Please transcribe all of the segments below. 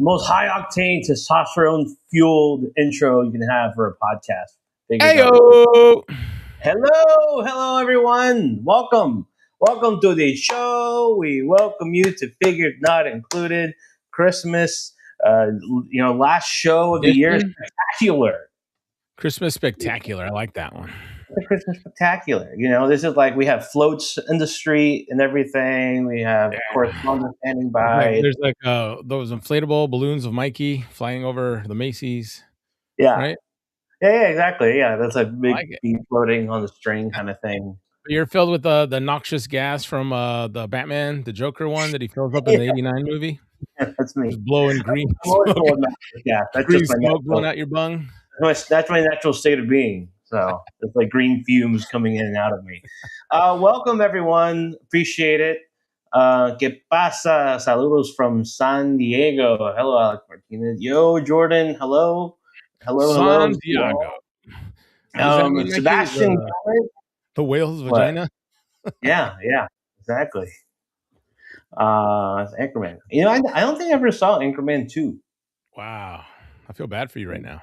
most high octane testosterone fueled intro you can have for a podcast. Heyo! Hello, everyone. Welcome to the show. We welcome you to Figured Not Included Christmas. Last show of the year, spectacular. Christmas spectacular. I like that one. The Christmas spectacular. This is like we have floats in the street and everything. We have correspondents standing by. There's like those inflatable balloons of Mikey flying over the Macy's. Yeah. Right? Yeah, exactly. Yeah, that's a big bee floating on the string kind of thing. You're filled with the noxious gas from the Batman, the Joker one that he fills up in the '89 movie. Yeah, that's me. Just blowing green smoke. Yeah, that's green just my smoke blowing out your bung. That's my natural state of being. So it's like green fumes coming in and out of me. Welcome, everyone. Appreciate it. ¿Qué pasa? Saludos from San Diego. Hello, Alex Martinez. Yo, Jordan. Hello. San Diego. Sebastian. The whale's vagina? Yeah, exactly. It's Anchorman. I don't think I ever saw Anchorman 2. Wow. I feel bad for you right now.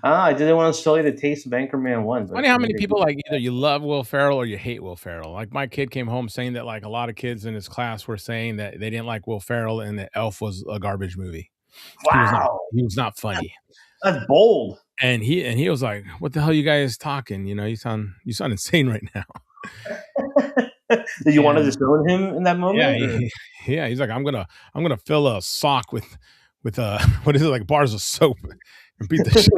I didn't want to sully the taste of Anchorman 1. Funny how many people either you love Will Ferrell or you hate Will Ferrell. Like my kid came home saying that a lot of kids in his class were saying that they didn't like Will Ferrell and that Elf was a garbage movie. Wow. He was not funny. That's bold. And he was like, "What the hell are you guys talking? You sound insane right now." Did you want to disown him in that moment? Yeah. He's like, I'm gonna fill a sock with what is it, like bars of soap and beat the shit.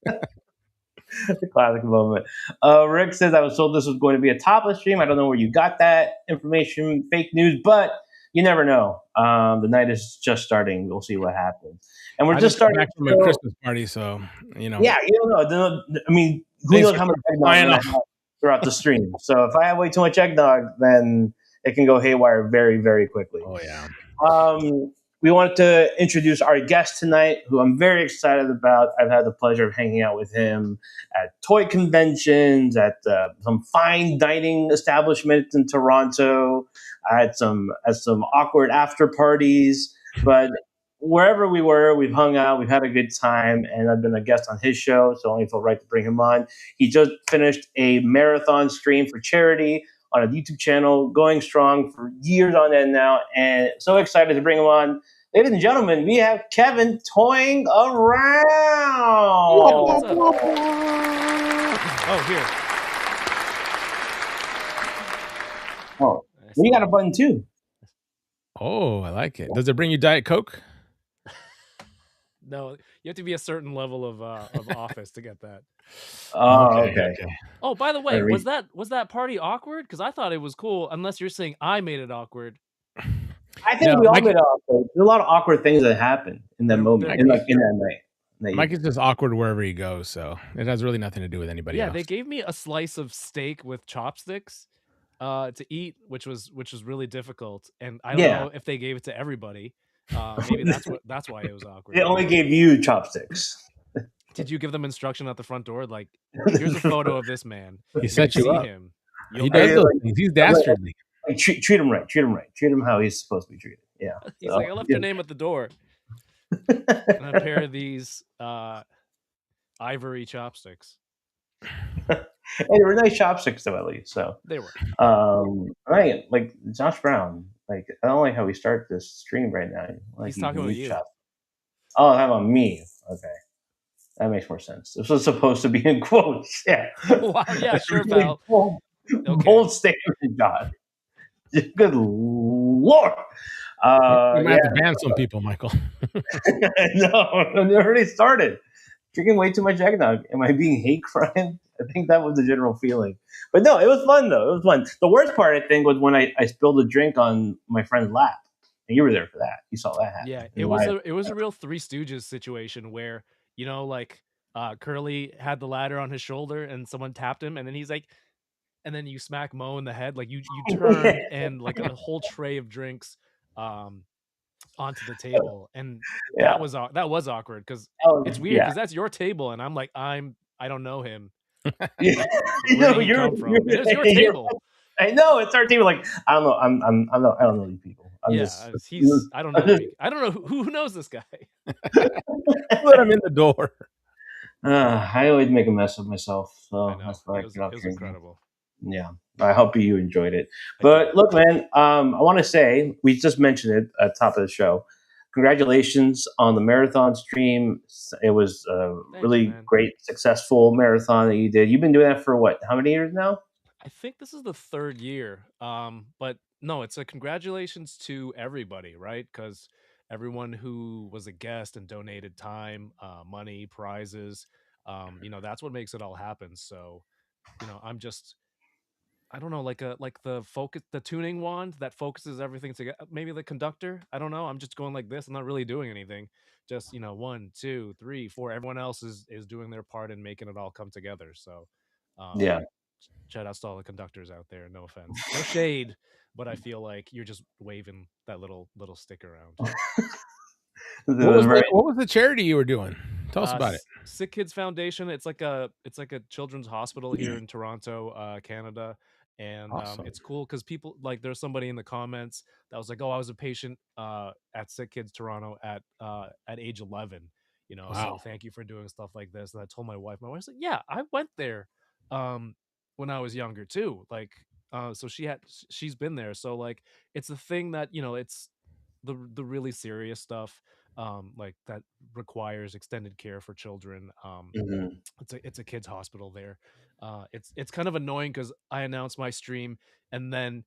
The classic moment. Rick says, I was told this was going to be a topless stream. I don't know where you got that information, fake news, but you never know. The night is just starting. We'll see what happens. And we're just starting back from a Christmas party, so Yeah, you don't know. I mean, who knows how much eggnog I have throughout the stream. So if I have way too much eggnog, then it can go haywire very, very quickly. Oh yeah. We wanted to introduce our guest tonight, who I'm very excited about. I've had the pleasure of hanging out with him at toy conventions, at some fine dining establishments in Toronto, at some awkward after parties. But wherever we were, we've hung out, we've had a good time, and I've been a guest on his show, so I only felt right to bring him on. He just finished a marathon stream for charity on a YouTube channel, going strong for years on end now, and so excited to bring him on. Ladies and gentlemen, we have Kevin Toying Around. What's up? Oh, here. Oh, you got a button too. Oh, I like it. Does it bring you Diet Coke? No, you have to be a certain level of office to get that. Oh, okay. Oh, by the way, was that party awkward? Because I thought it was cool. Unless you're saying I made it awkward. I think we all made it awkward. There's a lot of awkward things that happen in that moment, in that night. Mike is just awkward wherever he goes, so it has really nothing to do with anybody else. Yeah, they gave me a slice of steak with chopsticks to eat, which was really difficult, and I don't know if they gave it to everybody. Maybe that's why it was awkward. They only gave you chopsticks. Did you give them instruction at the front door? Like, here's a photo of this man. He set you up. Him. He does those things. He's dastardly. Treat him right. Treat him how he's supposed to be treated. Yeah. He's like, I left your name at the door. And a pair of these ivory chopsticks. Hey, they were nice chopsticks though, at least. So they were. Right, like Josh Brown. Like, I don't like how we start this stream right now. Like, he's talking about you. Oh, how about me? Okay. That makes more sense. This was supposed to be in quotes. Yeah. Wow, yeah, sure, pal. Bold statement, God. Good Lord. You might have to ban some people, Michael. No, it already started. Drinking way too much eggnog. Am I being hate crime? I think that was the general feeling. But no, it was fun, though. It was fun. The worst part, I think, was when I spilled a drink on my friend's lap. And you were there for that. You saw that happen. Yeah, it was a real Three Stooges situation where, Curly had the ladder on his shoulder and someone tapped him, and then he's like, and then you smack Mo in the head, like you turn and like a whole tray of drinks onto the table, and that was awkward because it's weird because that's your table, and I'm like I don't know him. It's your table. I know it's our table. Like, I don't know. I don't know these people. I'm Yeah, just. he's. I don't know. I don't know who knows this guy. Let him in the door. I always make a mess of myself, I so know that's why I it get off was drinking. incredible. Yeah, I hope you enjoyed it. I But did. look, man, I want to say we just mentioned it at the top of the show. Congratulations on the marathon stream. It was a Thank you, really man. great, successful marathon that you did. You've been doing that for what? How many years now? I think this is the third year. But no, it's a congratulations to everybody, right? Because everyone who was a guest and donated time, money, prizes, that's what makes it all happen. So, I'm just I don't know, like the focus, the tuning wand that focuses everything together. Maybe the conductor. I don't know. I'm just going like this. I'm not really doing anything. Just 1, 2, 3, 4. Everyone else is doing their part and making it all come together. So, um, Yeah. shout outs to all the conductors out there. No offense, no shade, but I feel like you're just waving that little stick around. What was the charity you were doing? Tell us about it. Sick Kids Foundation. It's like a children's hospital here in Toronto, Canada, and Awesome. it's cool because people like there's somebody in the comments that was like, "Oh, I was a patient at Sick Kids Toronto at age 11." So Wow. thank you for doing stuff like this. And I told my wife. My wife's like, "Yeah, I went there um, when I was younger too." Like, so she's been there. So like, it's a thing that it's the really serious stuff like that requires extended care for children. Mhm. It's a kids hospital there. It's kind of annoying because I announced my stream and then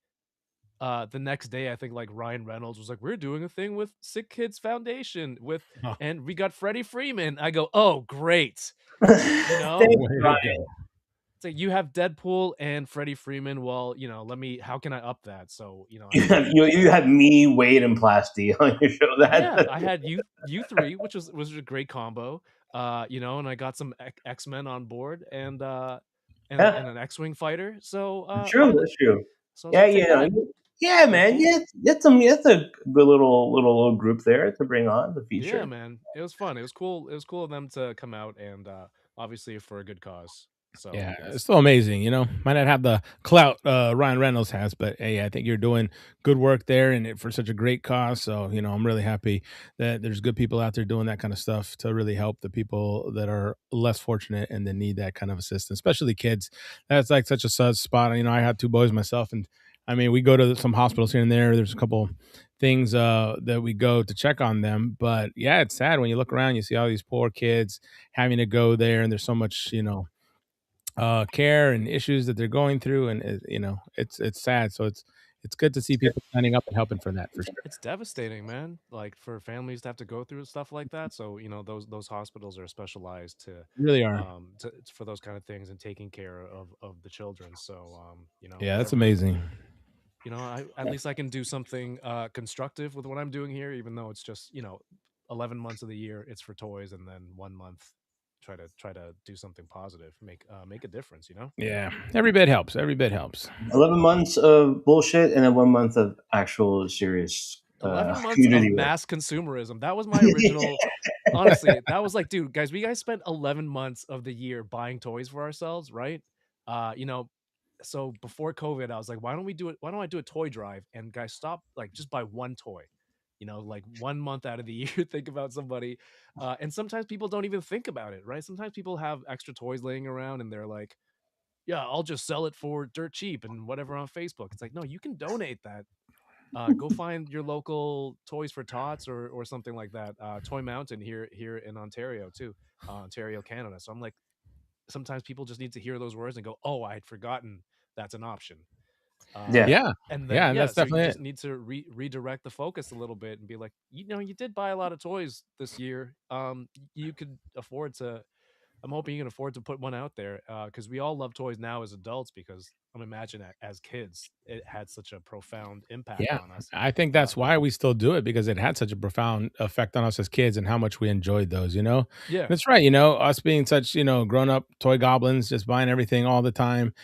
the next day I think like Ryan Reynolds was like, we're doing a thing with Sick Kids Foundation Oh, and we got Freddie Freeman. I go, oh great. Thanks, way to Ryan. go. It's like you have Deadpool and Freddie Freeman. Well, how can I up that? So, You had me, Wade, and Plasty on your show. yeah, I had you three, which was a great combo. And I got some X-Men on board and Yeah, an X-wing fighter. So true. That's true. so I was Yeah, like, take yeah, that. yeah, Pretty man. cool. Yeah, it's a good little group there to bring on the Yeah, feature. man. It was fun. It was cool. It was cool of them to come out and obviously for a good cause. So Yeah, it's still amazing, Might not have the clout Ryan Reynolds has, but hey, I think you're doing good work there and for such a great cause. So, I'm really happy that there's good people out there doing that kind of stuff to really help the people that are less fortunate and that need that kind of assistance, especially kids. That's like such a sad spot. I have two boys myself, and I mean, we go to some hospitals here and there. There's a couple things that we go to check on them, but yeah, it's sad when you look around, you see all these poor kids having to go there, and there's so much, care and issues that they're going through, and it's sad. So it's good to see people standing up and helping for that for sure. it's devastating, man. Like for families to have to go through stuff like that. So those hospitals are specialized to Really are. for those kind of things and taking care of the children. So Yeah, that's whatever. amazing. At least I can do something constructive with what I'm doing here, even though it's just 11 months of the year it's for toys, and then 1 month try to do something positive, make a difference. Yeah, every bit helps. Every bit helps. 11 months of bullshit and then 1 month of actual serious 11 months of community work. mass consumerism. That was my original. Honestly, that was like, dude, guys, we guys spent 11 months of the year buying toys for ourselves, right? Uh, you know, so before COVID, I was like, why don't we do it? Why don't I do a toy drive? And guys, stop, like, just buy one toy. Like 1 month out of the year, think about somebody. And sometimes people don't even think about it, right? Sometimes people have extra toys laying around and they're like, yeah, I'll just sell it for dirt cheap and whatever on Facebook. It's like, no, you can donate that. Go find your local Toys for Tots or something like that. Toy Mountain here in Ontario too, Ontario, Canada. So I'm like, sometimes people just need to hear those words and go, "Oh, I had forgotten that's an option." Yeah. Yeah, And then yeah, that's so you definitely just it. need to redirect the focus a little bit and be like, you did buy a lot of toys this year. You could afford to. I'm hoping you can afford to put one out there because we all love toys now as adults because I'm imagining as kids it had such a profound impact Yeah, on us. I think that's why we still do it, because it had such a profound effect on us as kids and how much we enjoyed those. Yeah, That's right. Us being such grown up toy goblins, just buying everything all the time.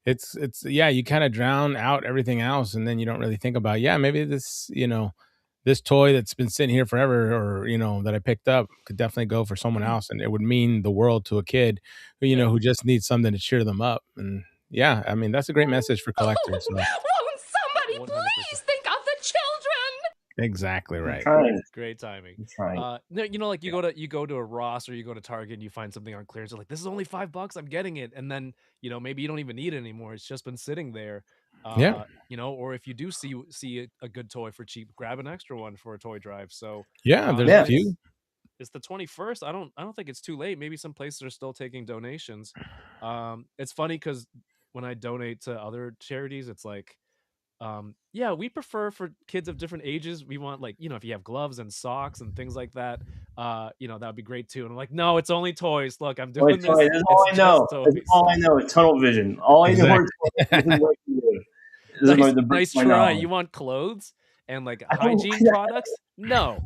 It's yeah, you kind of drown out everything else, and then you don't really think about, yeah, maybe this toy that's been sitting here forever, or that I picked up, could definitely go for someone else, and it would mean the world to a kid who yeah. who just needs something to cheer them up. And yeah, I mean, that's a great message for collectors. So. Won't somebody 100%. please think of the children? Exactly I'm right. trying. Great timing. I'm trying. No, like you go to a Ross or you go to Target and you find something on clearance. You're like, this is only $5. I'm getting it, and then maybe you don't even need it anymore. It's just been sitting there. Yeah. Or if you do see a good toy for cheap, grab an extra one for a toy drive. So, Yeah. There's a Yeah. and few. it's the 21st. I don't think it's too late. Maybe some places are still taking donations. It's funny because when I donate to other charities, it's like, yeah, we prefer for kids of different ages. We want, like, if you have gloves and socks and things like that, that would be great too. And I'm like, no, it's only toys. Look, I'm Wait, doing sorry, this. this is all It's I know. just This is toys. all I know is tunnel vision. All I know Exactly. is this is what you do. This is Nice, the best nice of my try. knowledge. You want clothes and like I don't. hygiene products? No.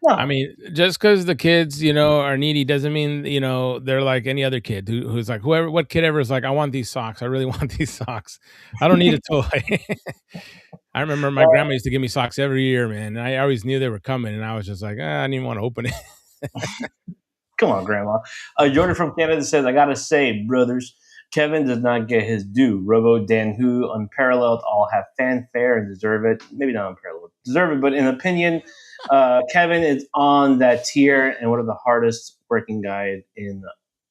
I No. mean, just because the kids, are needy doesn't mean, they're like any other kid who's like, what kid ever is like, I want these socks. I really want these socks. I don't need a toy. I remember my grandma used to give me socks every year, man. And I always knew they were coming, and I was just like, I didn't even want to open it. Come on, Grandma. Jordan from Canada says, I gotta say, brothers, Kevin does not get his due. Robo, Dan Hu, Unparalleled all have fanfare and deserve it. Maybe not unparalleled, deserve it, but in opinion, Kevin is on that tier and one of the hardest working guys in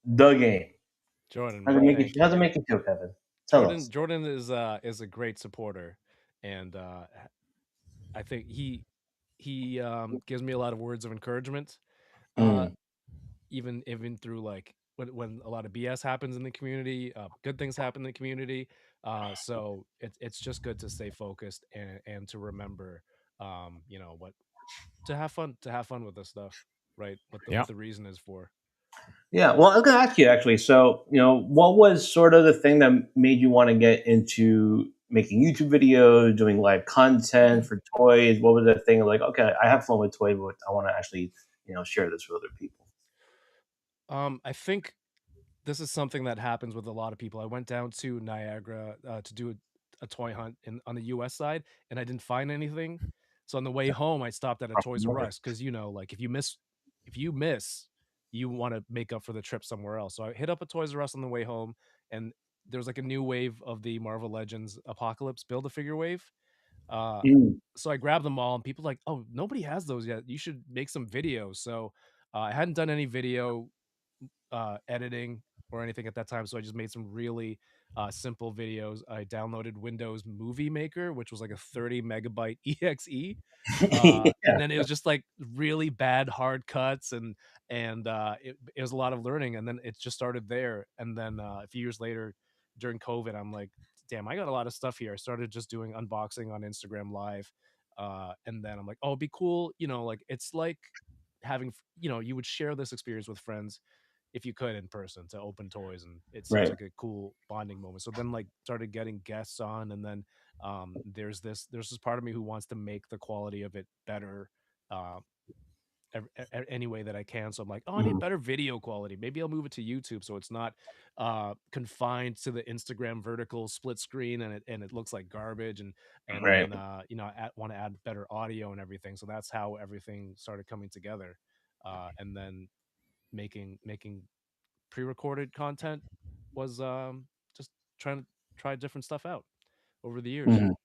the game. Jordan, How's it man, make you, thank how's it you. make you feel, Kevin? Tell us. Jordan is a great supporter, and I think he gives me a lot of words of encouragement. Uh, Mm, even through, like, when a lot of BS happens in the community, good things happen in the community. So it's just good to stay focused and to remember, what to have fun with this stuff, right? Yeah. What the reason is for. yeah, well, I'm gonna ask you actually. So, what was sort of the thing that made you want to get into making YouTube videos, doing live content for toys? What was that thing like? Okay, I have fun with toys, but I want to actually, share this with other people. I think this is something that happens with a lot of people. I went down to Niagara to do a toy hunt on the U.S. side, and I didn't find anything. So on the way home, I stopped at a Toys R Us because, like, if you miss, you want to make up for the trip somewhere else. So I hit up a Toys R Us on the way home, and there's like a new wave of the Marvel Legends Apocalypse Build-A-Figure wave. Uh, Mm. so I grabbed them all, and people like, oh, nobody has those yet. You should make some videos. So I hadn't done any video editing or anything at that time, so I just made some really simple videos. I downloaded Windows Movie Maker, which was like a 30 megabyte exe, and Yeah. then it was just like really bad hard cuts, and it was a lot of learning, and then it just started there. And then a few years later, during COVID, I'm like, damn, I got a lot of stuff here. I started just doing unboxing on Instagram Live, and then I'm like, oh, it'd be cool, like, it's like having, you would share this experience with friends if you could in person, to open toys, and it seems Right. like a cool bonding moment. So then, like, started getting guests on, and then there's this part of me who wants to make the quality of it better, uh, any way that I can. So I'm like, oh, I need Mhm. better video quality. Maybe I'll move it to YouTube so it's not confined to the Instagram vertical split screen, and it looks like garbage. And Right. then I want to add better audio and everything. So that's how everything started coming together. And then making pre-recorded content was just trying to try different stuff out over the years. Mhm.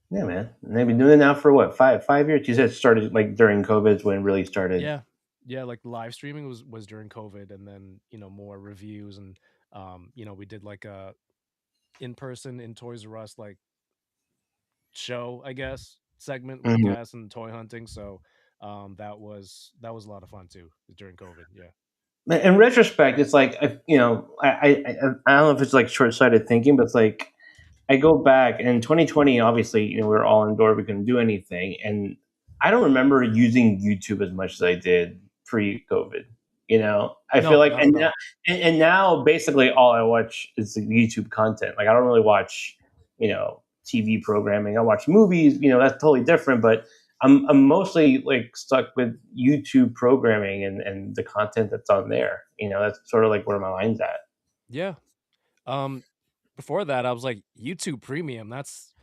Yeah, man. And they've been doing it now for what, 5 years? You said it started like during COVID is when it really started. Yeah, yeah. Like, live streaming was during COVID, and then more reviews, and we did like a in person in Toys R Us, like, show, I guess, segment with Mhm. guests and toy hunting. So that was a lot of fun too during COVID. Yeah. In retrospect, it's like I don't know if it's like short sighted thinking, but it's like I go back in 2020. Obviously, we were all indoor, we couldn't do anything, and I don't remember using YouTube as much as I did pre-COVID. I feel No, like, not at all. and now basically all I watch is the YouTube content. Like I don't really watch, TV programming. I watch movies. That's totally different. But I'm mostly like stuck with YouTube programming and the content that's on there. That's sort of like where my mind's at. Yeah. Um, Before that, I was like, YouTube Premium. That's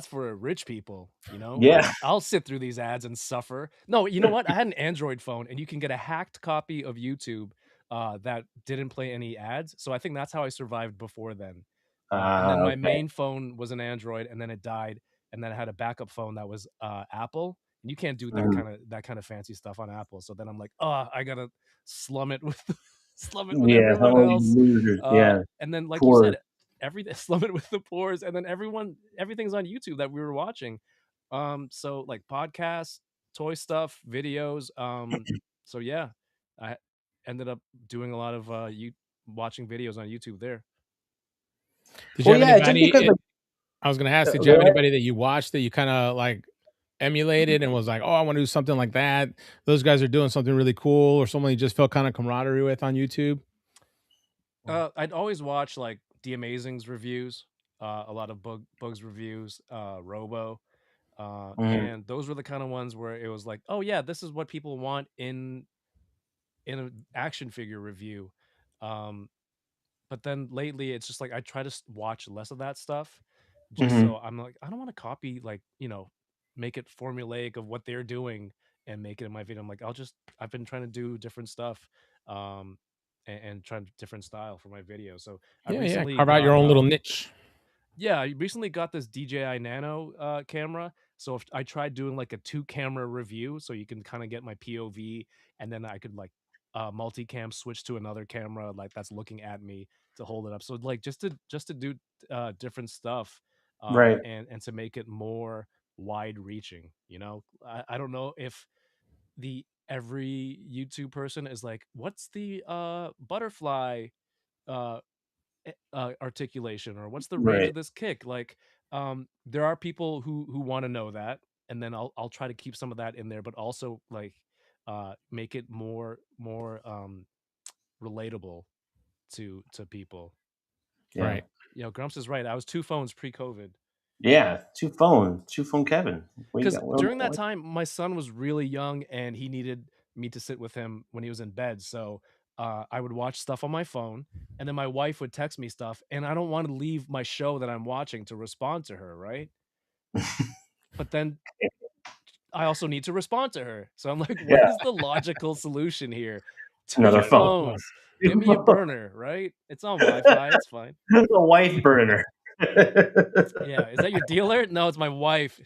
for rich people, like, Yeah. I'll sit through these ads and suffer. No, you know what? I had an Android phone, and you can get a hacked copy of YouTube that didn't play any ads. So I think that's how I survived before then. And then my Okay. main phone was an Android, and then it died. and then I had a backup phone that was Apple. And you can't do that kind of fancy stuff on Apple. So then I'm like, oh, I gotta slum it with slum it with Yeah, some everyone of you else. losers. Yeah, And then, like you poor. said, everything slum it with the pores, and then everything's on YouTube that we were watching. So like podcasts, toy stuff, videos. So yeah, I ended up doing a lot of watching videos on YouTube there. Did you Well, have yeah, just anybody? because like, I was gonna ask, did you go have ahead. anybody that you watched that you kind of like emulated and was like, oh, I want to do something like that? Those guys are doing something really cool, or someone you just felt kind of camaraderie with on YouTube? I'd always watch like The Amazing's reviews, a lot of Bugs reviews, Robo, and those were the kind of ones where it was like, oh yeah, this is what people want in an action figure review. But then lately, it's just like I try to watch less of that stuff, just Mhm. so I'm like, I don't want to copy, like, make it formulaic of what they're doing and make it in my video. I'm like, I've been trying to do different stuff, and trying different style for my videos. So I Yeah, yeah. recently Carve out your got own little niche. yeah, I recently got this DJI Nano camera. So if I tried doing like a 2-camera review, so you can kind of get my POV, and then I could like multicam switch to another camera like that's looking at me to hold it up. So like just to do different stuff, Right. and to make it more wide reaching. I don't know if every YouTube person is like, what's the butterfly uh articulation, or what's the range Right. of this kick, like there are people who want to know that, and then I'll try to keep some of that in there, but also like make it more relatable to people. Yeah. Right. Grumps is right, I was 2 phones pre-COVID, Yeah. Two phone Kevin. What you because got? What, during that time my son was really young and he needed me to sit with him when he was in bed. So I would watch stuff on my phone, and then my wife would text me stuff, and I don't want to leave my show that I'm watching to respond to her, right? But then I also need to respond to her. So I'm like, what Yeah. is the logical solution here? 2 Another phone. phones. Give me a burner, right? It's on Wi-Fi. It's fine. A wife burner. Yeah. Is that your dealer? No, it's my wife.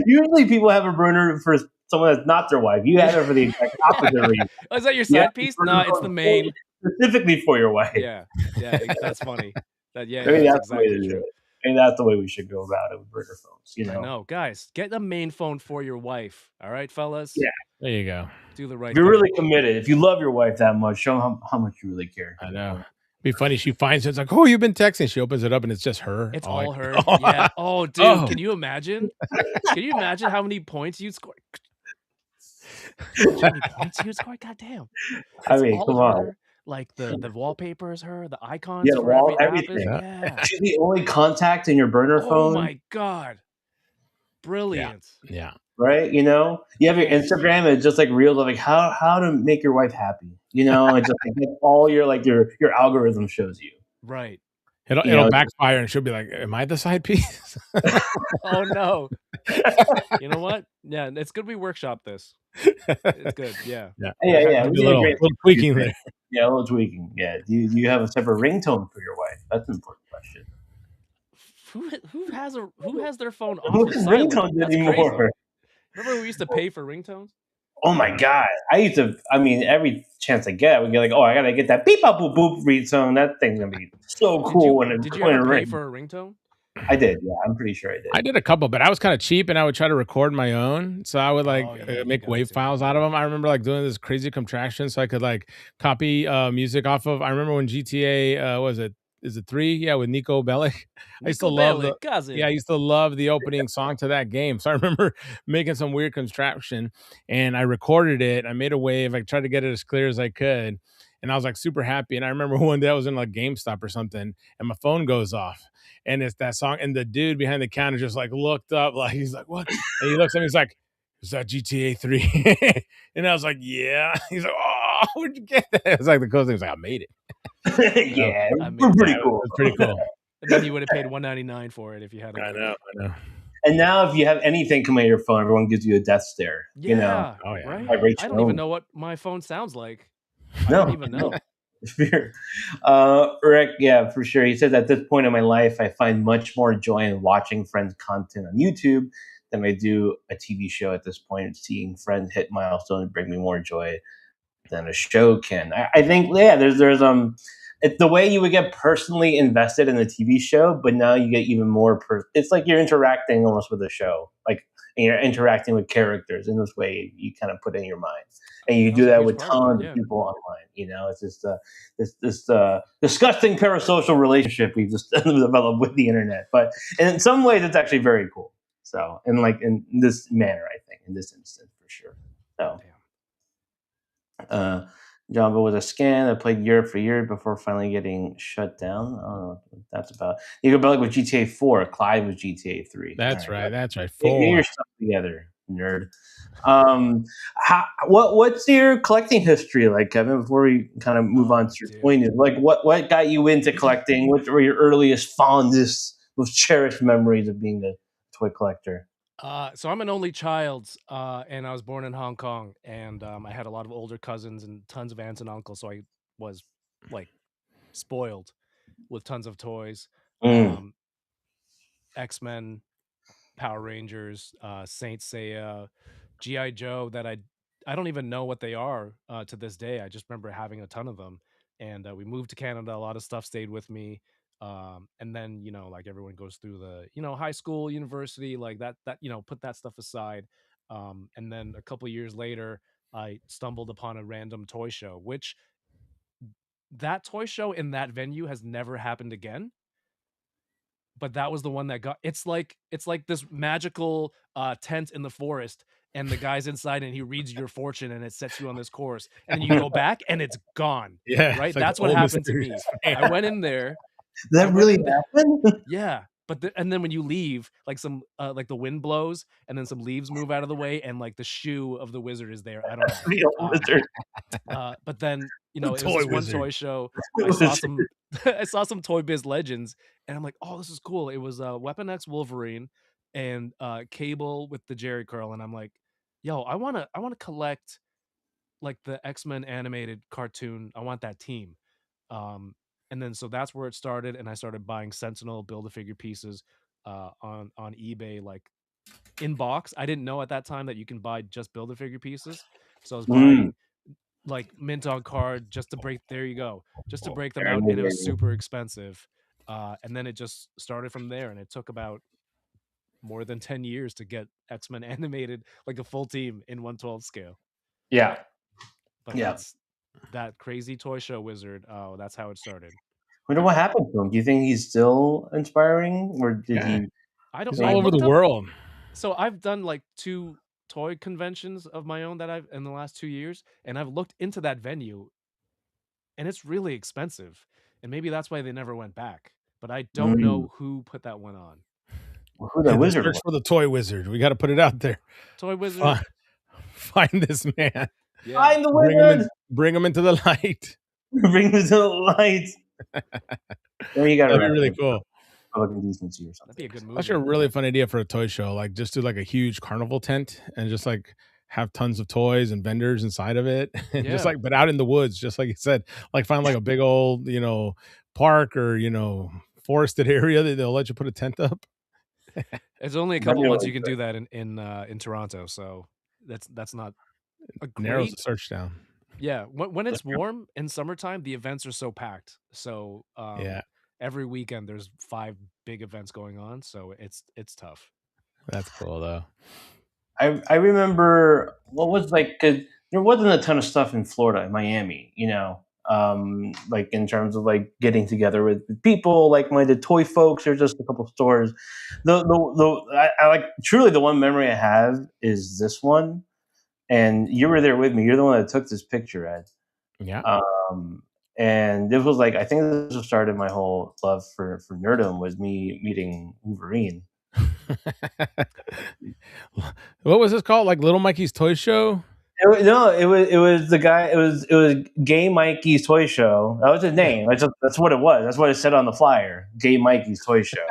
Usually people have a burner for someone that's not their wife. You have it for the exact opposite reason. Oh, is that your You have side the piece? burner No, it's phone the main. specifically for your wife. Yeah. Yeah. That's funny. Maybe That's that's the way to exactly do true. it. Maybe that's the way we should go about it with burner phones. I know, guys. Get a main phone for your wife. All right, fellas. Yeah. There you go. Do the right If you're thing. really committed, if you love your wife that much, show them how much you really care. I know. Be funny. She finds it. It's like, oh, you've been texting. She opens it up and it's just her. It's Oh, all like, her. oh. Yeah. Oh, dude. Oh. Can you imagine? Can you imagine how many points you'd score? How many points you'd score? God damn. I mean, all come her. on. Like the wallpaper is her. The icons Yeah, the for wall, every app is everything. yeah. She's the only contact in your burner Oh phone. my god. Brilliant. Yeah. Right? You know, you have your Instagram. It's just like reels of like how to make your wife happy. You know, and just like all your your algorithm shows you. Right. It'll backfire and she'll be like, am I the side piece? Oh no. You know what? Yeah, it's good we workshop this. It's good. Yeah. Yeah. Yeah. A little tweaking there. Yeah, a little tweaking. Yeah. Do you have a separate ringtone for your wife? That's an important question. Who has their phone off Who of has silent? ringtones That's anymore? crazy. Remember we used to pay for ringtones? Oh my god! I used to. I mean, every chance I get, we get like, oh, I gotta get that beep bop boop boop ringtone. That thing's gonna be so cool when did you it ever pay rings. for a ringtone? I did. Yeah, I'm pretty sure I did. I did a couple, but I was kind of cheap, and I would try to record my own. So I would make WAV files out of them. I remember like doing this crazy contraction, so I could like copy music off of. I remember when GTA was it? Is it 3? Yeah, with Nico Bellic. I used to love I used to love the opening song to that game. So I remember making some weird contraption, and I recorded it. I made a wave. I tried to get it as clear as I could, and I was like super happy. And I remember one day I was in like GameStop or something, and my phone goes off. And it's that song, and the dude behind the counter just like looked up, like he's like, "What?" And he looks at me, he's like, "Is that GTA 3?" And I was like, "Yeah." He's like, "Oh, where'd you get that?" It's like the cool thing. He's like, "I made it." Yeah, I mean, pretty cool. It was pretty cool. And then you would have paid $199 for it if you had it. I know. And now, if you have anything come at your phone, everyone gives you a death stare. Yeah, you know, oh yeah. right? I don't even know what my phone sounds like. I No, don't even know. Sure. Rick, yeah, for sure. He says at this point in my life, I find much more joy in watching friends' content on YouTube than I do a TV show at this point. Seeing friends hit milestones bring me more joy than a show can. I think, yeah, there's it's the way you would get personally invested in a TV show, but now you get even more. It's like you're interacting almost with a show, like and you're interacting with characters in this way. You kind of put in your mind, and you That do was a that huge with part of it. tons of Yeah. people online. It's just this disgusting parasocial relationship we've just developed with the internet. But in some ways, it's actually very cool. So, and like in this manner, I think in this instance, for sure. So. Damn. Jumbo was a scan that played Europe for years before finally getting shut down. I don't know what that's about. You go back with GTA 4. Clyde was GTA 3. That's right. That's right. Get your 4. stuff together, nerd. What's your collecting history like, Kevin? Before we kind of move on to your Dude. point, like what got you into collecting? What were your earliest, fondest, most cherished memories of being a toy collector? So I'm an only child, and I was born in Hong Kong, and I had a lot of older cousins and tons of aunts and uncles, so I was like spoiled with tons of toys. Mm. X-Men, Power Rangers, Saint Seiya, GI Joe that I don't even know what they are to this day. I just remember having a ton of them, and we moved to Canada. A lot of stuff stayed with me, and then like everyone goes through the high school, university, like that put that stuff aside, and then a couple years later, I stumbled upon a random toy show, which that toy show in that venue has never happened again. But that was the one that got it's like this magical tent in the forest, and the guy's inside and he reads your fortune and it sets you on this course, and then you go back and it's gone. Yeah. Right? It's like That's the what old happened to mysterious me. man. I went in there. Did I that went really in there. happen? Yeah. And then when you leave, like some like the wind blows and then some leaves move out of the way and like the shoe of the wizard is there. I don't know. The old wizard. But then it was Toy this one wizard. toy show. The I saw wizard. some I saw some Toy Biz Legends, and I'm like, oh, this is cool. It was Weapon X Wolverine and Cable with the Jerry curl, and I'm like, yo, I wanna collect like the X-Men animated cartoon. I want that team. And then so that's where it started, and I started buying Sentinel Build-A-Figure pieces on eBay, like in box. I didn't know at that time that you can buy just Build-A-Figure pieces, so I was buying like mint on card just to break. There you go, just to break them out, and it was super expensive. And then it just started from there, and it took about more than 10 years to get X-Men animated, like a full team in 1/12 scale. Yeah. But Yeah. that's that crazy toy show wizard. Oh, that's how it started. Wonder what happened to him. Do you think he's still inspiring, or did Yeah. he? I don't. He's I all over the looked up- world. So I've done like 2 toy conventions of my own that I've in the last 2 years, and I've looked into that venue, and it's really expensive, and maybe that's why they never went back. But I don't know who put that one on. Who that The wizard search was? for the toy wizard. We got to put it out there. Toy wizard. Find this man. Yeah. Find the Bring him, wizard. bring him into the light. Bring him to the light. Or you got That'd be really cool. Public indecency or something. That'd be a good movie. That's a really fun idea for a toy show. Like just do like a huge carnival tent and just like have tons of toys and vendors inside of it. And just Yeah. like, but out in the woods, just like you said, like find like a big old, park or, forested area that they'll let you put a tent up. There's only a That'd couple be ones really you can do that in Toronto, so that's not a Narrows great. the search down. Yeah, when it's warm in summertime, the events are so packed. So Yeah, every weekend there's 5 big events going on, so it's tough. that's cool though. I remember what was like, 'cause there wasn't a ton of stuff in Florida, in Miami, like in terms of like getting together with people, like-minded toy folks. There's just a couple stores. I like truly the one memory I have is this one, and you were there with me. You're the one that took this picture, Ed. Yeah. And this was like, I think this started my whole love for nerdom, was me meeting Wolverine. What was this called? Like Little Mikey's Toy Show? It was the guy. It was Gay Mikey's Toy Show. That was his name. That's what it was. That's what it said on the flyer. Gay Mikey's Toy Show.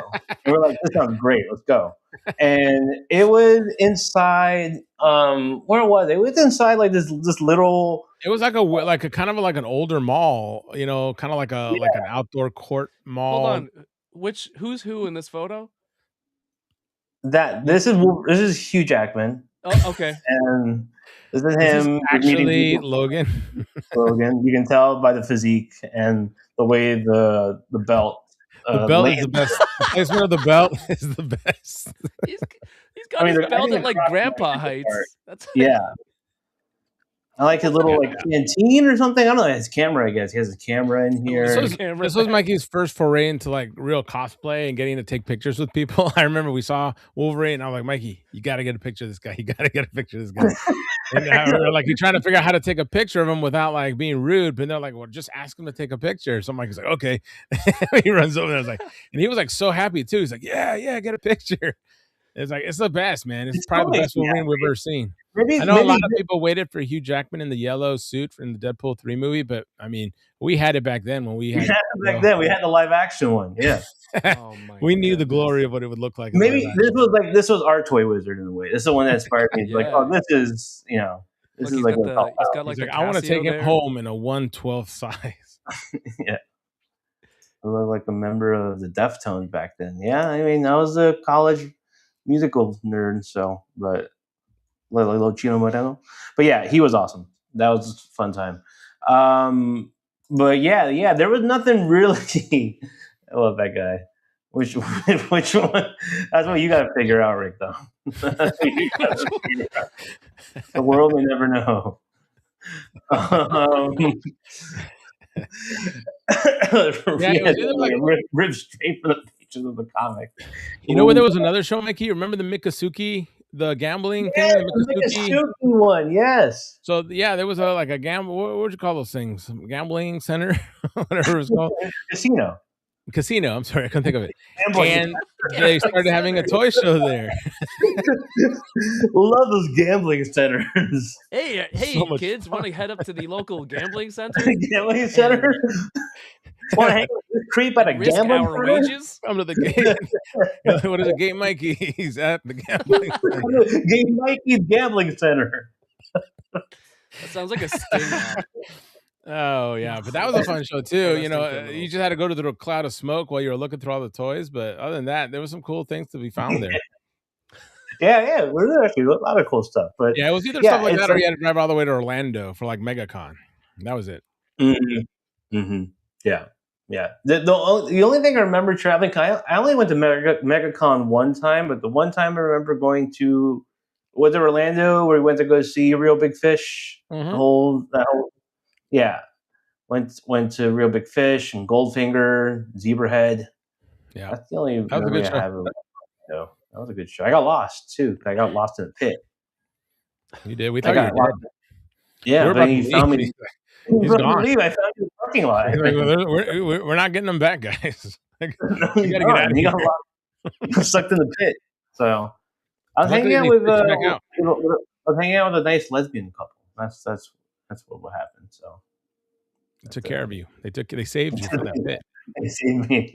And we're like, this sounds great. Let's go. And it was inside. Where was it? It was inside like this little. It was like a kind of like an older mall, you know, kind of like an outdoor court Hold mall. on. Who's who in this photo? This is Hugh Jackman, Oh, okay. and this is This is him meeting actually people. Logan. Logan. You can tell by the physique and the way the belt. The belt is the best. The placement of the belt is the best. He's got his belt at like grandpa part. heights. That's Yeah. I like his little like canteen or something. I don't know his camera. I guess he has a camera in here. This was Mikey's first foray into like real cosplay and getting to take pictures with people. I remember we saw Wolverine, and I was like, Mikey, you got to get a picture of this guy. You got to get a picture of this guy. And like he's trying to figure out how to take a picture of him without like being rude. But they're like, well, just ask him to take a picture. So Mikey's like, okay. He runs over there. I was like, and he was like so happy too. He's like, yeah, get a picture. It's like it's the best, man. It's probably the best Wolverine we've ever seen. I know a lot of people waited for Hugh Jackman in the yellow suit from the Deadpool 3 movie, but I mean, we had it back then when we had the live action one. Yeah. We knew the glory of what it would look like. Maybe this was our Toy Wizard in a way. This is the one that inspired me. Like, oh, this is, this is like he's got like I want to take him home in a 1/12 size. Yeah. I look like a member of the Deftones back then. Yeah, I mean, I was a college musical nerd, so but little Chino Moreno. But yeah, he was awesome. That was a fun time. But yeah, there was nothing really. I love that guy. Which one? That's what you got to figure out, Rick. Though the world may never know. Rip straight from the pages of the comic. You know where there was another show, Mikey? Remember the Miccosukee, the gambling thing? The Miccosukee one, yes. So yeah, there was a gamble. What would you call those things? Gambling center, whatever it was called. Casino. I'm sorry, I couldn't think of it. And they started having a toy show there. Love those gambling centers. Hey, kids, want to head up to the local gambling center? Gambling center? Want to hang with this creep at a gambling center? Wages? Come to the game. What is it? Game Mikey. He's at the gambling center. Game Mikey's gambling center. That sounds like a sting. Oh yeah, but that was a fun show too. You know, you just had to go to the cloud of smoke while you were looking through all the toys. But other than that, there was some cool things to be found there. Yeah, there was actually a lot of cool stuff. But yeah, it was either stuff like that, or you had to drive all the way to Orlando for like MegaCon. That was it. Yeah. The only thing I remember traveling, I only went to MegaCon one time, but the one time I remember going to was it Orlando where we went to go see Real Big Fish. Yeah, went to Real Big Fish and Goldfinger, Zebrahead. Yeah, that's the only memory I have. That was a good show. I got lost too. I got lost in a pit. You did. We thought you were dead. Yeah, but he found me. He's gone. I found you in the parking lot. We're not getting them back, guys. You gotta get out of here. He got sucked in the pit. So I was hanging out with a nice lesbian couple. That's what happened. So they took care of you. They saved you from that pit. They saved me.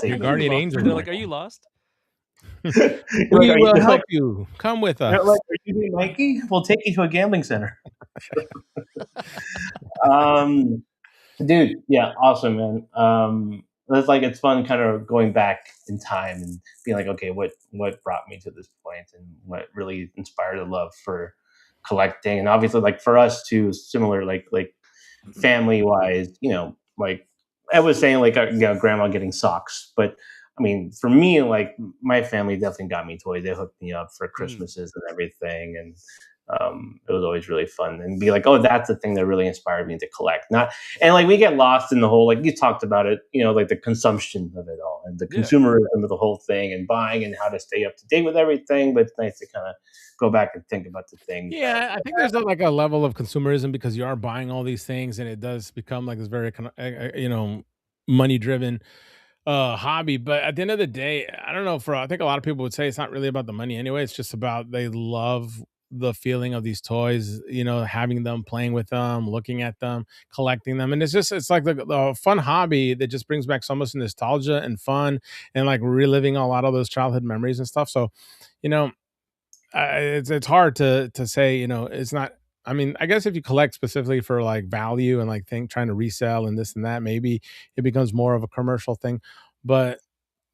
Your guardian angel. They're like, "Are you lost? We will help you. Come with us." Like, "Are you doing Mikey? We'll take you to a gambling center." Dude, yeah, awesome, man. It's fun kind of going back in time and being like, okay, what brought me to this point and what really inspired the love for collecting. And obviously, like for us too, similar, like family wise, like I was saying, like grandma getting socks, but I mean, for me, like my family definitely got me toys. They hooked me up for Christmases and everything, and it was always really fun. And be like, oh, that's the thing that really inspired me to collect. And like we get lost in the whole, like you talked about it, like the consumption of it all and the consumerism of the whole thing and buying and how to stay up to date with everything. But it's nice to kind of go back and think about the things. Yeah, I think there's like a level of consumerism because you are buying all these things, and it does become like this very money driven hobby. But at the end of the day, I don't know, I think a lot of people would say it's not really about the money anyway. It's just about they love the feeling of these toys, having them, playing with them, looking at them, collecting them. And it's like the fun hobby that just brings back so much nostalgia and fun and like reliving a lot of those childhood memories and stuff. So, it's hard to say, it's not, I mean, I guess if you collect specifically for like value and like trying to resell and this and that, maybe it becomes more of a commercial thing. But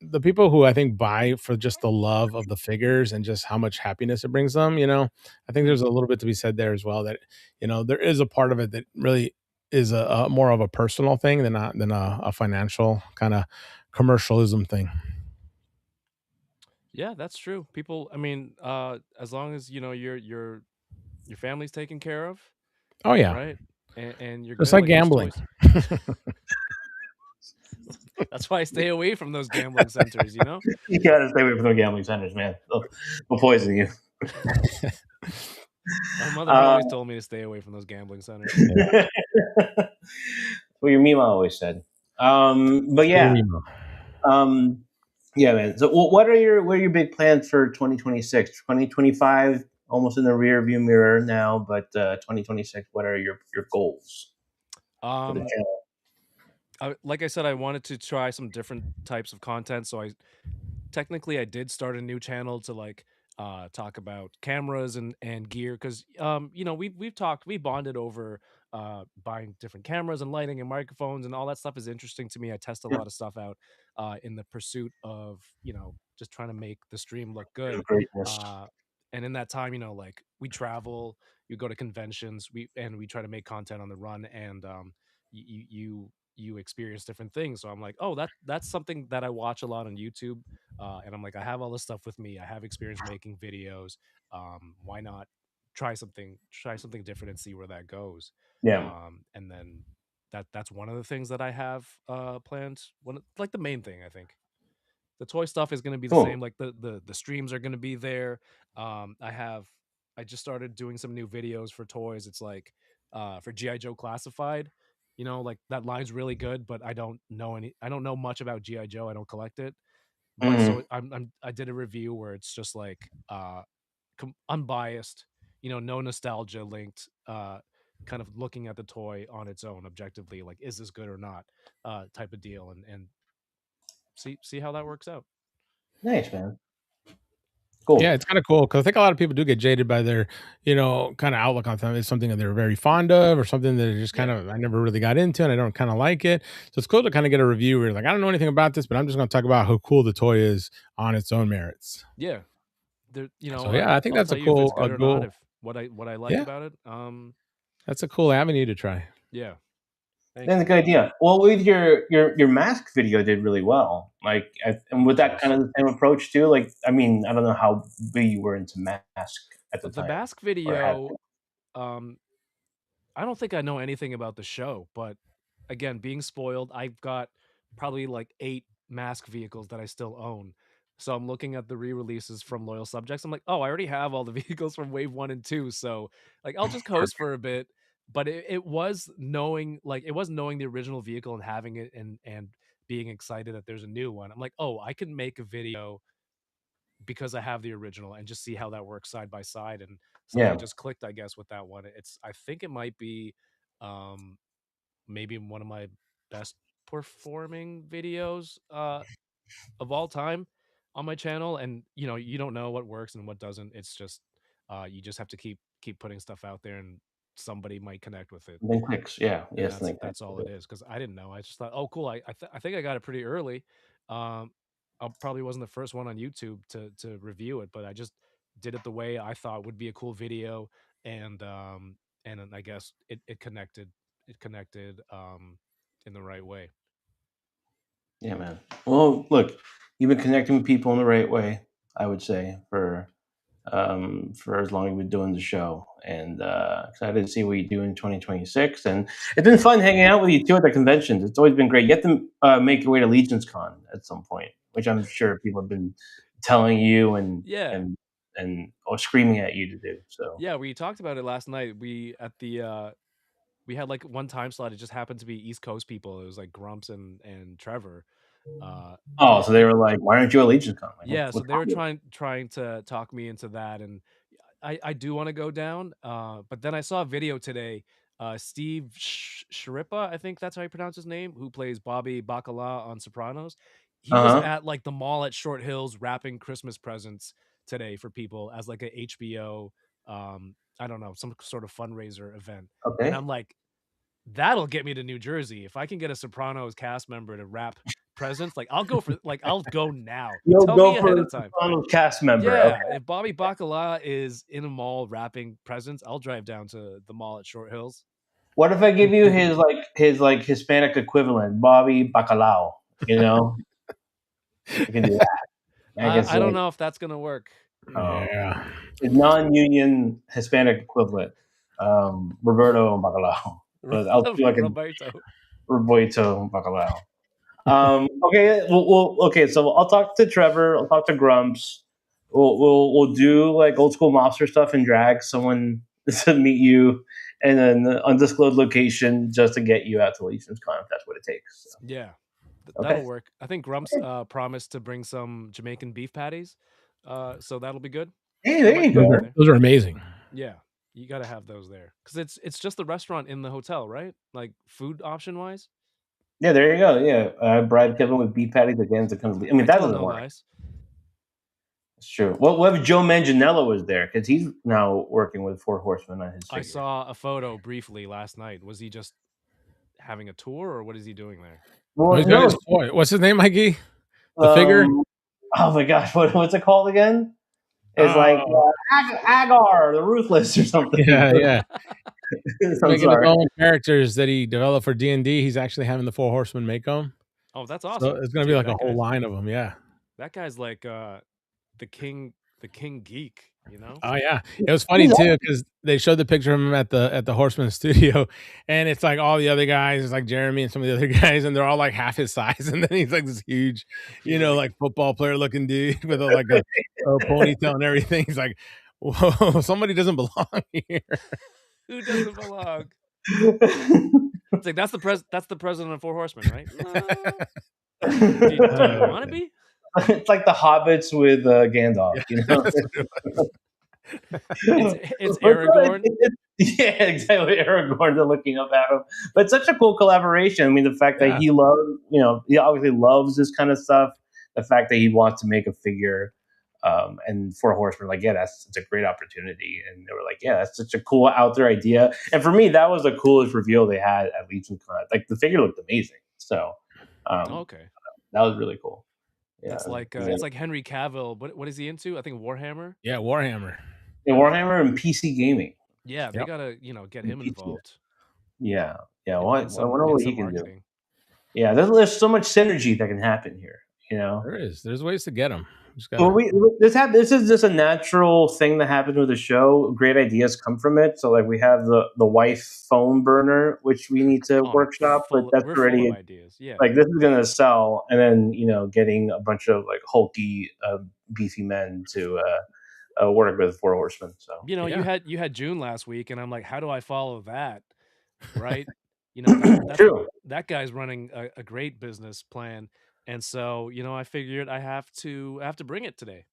the people who I think buy for just the love of the figures and just how much happiness it brings them, I think Mm. there's a little bit to be said there as well. That there is a part of it that really is a more of a personal thing than a financial kind of commercialism thing. Yeah, that's true. People, I mean, as long as your family's taken care of, Oh yeah, right? And you're just good, like like these gambling. toys. That's why I stay away from those gambling centers, you know? You gotta stay away from the gambling centers, man. They'll poison you. My mother Uh, always told me to stay away from those gambling centers. what your Mima always said. But True yeah, emo. um, yeah, man. So, what are your big plans for 2026? 2025 almost in the rear view mirror now, but 2026. What are your goals for the Um, channel? like I said, I wanted to try some different types of content, so I did start a new channel to like talk about cameras and gear because we bonded over buying different cameras and lighting and microphones, and all that stuff is interesting to me. I test a Yeah, lot of stuff out in the pursuit of just trying to make the stream look good. greatness. uh and in that time, like we travel, you go to conventions, we try to make content on the run, and you experience different things. So I'm like, oh, that's something that I watch a lot on YouTube. And I'm like, I have all this stuff with me. I have experience making videos. Why not try something different and see where that goes? Yeah. And then that's one of the things that I have planned. Like the main thing, I think. The toy stuff is going to be the Cool. same. Like the streams are going to be there. I just started doing some new videos for toys. It's like for GI Joe Classified. Like that line's really good, but I don't know much about GI Joe. I don't collect it. But so Hmm. I did a review where it's just like unbiased, no nostalgia linked, kind of looking at the toy on its own objectively, like is this good or not, type of deal, and see how that works out. Nice, man. Yeah, Cool. it's kind of cool because I think a lot of people do get jaded by their, kind of outlook on something. It's something that they're very fond of, or something that just kind Yeah, of I never really got into, and I don't kind of like it. So it's cool to kind of get a review where you're like, I don't know anything about this, but I'm just going to talk about how cool the toy is on its own merits. yeah. There, So yeah, I think I'll that's tell you if it's a good or not, cool, if what I like yeah, about it. that's a cool avenue to try. Yeah. Thank That's a you. good idea. Well, with your mask video did really well. Like, and with that kind Cheers. of the same approach too. Like, I mean, I don't know how big you were into mask at the The time, mask or had video, um, I don't think I know anything about the show, but again, being spoiled, I've got probably like 8 mask vehicles that I still own. So I'm looking at the re-releases from Loyal Subjects. I'm like, oh, I already have all the vehicles from Wave 1 and 2. So like I'll just coast for a bit. But it was knowing the original vehicle and having it and being excited that there's a new one. I'm like, oh, I can make a video because I have the original and just see how that works side by side, and something yeah. just clicked, I guess, with that one. I think it might be um maybe one of my best performing videos of all time on my channel. And you don't know what works and what doesn't. It's just you just have to keep putting stuff out there, and somebody might connect with it. Then clicks. Yeah. And Yes. that's Then clicks. that's all it is, because I didn't know. I just thought, oh cool, I think I got it pretty early. um I probably wasn't the first one on YouTube to review it, but I just did it the way I thought would be a cool video. And then I guess it connected in the right way. Yeah, man. Well, look, you've been connecting with people in the right way. I would say for as long as you've been doing the show, and excited to see what you do in 2026. And it's been fun hanging out with you too at the conventions. It's always been great. You have to make your way to Legion's Con at some point, which I'm sure people have been telling you and Yeah. and and or screaming at you to do. So Yeah, we talked about it last night. We had like one time slot. It just happened to be East Coast people. It was like Grumps and Trevor. Uh oh, and so they were like, "Why aren't you at Legion's Con?" Like, Yeah, so what's they were wrong with trying to talk me into that, and I do want to go down. But then I saw a video today. Steve Sharippa, I think that's how you pronounce his name, who plays Bobby Bacala on Sopranos. He you? was Uh huh. at like the mall at Short Hills wrapping Christmas presents today for people as like a HBO I don't know, some sort of fundraiser event. And Okay. I'm like, that'll get me to New Jersey. If I can get a Sopranos cast member to wrap presents, like I'll go now. You'll Tell me go ahead for of the time. Sopranos cast member. Okay. Yeah, if Bobby Bacala is in a mall wrapping presents, I'll drive down to the mall at Short Hills. What if I give you his Hispanic equivalent, Bobby Bacalao? You know, you can do that. I guess I don't know if that's gonna work. Yeah. his non-union Hispanic equivalent, Roberto Bacalao. But I'll do like a Roberto. Roberto Bacalao. Okay, okay. So I'll talk to Trevor. I'll talk to Grumps. We'll do like old school mobster stuff and drag someone to meet you, and then the undisclosed location just to get you out to Legion's Con if that's what it takes. So, Yeah, that'll okay. work. I think Grumps promised to bring some Jamaican beef patties, so that'll be good. Hey, I there might you throw go. that there. Those are amazing. Yeah, you gotta have those there because it's just the restaurant in the hotel, right? Like food option wise. Yeah, there you go. Yeah, bribe Kevin with beef patties again to come. I mean, I that tell doesn't no work. lies. It's true. What if Joe Manganiello was there? Because he's now working with Four Horsemen on his I figure. saw a photo briefly last night. Was he just having a tour, or what is he doing there? Well, He's got no. his toy. What's his name, Mikey? The figure? Oh my gosh, what's it called again? It's like Oh, Agar, the Ruthless, or something. yeah. I'm Making his sorry. own characters that he developed for D&D. He's actually having the Four Horsemen make them. Oh, that's So awesome. it's gonna be Dude, like a whole line of them. Yeah. that guy's like the king geek, you know? Oh yeah, it was funny too because they showed the picture of him at the Horseman studio, and it's like all the other guys, it's like Jeremy and some of the other guys, and they're all like half his size, and then he's like this huge, like football player looking dude with a ponytail and everything. He's like, whoa, somebody doesn't belong here. Who doesn't belong? It's like that's the president of Four Horsemen, right? Do you want to be? It's like the hobbits with Gandalf, you know? It's Aragorn. Yeah, exactly. Aragorn, they're looking up at him. But it's such a cool collaboration. I mean, the fact that he loves, he obviously loves this kind of stuff. The fact that he wants to make a figure, and Four Horsemen were like, yeah, it's a great opportunity. And they were like, yeah, that's such a cool out there idea. And for me, that was the coolest reveal they had at Legion Con. Like the figure looked amazing. So, Okay, that was really cool. Yeah, that's like it's like Henry Cavill. What is he into? I think Warhammer. Yeah, Warhammer. Yeah, Warhammer and PC gaming. Yeah, they gotta get him involved. Yeah. I in wonder what he can marketing. do. Yeah, there's so much synergy that can happen here. There is. There's ways to get them. Well, this is just a natural thing that happens with the show. Great ideas come from it. So, like, we have the wife phone burner, which we need to workshop, but that's we're already full of ideas. Yeah, like this is gonna sell, and then getting a bunch of like hulky, beefy men to work with Four Horsemen. So you had June last week, and I'm like, how do I follow that? Right? That's true. That guy's running a great business plan, and so I figured I have to bring it today,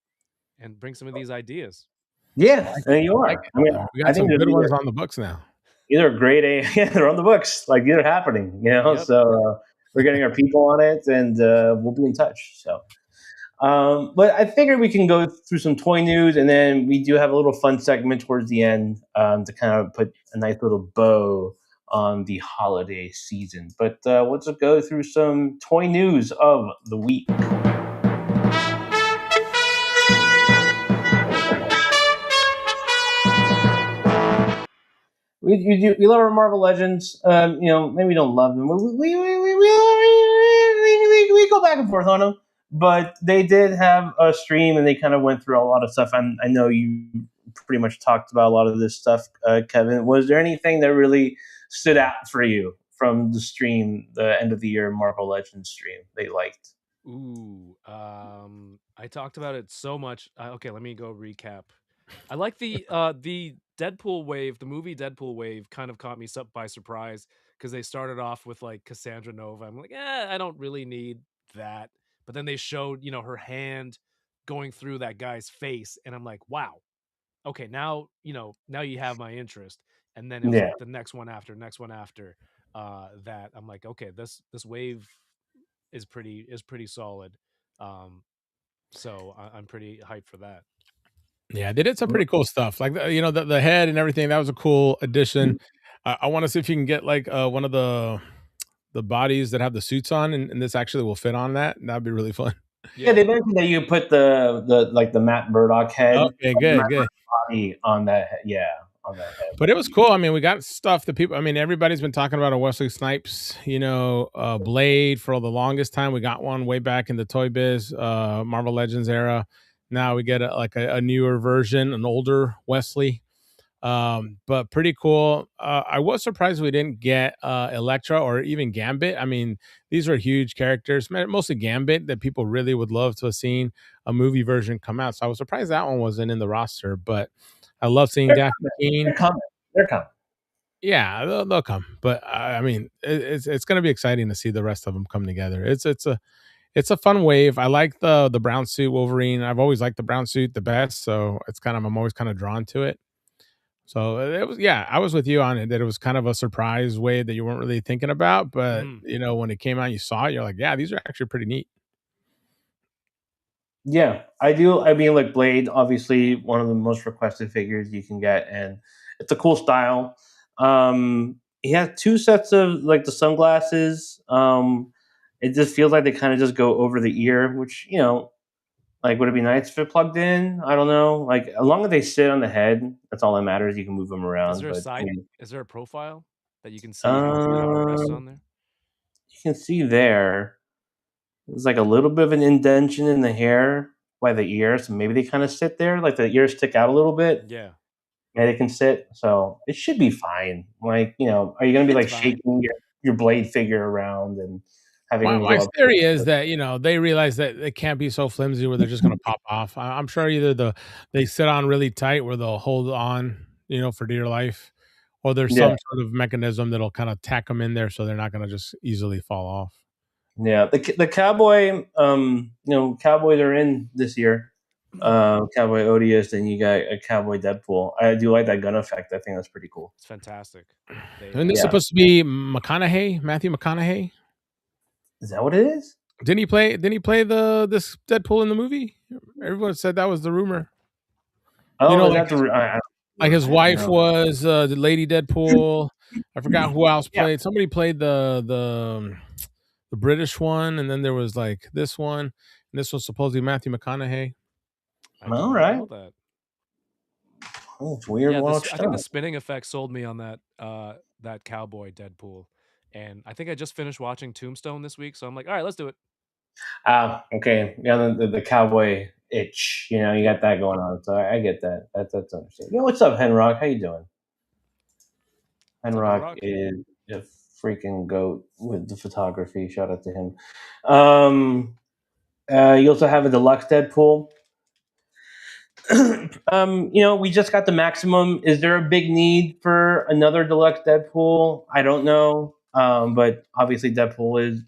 and bring some of these ideas. Yeah, and you are. I mean, we got some good ones on the books now. Either grade A, yeah, they're on the books. Like they're happening, Yep. So we're getting our people on it, and we'll be in touch. So, but I figured we can go through some toy news, and then we do have a little fun segment towards the end to kind of put a nice little bow on the holiday season. But let's go through some toy news of the week. We love our Marvel Legends. Maybe we don't love them. We go back and forth on them, but they did have a stream, and they kind of went through a lot of stuff. I know you pretty much talked about a lot of this stuff, Kevin. Was there anything that really stood out for you from the stream, the end of the year Marvel Legends stream? They liked. Ooh, I talked about it so much. Okay, let me go recap. I like the Deadpool wave. The movie Deadpool wave kind of caught me by surprise because they started off with like Cassandra Nova. I'm like, I don't really need that. But then they showed, her hand going through that guy's face, and I'm like, wow, okay, now you have my interest. And then it was like the next one after that. I'm like, okay, this wave is pretty solid. So I'm pretty hyped for that. Yeah, they did some pretty cool stuff. Like the head and everything. That was a cool addition. I want to see if you can get like one of the bodies that have the suits on, and this actually will fit on that. That'd be really fun. Yeah, they mentioned that you put the Matt Murdock head, Okay, the good, Matt good. Murdock body on that head. Yeah, on that head. But it was cool. I mean, we got stuff that people. I mean, everybody's been talking about a Wesley Snipes, Blade for the longest time. We got one way back in the Toy Biz, Marvel Legends era. Now we get a newer version, an older Wesley. But pretty cool. I was surprised we didn't get Elektra or even Gambit. I mean, these are huge characters, mostly Gambit, that people really would love to have seen a movie version come out. So I was surprised that one wasn't in the roster. But I love seeing They're Daphne Keene. They're coming. They're coming. Yeah, they'll come. But I mean, it's going to be exciting to see the rest of them come together. It's a fun wave. I like the brown suit Wolverine. I've always liked the brown suit the best, so I'm always kind of drawn to it. So it was, yeah, I was with you on it, that it was kind of a surprise wave that you weren't really thinking about, but when it came out, you saw it, you're like, yeah, these are actually pretty neat. Yeah, I do. I mean, like Blade, obviously one of the most requested figures you can get, and it's a cool style. He has two sets of like the sunglasses. It just feels like they kind of just go over the ear, which like would it be nice if it plugged in? I don't know. Like as long as they sit on the head, that's all that matters. You can move them around. Is there a But side? Is there a profile that you can see how it rests on there? you can see there. There's like a little bit of an indentation in the hair by the ear, so maybe they kind of sit there, like the ears stick out a little bit. Yeah. Yeah, they can sit, so it should be fine. Like, are you gonna be like It's fine. shaking your Blade figure around and having him My go up? theory is that they realize that it can't be so flimsy where they're just going to pop off. I'm sure either they sit on really tight where they'll hold on, for dear life, or there's Yeah. some sort of mechanism that'll kind of tack them in there so they're not going to just easily fall off. Yeah, the cowboy, cowboys are in this year. Cowboy Odious, and you got a Cowboy Deadpool. I do like that gun effect. I think that's pretty cool. It's fantastic. And it's supposed to be Matthew McConaughey. Is that what it is? Didn't he play this Deadpool in the movie? Everyone said that was the rumor. Oh, like his wife was the Lady Deadpool. I forgot who else played. Yeah. Somebody played the British one, and then there was like this one, and this was supposedly Matthew McConaughey. All right. Know that. Oh, it's weird. Yeah, I think the spinning effect sold me on that Cowboy Deadpool, and I think I just finished watching Tombstone this week, so I'm like, all right, let's do it. Okay. Yeah, the cowboy itch. You got that going on, so I get that. That's understandable. What's up, Henrock? How you doing? Henrock is a freaking goat with the photography. Shout out to him. You also have a deluxe Deadpool. We just got the Maximum. Is there a big need for another deluxe Deadpool? I don't know. But obviously Deadpool is,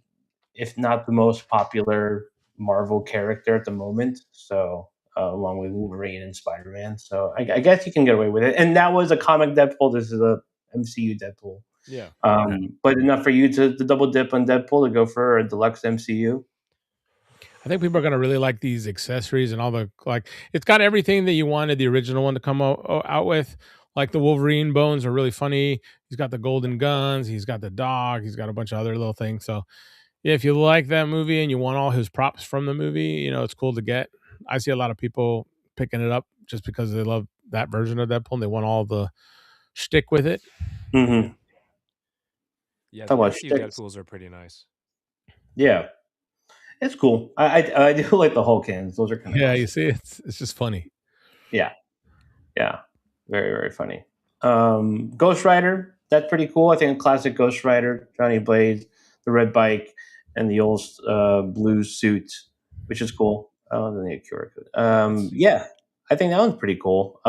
if not the most popular Marvel character at the moment. So along with Wolverine and Spider-Man. So I guess you can get away with it. And that was a comic Deadpool. This is a MCU Deadpool. Yeah. But enough for you to double dip on Deadpool to go for a deluxe MCU. I think people are going to really like these accessories and all it's got everything that you wanted the original one to come out with. Like the Wolverine bones are really funny. He's got the golden guns. He's got the dog. He's got a bunch of other little things. So yeah, if you like that movie and you want all his props from the movie, it's cool to get. I see a lot of people picking it up just because they love that version of Deadpool and they want all the shtick with it. Mm-hmm. Yeah, the MCU Deadpools are pretty nice. Yeah. It's cool. I do like the Hulk hands. Those are kind of awesome. You see, it's just funny. Yeah, very, very funny. Ghost Rider, that's pretty cool. I think a classic Ghost Rider, Johnny Blaze, the red bike, and the old blue suit, which is cool. Oh, then the Akira. Yeah, I think that one's pretty cool.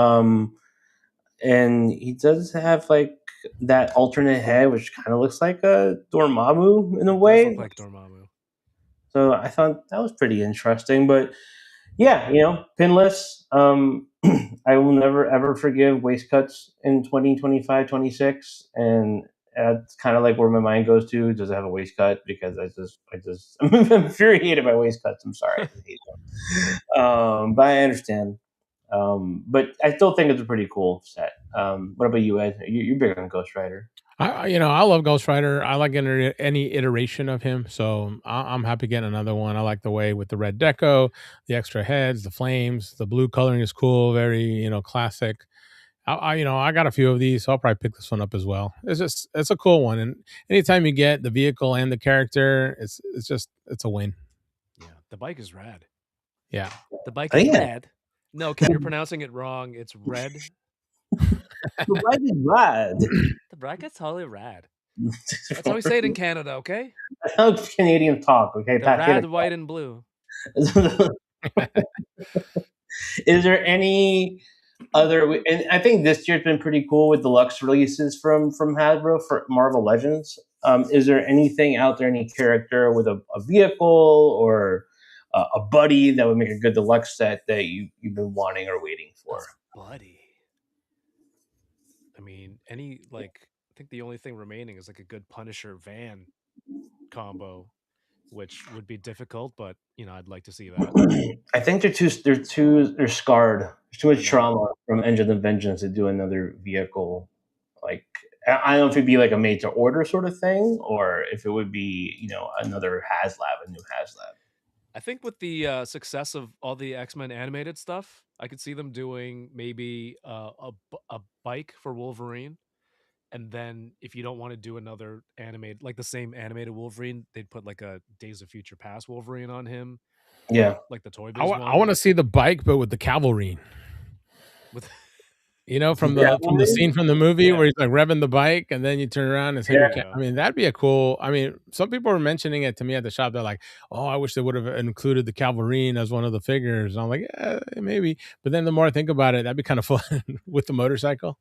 And he does have like that alternate head, which kind of looks like a Dormammu in a way. Does look like Dormammu. So I thought that was pretty interesting. But yeah, pinless. I will never, ever forgive waist cuts in 2025, 26. And that's kind of like where my mind goes to. Does it have a waist cut? Because I'm infuriated by waist cuts. I'm sorry. I hate them. But I understand. But I still think it's a pretty cool set. What about you, Ed? You're big on Ghost Rider. I love Ghost Rider. I like any iteration of him, so I'm happy getting another one. I like the way with the red deco, the extra heads, the flames, the blue coloring is cool, very classic. I got a few of these, so I'll probably pick this one up as well. It's a cool one, and anytime you get the vehicle and the character, it's a win. Yeah, the bike is rad. Yeah, The bike is Yeah. rad. No, Ken, you're pronouncing it wrong. It's red. The bike is rad. The bike is totally rad. That's how we say it in Canada, okay? How Canadian talk, okay? The Pat, get rad, it. white, and blue. Is there any other? And I think this year's been pretty cool with deluxe releases from Hasbro for Marvel Legends. Is there anything out there, any character with a vehicle or a buddy that would make a good deluxe set that you've been wanting or waiting for? Buddy. I mean, I think the only thing remaining is like a good Punisher van combo, which would be difficult, but I'd like to see that. I think they're scarred. There's too much trauma from Engine of Vengeance to do another vehicle. Like, I don't know if it'd be like a made to order sort of thing, or if it would be another HasLab, a new HasLab. I think with the success of all the X-Men animated stuff, I could see them doing maybe a bike for Wolverine. And then if you don't want to do another animated, like the same animated Wolverine, they'd put like a Days of Future Past Wolverine on him. Yeah. Like the Toy Biz I one. want to see the bike, but with the cavalry. With from the scene from the movie where he's like revving the bike, and then you turn around and Henry. I mean, that'd be a cool. I mean, some people were mentioning it to me at the shop. They're like, "Oh, I wish they would have included the Calvarine as one of the figures." And I'm like, "Yeah, maybe." But then the more I think about it, that'd be kind of fun with the motorcycle.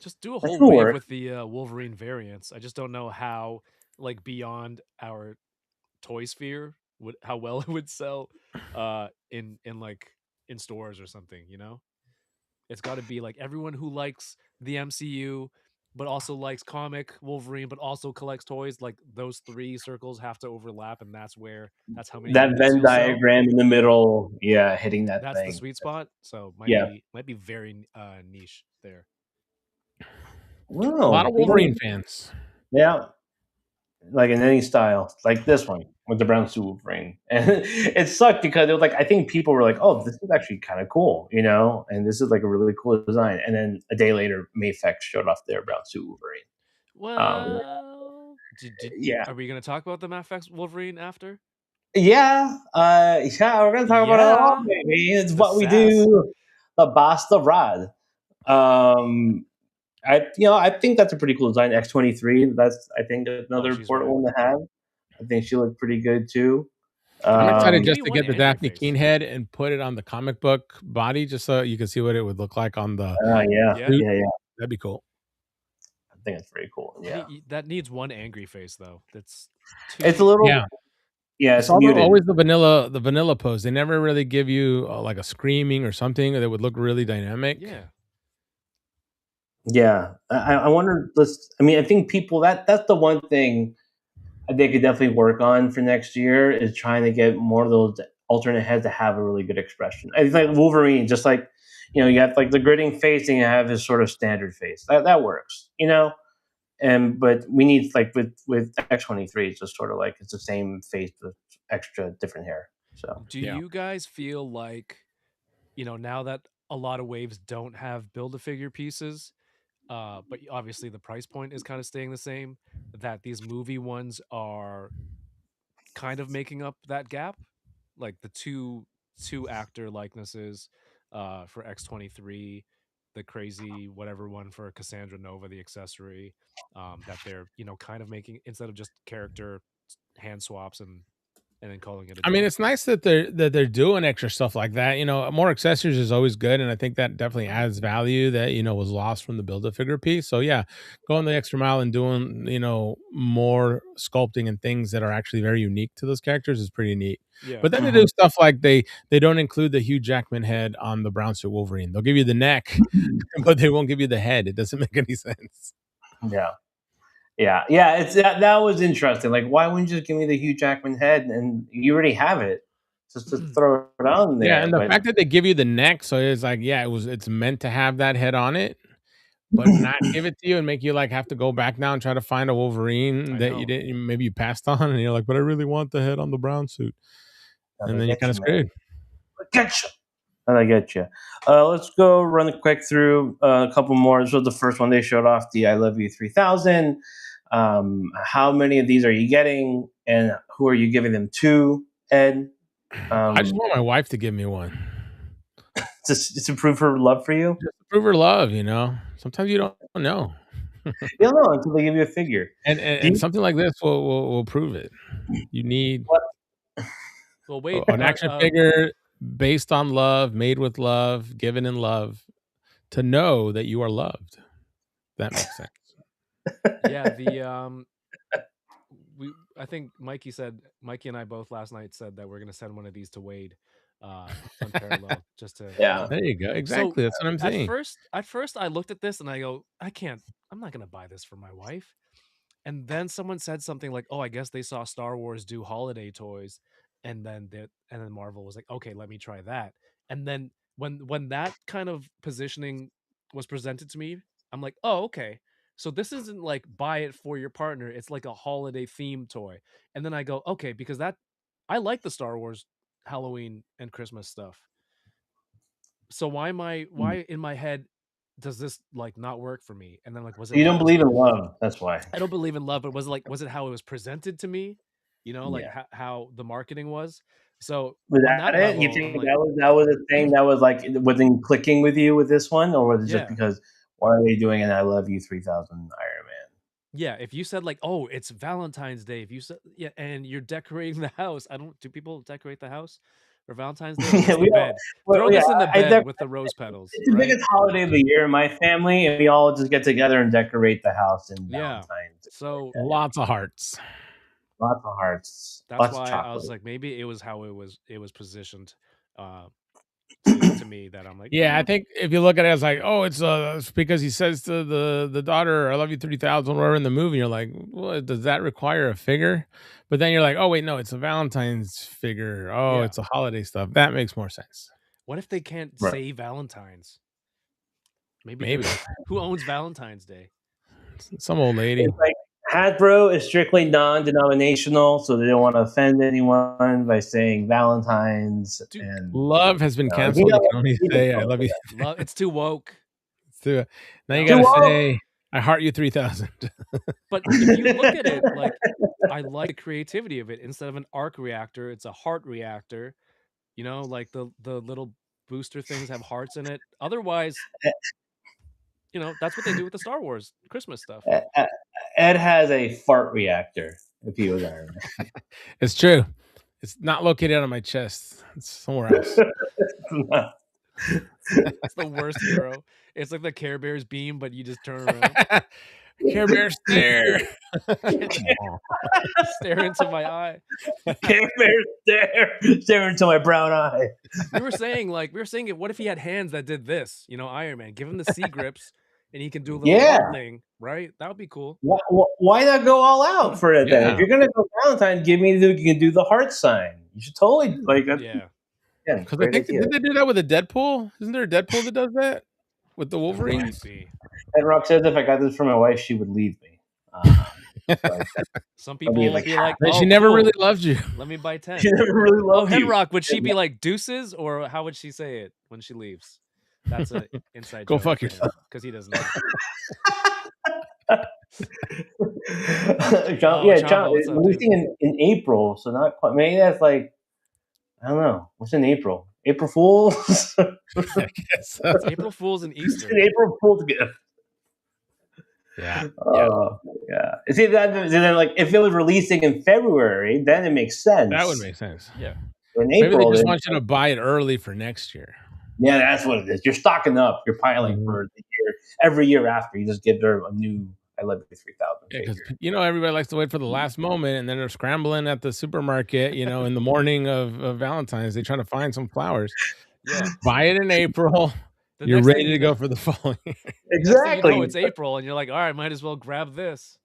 Just do a whole wave with the Wolverine variants. I just don't know how, like, beyond our toy sphere, how well it would sell in stores or something. It's got to be like everyone who likes the MCU but also likes comic Wolverine but also collects toys. Like, those three circles have to overlap, and that's how many that Venn diagram in the middle. Yeah, hitting that. That's thing. The sweet spot. So might be very niche there. Wow. A lot of Wolverine fans. Yeah. Like in any style, like this one with the brown suit Wolverine. And it sucked because it was like, I think people were like, oh, this is actually kind of cool, and this is like a really cool design. And then a day later, Mafex showed off their brown suit Wolverine. Well, are we going to talk about the Mafex Wolverine after? Yeah. We're going to talk about it all, baby. It's what we do. The Basta Rod. I think that's a pretty cool design. X-23. That's, I think, another important one to have. I think she looked pretty good too. I'm excited just to get the Daphne Keene head and put it on the comic book body, just so you can see what it would look like on the. Yeah. That'd be cool. I think it's pretty cool. Yeah. That needs one angry face though. It's a little. Yeah, it's always the vanilla pose. They never really give you like a screaming or something that would look really dynamic. Yeah, I wonder. I think people that's the one thing they could definitely work on for next year is trying to get more of those alternate heads to have a really good expression. It's like Wolverine, just like you have like the gritting face and you have his sort of standard face. That works, but we need like with X-23, it's just sort of like it's the same face with extra different hair. So do you guys feel like now that a lot of waves don't have Build-A-Figure pieces? But obviously the price point is kind of staying the same, that these movie ones are kind of making up that gap, like the two actor likenesses for X-23, the crazy whatever one for Cassandra Nova, the accessory, that they're kind of making, instead of just character hand swaps and then calling it a day. It's nice that they're doing extra stuff like that. More accessories is always good, and I think that definitely adds value that was lost from the Build-A-Figure piece. So yeah, going the extra mile and doing more sculpting and things that are actually very unique to those characters is pretty neat. Yeah. But then they do stuff like they don't include the Hugh Jackman head on the brown suit Wolverine. They'll give you the neck, but they won't give you the head. It doesn't make any sense. Yeah. It's that was interesting. Like, why wouldn't you just give me the Hugh Jackman head and you already have it? just to throw it on there. Yeah, and the But fact that they give you the neck, so it's like, yeah, it's meant to have that head on it, but not give it to you and make you like have to go back now and try to find a Wolverine that you didn't, maybe you passed on, and you're like, but I really want the head on the brown suit, and then you're kind of screwed. I get you. Let's go run a quick through a couple more. This was the first one they showed off, the I Love You 3000. How many of these are you getting, and who are you giving them to, Ed? I just want my wife to give me one. Just to prove her love for you? Just to prove her love, you know? Sometimes you don't know. You don't know until they give you a figure. And something like this will prove it. You need an action figure based on love, made with love, given in love, to know that you are loved. That makes sense. Yeah, I think Mikey and I both last night said that we're gonna send one of these to Wade unparalleled, just to there you go. Exactly. That's what I'm saying. At first I looked at this and I go, I'm not gonna buy this for my wife. And then someone said something like, oh, I guess they saw Star Wars do holiday toys, and then Marvel was like, okay, let me try that. And then when that kind of positioning was presented to me, I'm like, oh, okay. So this isn't like buy it for your partner. It's like a holiday themed toy. And then I go, okay, because I like the Star Wars Halloween and Christmas stuff. So why in my head does this like not work for me? And then like, was it? You don't believe in love. That's why. I don't believe in love, but was it how it was presented to me? You know, like how the marketing was. So was that it? Level, you think like, that was a thing that was like wasn't clicking with you with this one, or was it just because why are they doing an I Love You 3000 Iron Man? Yeah, if you said like, oh, it's Valentine's Day, if you said and you're decorating the house, do people decorate the house for Valentine's Day? The bed. Throw this in the bed with the rose petals. It's the biggest holiday of the year in my family, and we all just get together and decorate the house in Valentine's. So lots of hearts. Lots of hearts. That's why I was like, maybe it was how it was positioned to me that I'm like, I think if you look at it as like, oh, it's because he says to the daughter, I love you 3000, whatever in the movie, you're like, well, does that require a figure? But then you're like, oh wait, no, it's a Valentine's figure. Oh, it's a holiday stuff. That makes more sense. What if they can't say Valentine's? Maybe. Who owns Valentine's Day? Some old lady. It's like Hasbro is strictly non-denominational, so they don't want to offend anyone by saying Valentine's. Dude, and love has been canceled. You can only say I love you. It's too woke. Now you gotta say I heart you 3000. But if you look at it, like I like the creativity of it. Instead of an arc reactor, it's a heart reactor. You know, like the little booster things have hearts in it. Otherwise, you know, that's what they do with the Star Wars Christmas stuff. Ed has a fart reactor, if he was Iron Man. It's true. It's not located on my chest. It's somewhere else. It's the worst hero. It's like the Care Bears beam, but you just turn around. Care Bear stare. Stare into my eye. Care Bear stare into my brown eye. We were saying what if he had hands that did this? You know, Iron Man. Give him the C grips, and he can do a little thing, right? That would be cool. Why not go all out for it then? If you're gonna go Valentine, you can do the heart sign. You should totally because I think did they do that with a Deadpool? Isn't there a Deadpool that does that with the Wolverines? And Rock says if I got this for my wife, she would leave me. Some people will be like, she never really loved you. Let me buy 10. She never really loved you. Henrock, would she be like deuces, or how would she say it when she leaves? That's an inside Go joke fuck yourself, because he doesn't know. John, releasing in April, so not quite. Maybe that's like, I don't know. What's in April? April Fools? I guess It's April Fools and Easter. It's an April Fool's gift. Yeah. See, then like if it was releasing in February, then it makes sense. That would make sense. Yeah. In Maybe April, they just want you to buy it early for next year. Yeah, that's what it is. You're stocking up. You're piling for the year. Every year after, you just give her a new I Love You 3000. Yeah, because everybody likes to wait for the last moment, and then they're scrambling at the supermarket. In the morning of Valentine's, they're trying to find some flowers. Yeah. Buy it in April. You're ready to go for the following. Exactly. It's April, and you're like, all right, might as well grab this.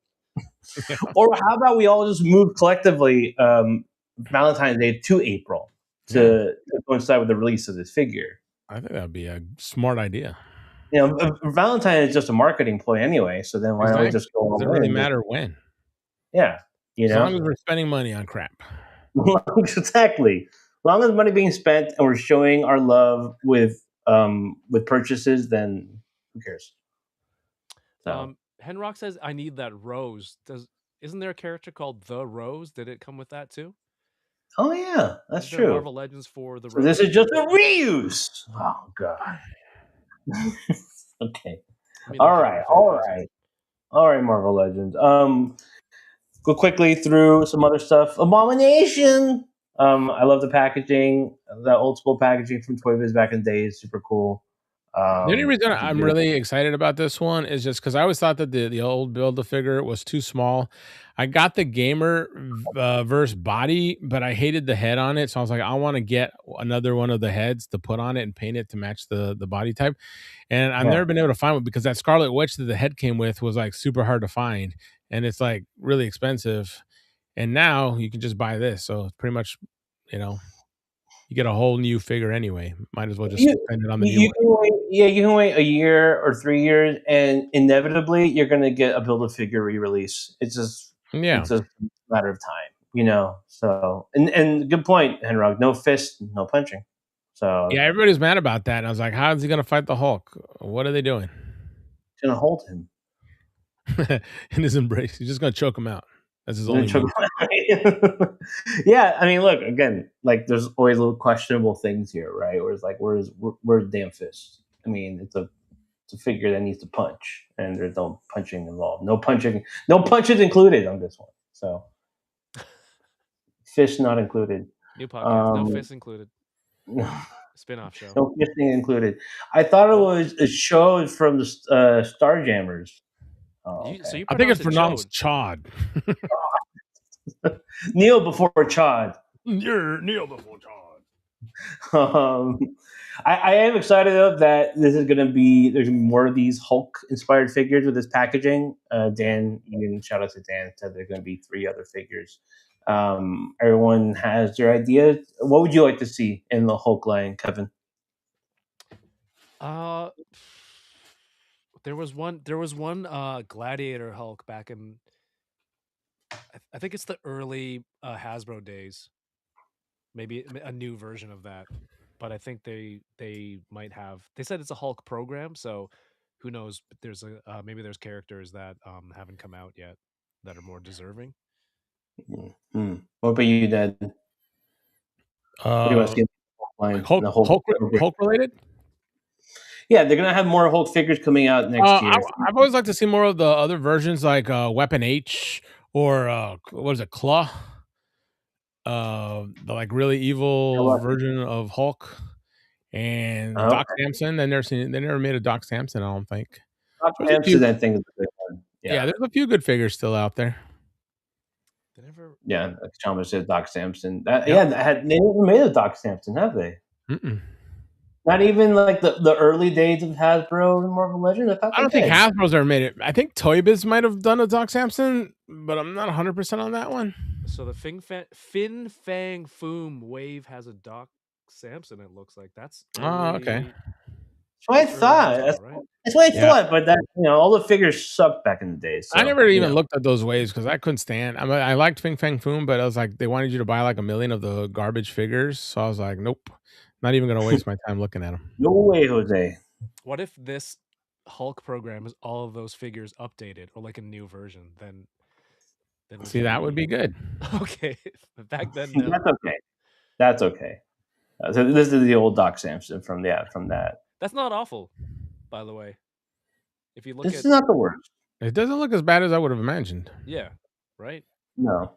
Or how about we all just move collectively Valentine's Day to April? to coincide with the release of this figure. I think that'd be a smart idea. Valentine is just a marketing ploy anyway. So then why don't we Exactly. just go all Doesn't in really and just- matter when. yeah, As long as we're spending money on crap. exactly. As long as money being spent and we're showing our love with purchases, then who cares? So. Henrock says, "I need that rose." Isn't there a character called the Rose? Did it come with that too? Oh yeah, that's Is there true. Marvel Legends for the So Rose? this is just a reuse. Oh god. Okay. All right, Marvel Legends. Go quickly through some other stuff. Abomination. I love the packaging, the old school packaging from Toy Biz back in the day is super cool. The only reason I'm really excited about this one is just because I always thought that the old Build-A-Figure was too small. I got the Gamer verse body, but I hated the head on it, so I was like, I want to get another one of the heads to put on it and paint it to match the body type. And I've never been able to find one because that Scarlet Witch that the head came with was like super hard to find, and it's like really expensive. And now you can just buy this, so it's pretty much, you get a whole new figure anyway. Might as well just spend it on the new one. You can wait a year or 3 years, and inevitably you're going to get a Build-A-Figure re-release. It's just a matter of time, So, and good point, Henrog. No fist, no punching. So yeah, everybody's mad about that. And I was like, how is he going to fight the Hulk? What are they doing? He's going to hold him in his embrace. He's just going to choke him out. That's his only move. Yeah, I mean, look, again, like there's always little questionable things here, right? Where it's like, where's damn fist? I mean, it's a figure that needs to punch, and there's no punching involved. No punches included on this one. So fist not included. New podcast, no fists included. Spin-off show. No fisting included. I thought it was a show from the Starjammers. Oh, okay. I think it's pronounced Chod. Neil before Chod. You're Neil before Chod. I am excited though that this is going to be. There's gonna be more of these Hulk inspired figures with this packaging. Dan, even shout out to Dan, said there's going to be 3 other figures. Everyone has their ideas. What would you like to see in the Hulk line, Kevin? There was one Gladiator Hulk back in, I think it's the early Hasbro days. Maybe a new version of that, but I think they might have. They said it's a Hulk program, so who knows? There's maybe there's characters that haven't come out yet that are more deserving. What about you, Dad? What do you want to see in the Hulk line? Hulk related? Yeah, they're gonna have more Hulk figures coming out next year. I've always liked to see more of the other versions, like Weapon H or what is it, Claw? The like really evil version of Hulk and Doc Samson. They never made a Doc Samson, I don't think. Doc Samson, I think, is a good one. Yeah, there's a few good figures still out there. Yeah, like Chalmers said, Doc Samson. They never made a Doc Samson, have they? Not even like the early days of Hasbro and Marvel Legends. I don't think Hasbro's ever made it. I think Toy Biz might have done a Doc Samson, but I'm not 100% on that one. So the Fin Fang Foom wave has a Doc Samson. It looks like that's okay. That's what I thought. That's what I thought. But that all the figures sucked back in the day. So, I never even looked at those waves because I couldn't stand. I mean, I liked Fin Fang Foom, but I was like, they wanted you to buy like 1 million of the garbage figures, so I was like, nope. Not even going to waste my time looking at them. No way, Jose. What if this Hulk program is all of those figures updated or like a new version? Then see, that would be good. Okay, but back then, no. That's okay. So this is the old Doc Samson from that. That's not awful, by the way. If you look, this is not the worst. It doesn't look as bad as I would have imagined. Yeah. Right. No.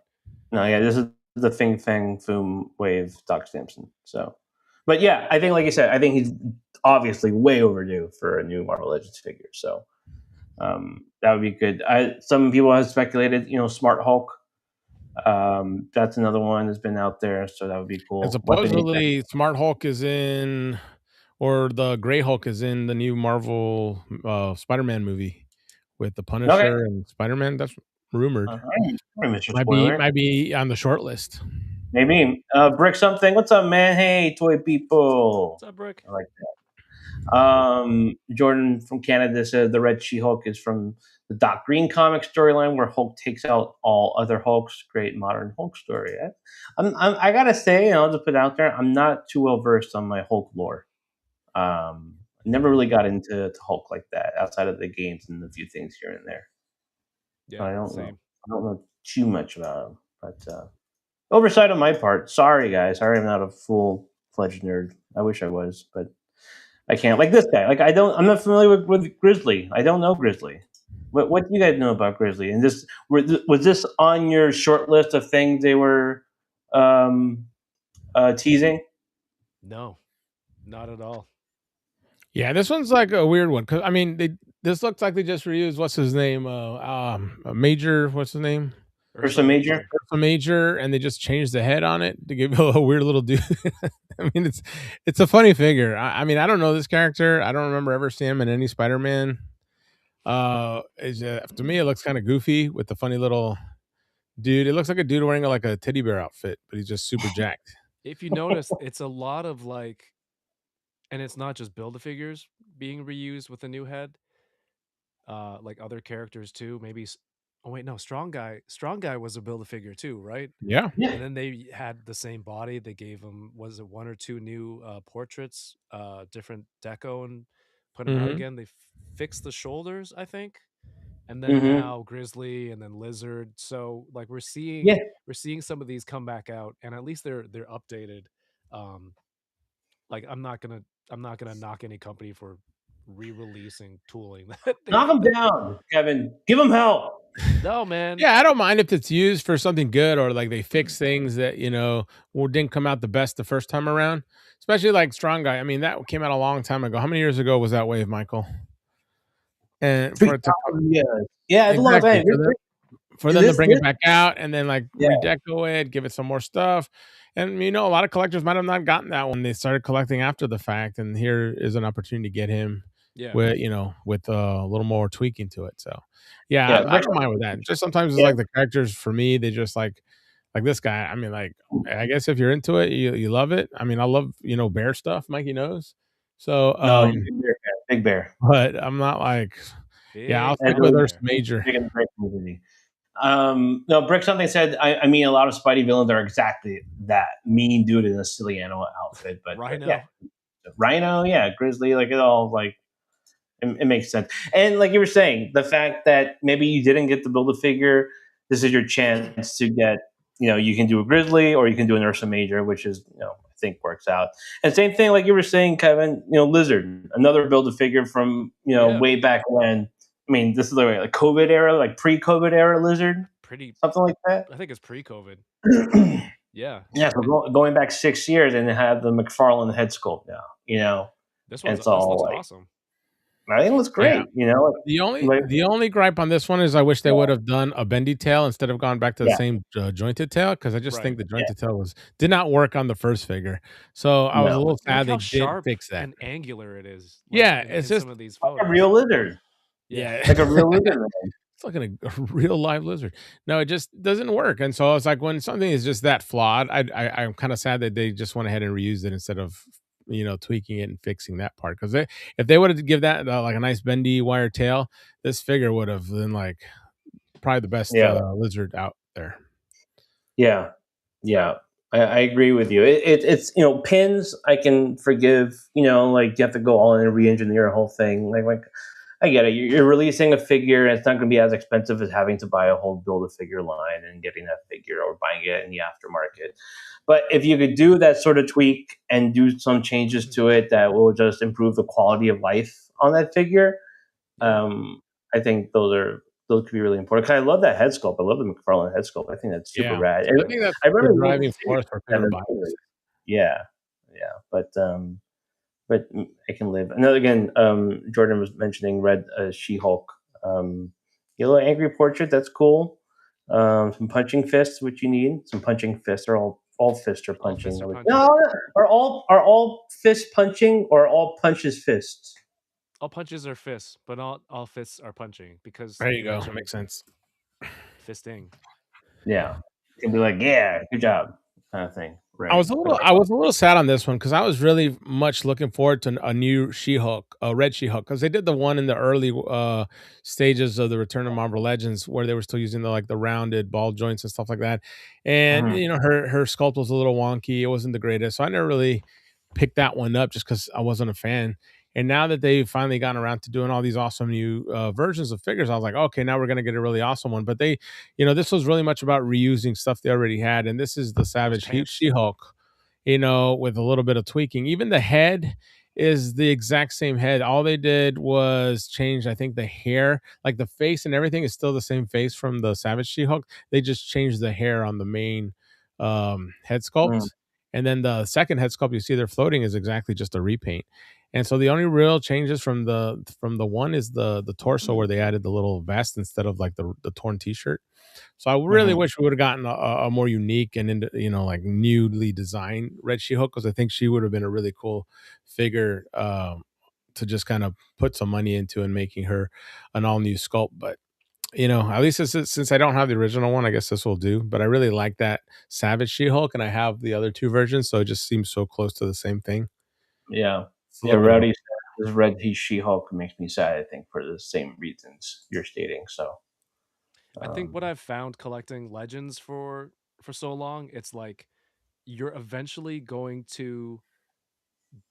Yeah. This is the Fin Fang Foom wave Doc Samson. So. But yeah, I think, like you said, I think he's obviously way overdue for a new Marvel Legends figure. So that would be good. Some people have speculated, Smart Hulk. That's another one that's been out there, so that would be cool. And supposedly, Smart Hulk is in, or the Gray Hulk is in the new Marvel Spider-Man movie with the Punisher and Spider-Man. That's rumored. Might be on the short list. Maybe. Brick something. What's up, man? Hey, toy people. What's up, Brick? I like that. Jordan from Canada says the Red She-Hulk is from the Doc Green comic storyline where Hulk takes out all other Hulks. Great modern Hulk story. I gotta say, and I'll just put it out there, I'm not too well versed on my Hulk lore. Never really got into Hulk like that outside of the games and a few things here and there. Yeah, I don't same. know. I don't know too much about him, but oversight on my part. Sorry, guys. Sorry, I'm not a full-fledged nerd. I wish I was, but I can't. Like this guy. Like I'm not familiar with Grizzly. I don't know Grizzly. What do you guys know about Grizzly? And was this on your short list of things they were teasing? No, not at all. Yeah, this one's like a weird one because I mean, this looks like they just reused what's his name, Major. What's his name? Ursa Major. Ursa Major, and they just changed the head on it to give it a weird little dude. I mean, it's a funny figure. I mean, I don't know this character. I don't remember ever seeing him in any Spider-Man. To me, it looks kind of goofy with the funny little dude. It looks like a dude wearing like a teddy bear outfit, but he's just super jacked. If you notice, it's a lot of like, and it's not just Build-A-Figures being reused with a new head. Like other characters too. Maybe. Oh wait, no. Strong Guy was a Build-A-Figure too, right? Yeah. And then they had the same body. They gave him, was it 1 or 2 new portraits, different deco, and put him out again. They fixed the shoulders, I think, and then now Grizzly and then Lizard. So like we're seeing some of these come back out, and at least they're updated. Like I'm not gonna knock any company for re-releasing tooling. Knock them down, Kevin. Give them hell. No, man. Yeah, I don't mind if it's used for something good or like they fix things that didn't come out the best the first time around. Especially like Strong Guy. I mean, that came out a long time ago. How many years ago was that wave, Michael? And for it to yeah, it's exactly. a long time. For them to bring it back out and then like redeco it, give it some more stuff. And a lot of collectors might have not gotten that when they started collecting after the fact. And here is an opportunity to get him with with a little more tweaking to it. So I don't mind with that. Just sometimes it's like the characters for me, they just like this guy. I mean, like I guess if you're into it, you love it. I mean, I love bear stuff, Mikey knows. So big bear. But I'm not like I'll stick with Ursa Major. No, Brick something said, I mean, a lot of Spidey villains are exactly that mean dude in a silly animal outfit, but Rhino, Grizzly, like it all like it makes sense. And like you were saying, the fact that maybe you didn't get the Build-A-Figure, this is your chance to get, you can do a Grizzly or you can do an Ursa Major, which is, I think works out. And same thing, like you were saying, Kevin, Lizard, another Build-A-Figure from, way back when. I mean, this is like COVID era, like pre-COVID era Lizard. Something like that. I think it's pre-COVID. Yeah. Yeah, so going back 6 years and have the McFarlane head sculpt now, This looks awesome. I think it looks great, The only gripe on this one is I wish they would have done a bendy tail instead of gone back to the same jointed tail, because I just think the jointed tail did not work on the first figure. So I was a little sad they didn't fix that. And angular it is. It's just some of these photos. Like a real lizard. Yeah, like a real lizard. It's like a real live lizard. No, it just doesn't work. And so it's like when something is just that flawed, I'm kind of sad that they just went ahead and reused it instead of tweaking it and fixing that part. Because if they would have give that like a nice bendy wire tail, this figure would have been like probably the best lizard out there. Yeah, I agree with you. It's pins I can forgive. Like you have to go all in and re-engineer a whole thing. Like I get it. You're releasing a figure, and it's not going to be as expensive as having to buy a whole Build-A-Figure line and getting that figure or buying it in the aftermarket. But if you could do that sort of tweak and do some changes to it that will just improve the quality of life on that figure, I think those could be really important. Because I love that head sculpt. I love the McFarlane head sculpt. I think that's super rad. I think that's the driving force for figure buyers. Yeah, but I can live. And then again, Jordan was mentioning Red She-Hulk. Yellow Angry Portrait, that's cool. Some punching fists, which you need. Some punching fists, or all fists are punching. No, are all fists punching, or all punches fists? All punches are fists, but all fists are punching, because there you go. That makes sense. Fisting. Yeah, you can be like, yeah, good job. kind of thing. I Right. was a little sad on this one because I was really much looking forward to a new She-Hulk, a red She-Hulk, because they did the one in the early stages of the Return of Marvel Legends where they were still using the rounded ball joints and stuff like that, and Mhm. her sculpt was a little wonky. It wasn't the greatest, so I never really picked that one up just because I wasn't a fan. And now that they've finally gotten around to doing all these awesome new versions of figures, I was like, okay, now we're gonna get a really awesome one. But they, this was really much about reusing stuff they already had, and this is the Savage pants. She-Hulk, with a little bit of tweaking. Even the head is the exact same head. All they did was change, I think, the hair, like the face and everything is still the same face from the Savage She-Hulk. They just changed the hair on the main head Mm. sculpt. And then the second head sculpt you see there floating is exactly just a repaint. And so the only real changes from the one is the torso where they added the little vest instead of like the torn t-shirt. So I really Mhm. wish we would have gotten a more unique and like newly designed Red She-Hulk, because I think she would have been a really cool figure to just kind of put some money into and making her an all new sculpt. But at least since I don't have the original one, I guess this will do. But I really like that Savage She-Hulk, and I have the other two versions, so it just seems so close to the same thing. Yeah. It's a Yeah. little bit more. Rowdy says Red She-Hulk makes me sad, I think, for the same reasons you're stating. So, I think what um, I've found collecting Legends for so long, it's like you're eventually going to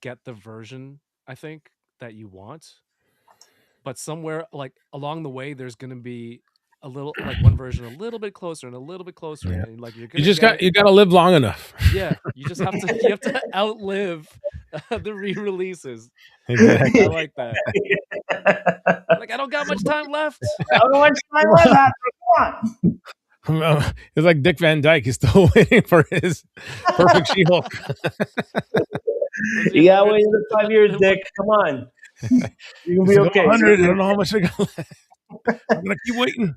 get the version, I think, that you want, but somewhere like along the way there's going to be a little like one version a little bit closer and a little bit closer, Yeah. and like you're You going to just get it. you got to live long enough. Yeah, you just have to you have to outlive the re-releases. Exactly. I like that. Like, I don't got much time left. how much time was that? Come on. It's like Dick Van Dyke. He's still waiting for his perfect She-Hulk. Was he You gotta 100? wait another 5 years, Dick. Come on. You can be He's like, okay. 100. I don't know how much I got left. I'm gonna keep waiting.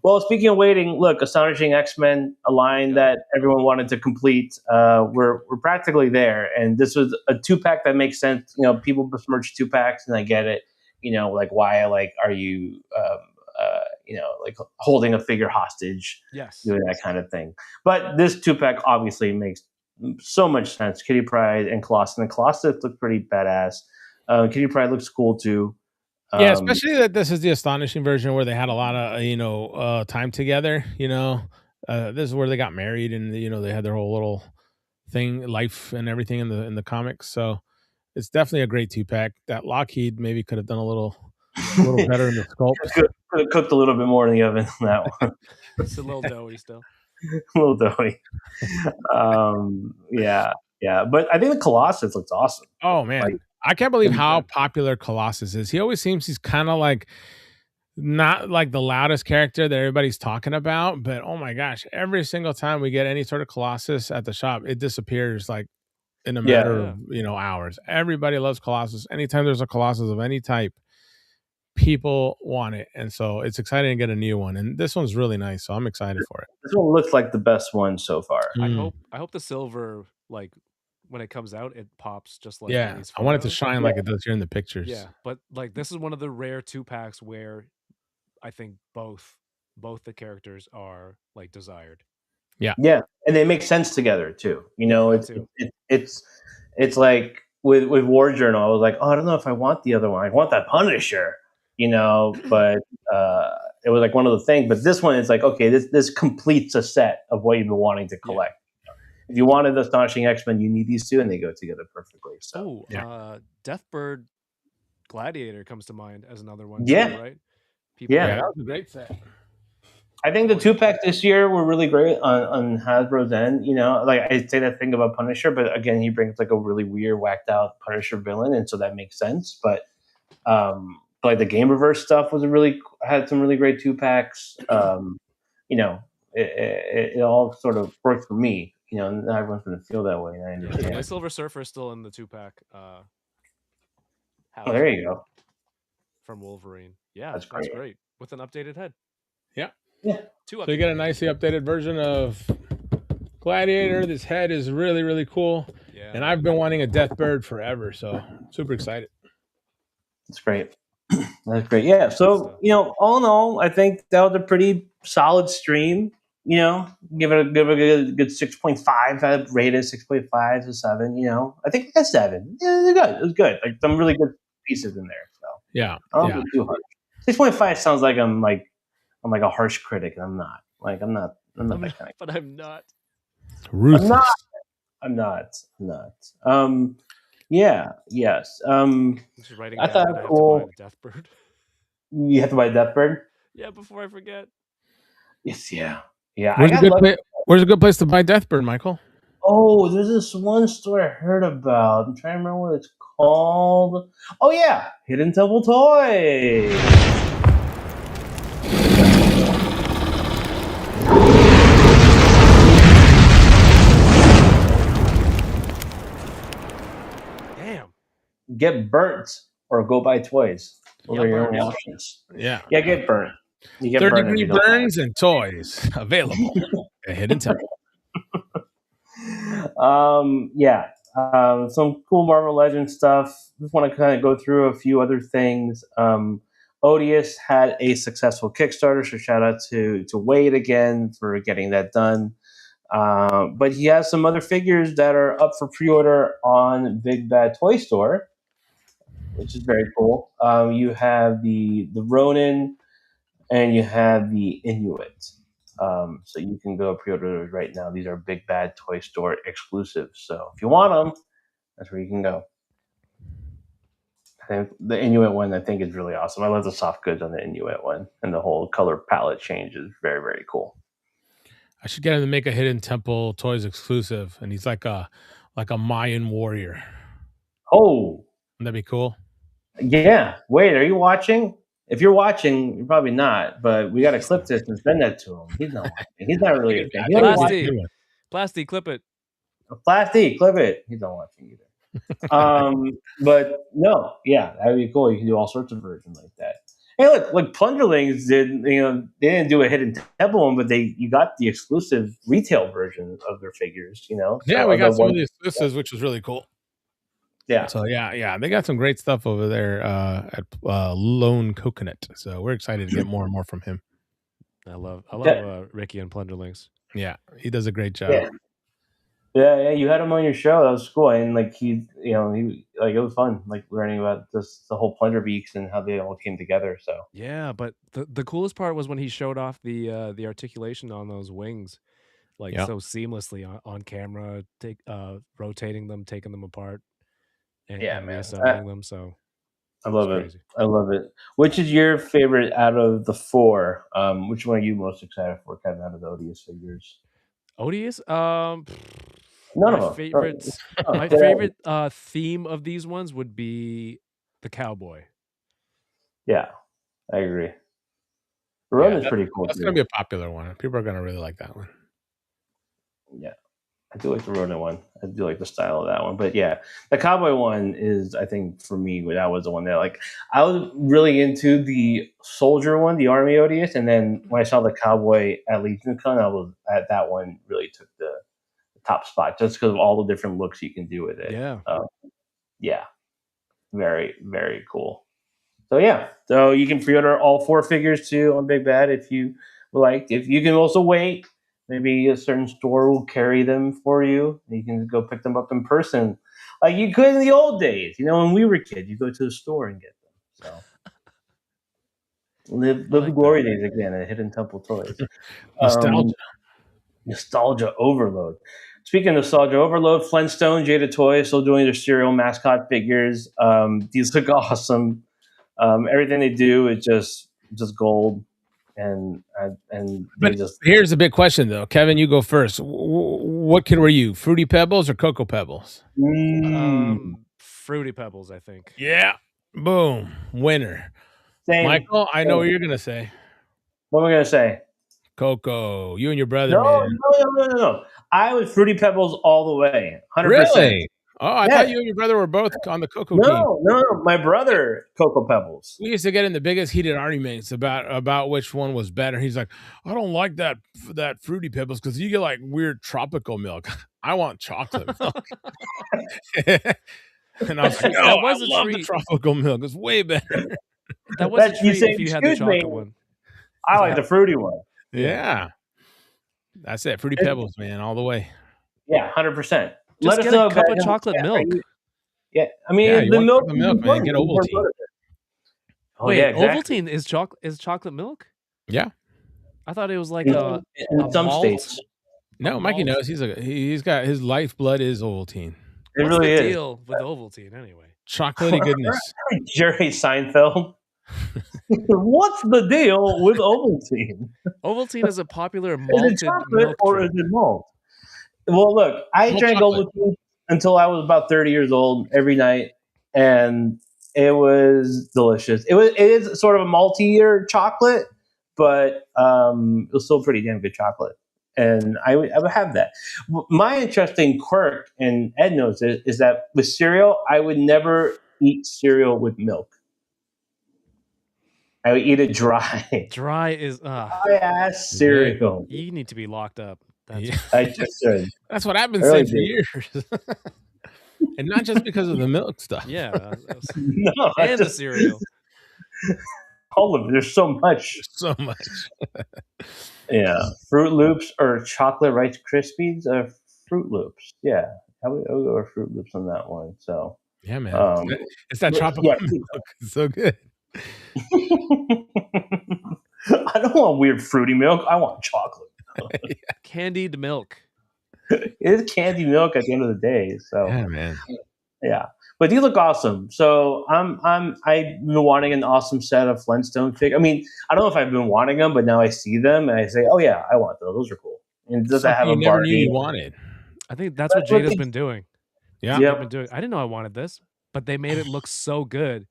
Well, speaking of waiting, look, Astonishing X-Men, a line Yeah. that everyone wanted to complete. We're practically there, and this was a 2-pack that makes sense. People besmirch 2-packs, and I get it. Like why? Like, are you, like holding a figure hostage, Yes. doing that kind of thing? But this 2-pack obviously makes so much sense. Kitty Pryde and Colossus. And Colossus look pretty badass. Kitty Pryde looks cool too. Yeah, especially that this is the Astonishing version where they had a lot of time together. This is where they got married, and they had their whole little thing, life and everything in the comics. So it's definitely a great 2-pack. That Lockheed maybe could have done a little better in the sculpt. Could have cooked a little bit more in the oven than that one. It's a little doughy still. A little doughy. Yeah. But I think the Colossus looks awesome. Oh man, Like, I can't believe how popular Colossus is. He always seems he's kind of like not like the loudest character that everybody's talking about, but oh my gosh, every single time we get any sort of Colossus at the shop, it disappears like in a matter of hours. Everybody loves Colossus. Anytime there's a Colossus of any type, people want it, and so it's exciting to get a new one. And this one's really nice, so I'm excited for it. This one looks like the best one so far. I hope the silver, like when it comes out, it pops just like Yeah, these I want it to photos. shine like it does here in the pictures. Yeah, but like this is one of the rare 2-packs where I think both the characters are like desired. Yeah, and they make sense together too. too. It's like with War Journal, I was like, oh, I don't know if I want the other one. I want that Punisher, but it was like one of the things. But this one is like, okay, this completes a set of what you've been wanting to collect. If you wanted the Astonishing X-Men, you need these two, and they go together perfectly. So, Deathbird Gladiator comes to mind as another one. Yeah. Too, right? That was a great set. I think the 2-packs this year were really great on Hasbro's end. Like I say that thing about Punisher, but again, he brings like a really weird, whacked out Punisher villain, and so that makes sense. But like the Game Reverse stuff had some really great 2-packs. It all sort of worked for me. Not everyone's going to feel that way, and I understand. My Silver Surfer is still in the 2-pack. Oh, there you go. From Wolverine. Yeah, That's great. great. With an updated head. Yeah. So you get a nicely updated version of Gladiator. This head is really, really cool. Yeah. And I've been wanting a Deathbird forever, so super excited. That's great. That's great. Yeah. So, all in all, I think that was a pretty solid stream. You know, give it a good 6.5. I rated 6.5 to 7. You know, I think that's 7. Yeah, it's good. It was good. Like some really good pieces in there. So Yeah, I don't yeah. think too harsh. 6.5 sounds like I'm like a harsh critic, and I'm not. Like I'm not that kind of. But I'm not. Ruthless. I'm not. Yeah. Yes. I'm just writing I down thought that I have to buy cool. the Deathbird. You have to buy Deathbird. Yeah, before I forget. Yes. Yeah. Yeah. I Where's a got good lucky. place? Where's a good place to buy Deathbird, Michael? Oh, there's this one store I heard about. I'm trying to remember what it's called. Oh yeah, Hidden Temple Toys. Damn. Get burnt or go buy toys. Those Yeah, are your burnt. only options. Yeah. Yeah, get burnt. You get Third burnt if degree you don't buy burns and toys available at Hidden Temple. Yeah. Some cool Marvel Legends stuff. Just want to kind of go through a few other things. Odious had a successful Kickstarter, so shout out to Wade again for getting that done. But he has some other figures that are up for pre-order on Big Bad Toy Store, which is very cool. You have the Ronin, and you have the Inuit. So you can go pre-order those right now. These are Big Bad Toy Store exclusives. So if you want them, that's where you can go. I think the Inuit one, I think, is really awesome. I love the soft goods on the Inuit one, and the whole color palette change is very, very cool. I should get him to make a Hidden Temple Toys exclusive, and he's like a Mayan warrior. Oh, Wouldn't that be cool? Yeah. Wait, are you watching? If you're watching, you're probably not, but we got to clip this and send that to him. He's not watching. He's not really a fan. He doesn't watch Plasty. Plasty, clip it. Plasty, clip it. He's not watching either. But no, yeah, that'd be cool. You can do all sorts of versions like that. Hey, look, Plunderlings did. They didn't do a Hidden Temple one, but you got the exclusive retail version of their figures. Yeah, we got some of the exclusives, which was really cool. Yeah. So yeah, they got some great stuff over there at Lone Coconut. So we're excited to get more and more from him. I love Ricky and Plunderlings. Yeah, he does a great job. Yeah, you had him on your show. That was cool, and he it was fun, like learning about the whole Plunder Beaks and how they all came together. So yeah, but the coolest part was when he showed off the articulation on those wings, like so seamlessly on camera, rotating them, taking them apart, and reassembling them. So I love it. I love it. Which is your favorite out of the four? Which one are you most excited for, Kevin, out of the Odious figures? Odious? None of them. Favorites. My favorite theme of these ones would be the cowboy. Yeah, I agree. The Ronin's pretty cool. That's gonna be a popular one. People are gonna really like that one. Yeah, I do like the Ronin one. I do like the style of that one. But yeah, the cowboy one is, I think, for me, that was the one that I was really into the soldier one, the Army Odious, and then when I saw the cowboy at LegionCon, that one really took the top spot just because of all the different looks you can do with it. Yeah. Yeah. Very, very cool. So yeah, so you can pre-order all four figures too on Big Bad if you like. If you can also wait, maybe a certain store will carry them for you. You can go pick them up in person, like you could in the old days. When we were kids, you go to the store and get them. So live the glory days again at Hidden Temple Toys. Nostalgia overload. Speaking of nostalgia overload, Flintstone, Jada Toys still doing their cereal mascot figures. These look awesome. Everything they do is just gold, and here's a big question though, Kevin. You go first. What kid were you? Fruity Pebbles or Cocoa Pebbles? Fruity Pebbles, I think. Yeah, boom, winner. Same. Michael, I know what you're gonna say. What am I gonna say? Cocoa. You and your brother. No. I was Fruity Pebbles all the way. 100%. Really? Oh, I thought you and your brother were both on the Cocoa team. No, my brother, Cocoa Pebbles. We used to get in the biggest heated arguments about which one was better. He's like, I don't like that Fruity Pebbles because you get like weird tropical milk. I want chocolate milk. And I was like, I love the tropical milk. It's way better. That was a treat if you had the chocolate one. I like the fruity one. Yeah. That's it. Fruity It's- Pebbles, man, all the way. Yeah, 100%. Just Let us get know a cup guys, of chocolate yeah, milk. Yeah, I mean Yeah, you the want milk. chocolate milk, man? Get Ovaltine. Oh Wait, yeah, exactly. Ovaltine is chocolate milk? Yeah. I thought it was like In, a in some malt. states, No, Mikey malt. knows. He's got his lifeblood is Ovaltine. it What's really the is. deal with Ovaltine anyway? Chocolatey goodness. Jerry Seinfeld. What's the deal with Ovaltine? Ovaltine is a popular Is it malted chocolate milk or drink. is it malt? Well, look, I Malt drank chocolate. Ovaltine until I was about 30 years old every night, and it was delicious. It is sort of a maltier chocolate, but it was still pretty damn good chocolate. And I would have that. My interesting quirk, and Ed knows it, is that with cereal, I would never eat cereal with milk. I would eat it dry. Dry is Dry ass cereal. you need to be locked up. That's Yeah. I just said. That's what I've been I really saying for years. And not just because of the milk stuff. yeah. No, I And the just, cereal. all of it. There's so much. So much. Yeah, Fruit Loops or chocolate Rice Krispies or Fruit Loops. Yeah, I would go with Fruit Loops on that one. So Yeah, man. It's that tropical yeah. milk. It's so good. I don't want weird fruity milk. I want chocolate. Candied milk. It's candy milk at the end of the day. So Yeah, man. yeah. But these look awesome. So I've been wanting an awesome set of Flintstone figures. I mean, I don't know if I've been wanting them, but now I see them and I say, oh yeah, I want those. Those are cool. And does that have Something a you never Barbie? knew you wanted. I think that's what That's what Jada's they- been doing. Yeah. Yep. They've been doing. I didn't know I wanted this, but they made it look so good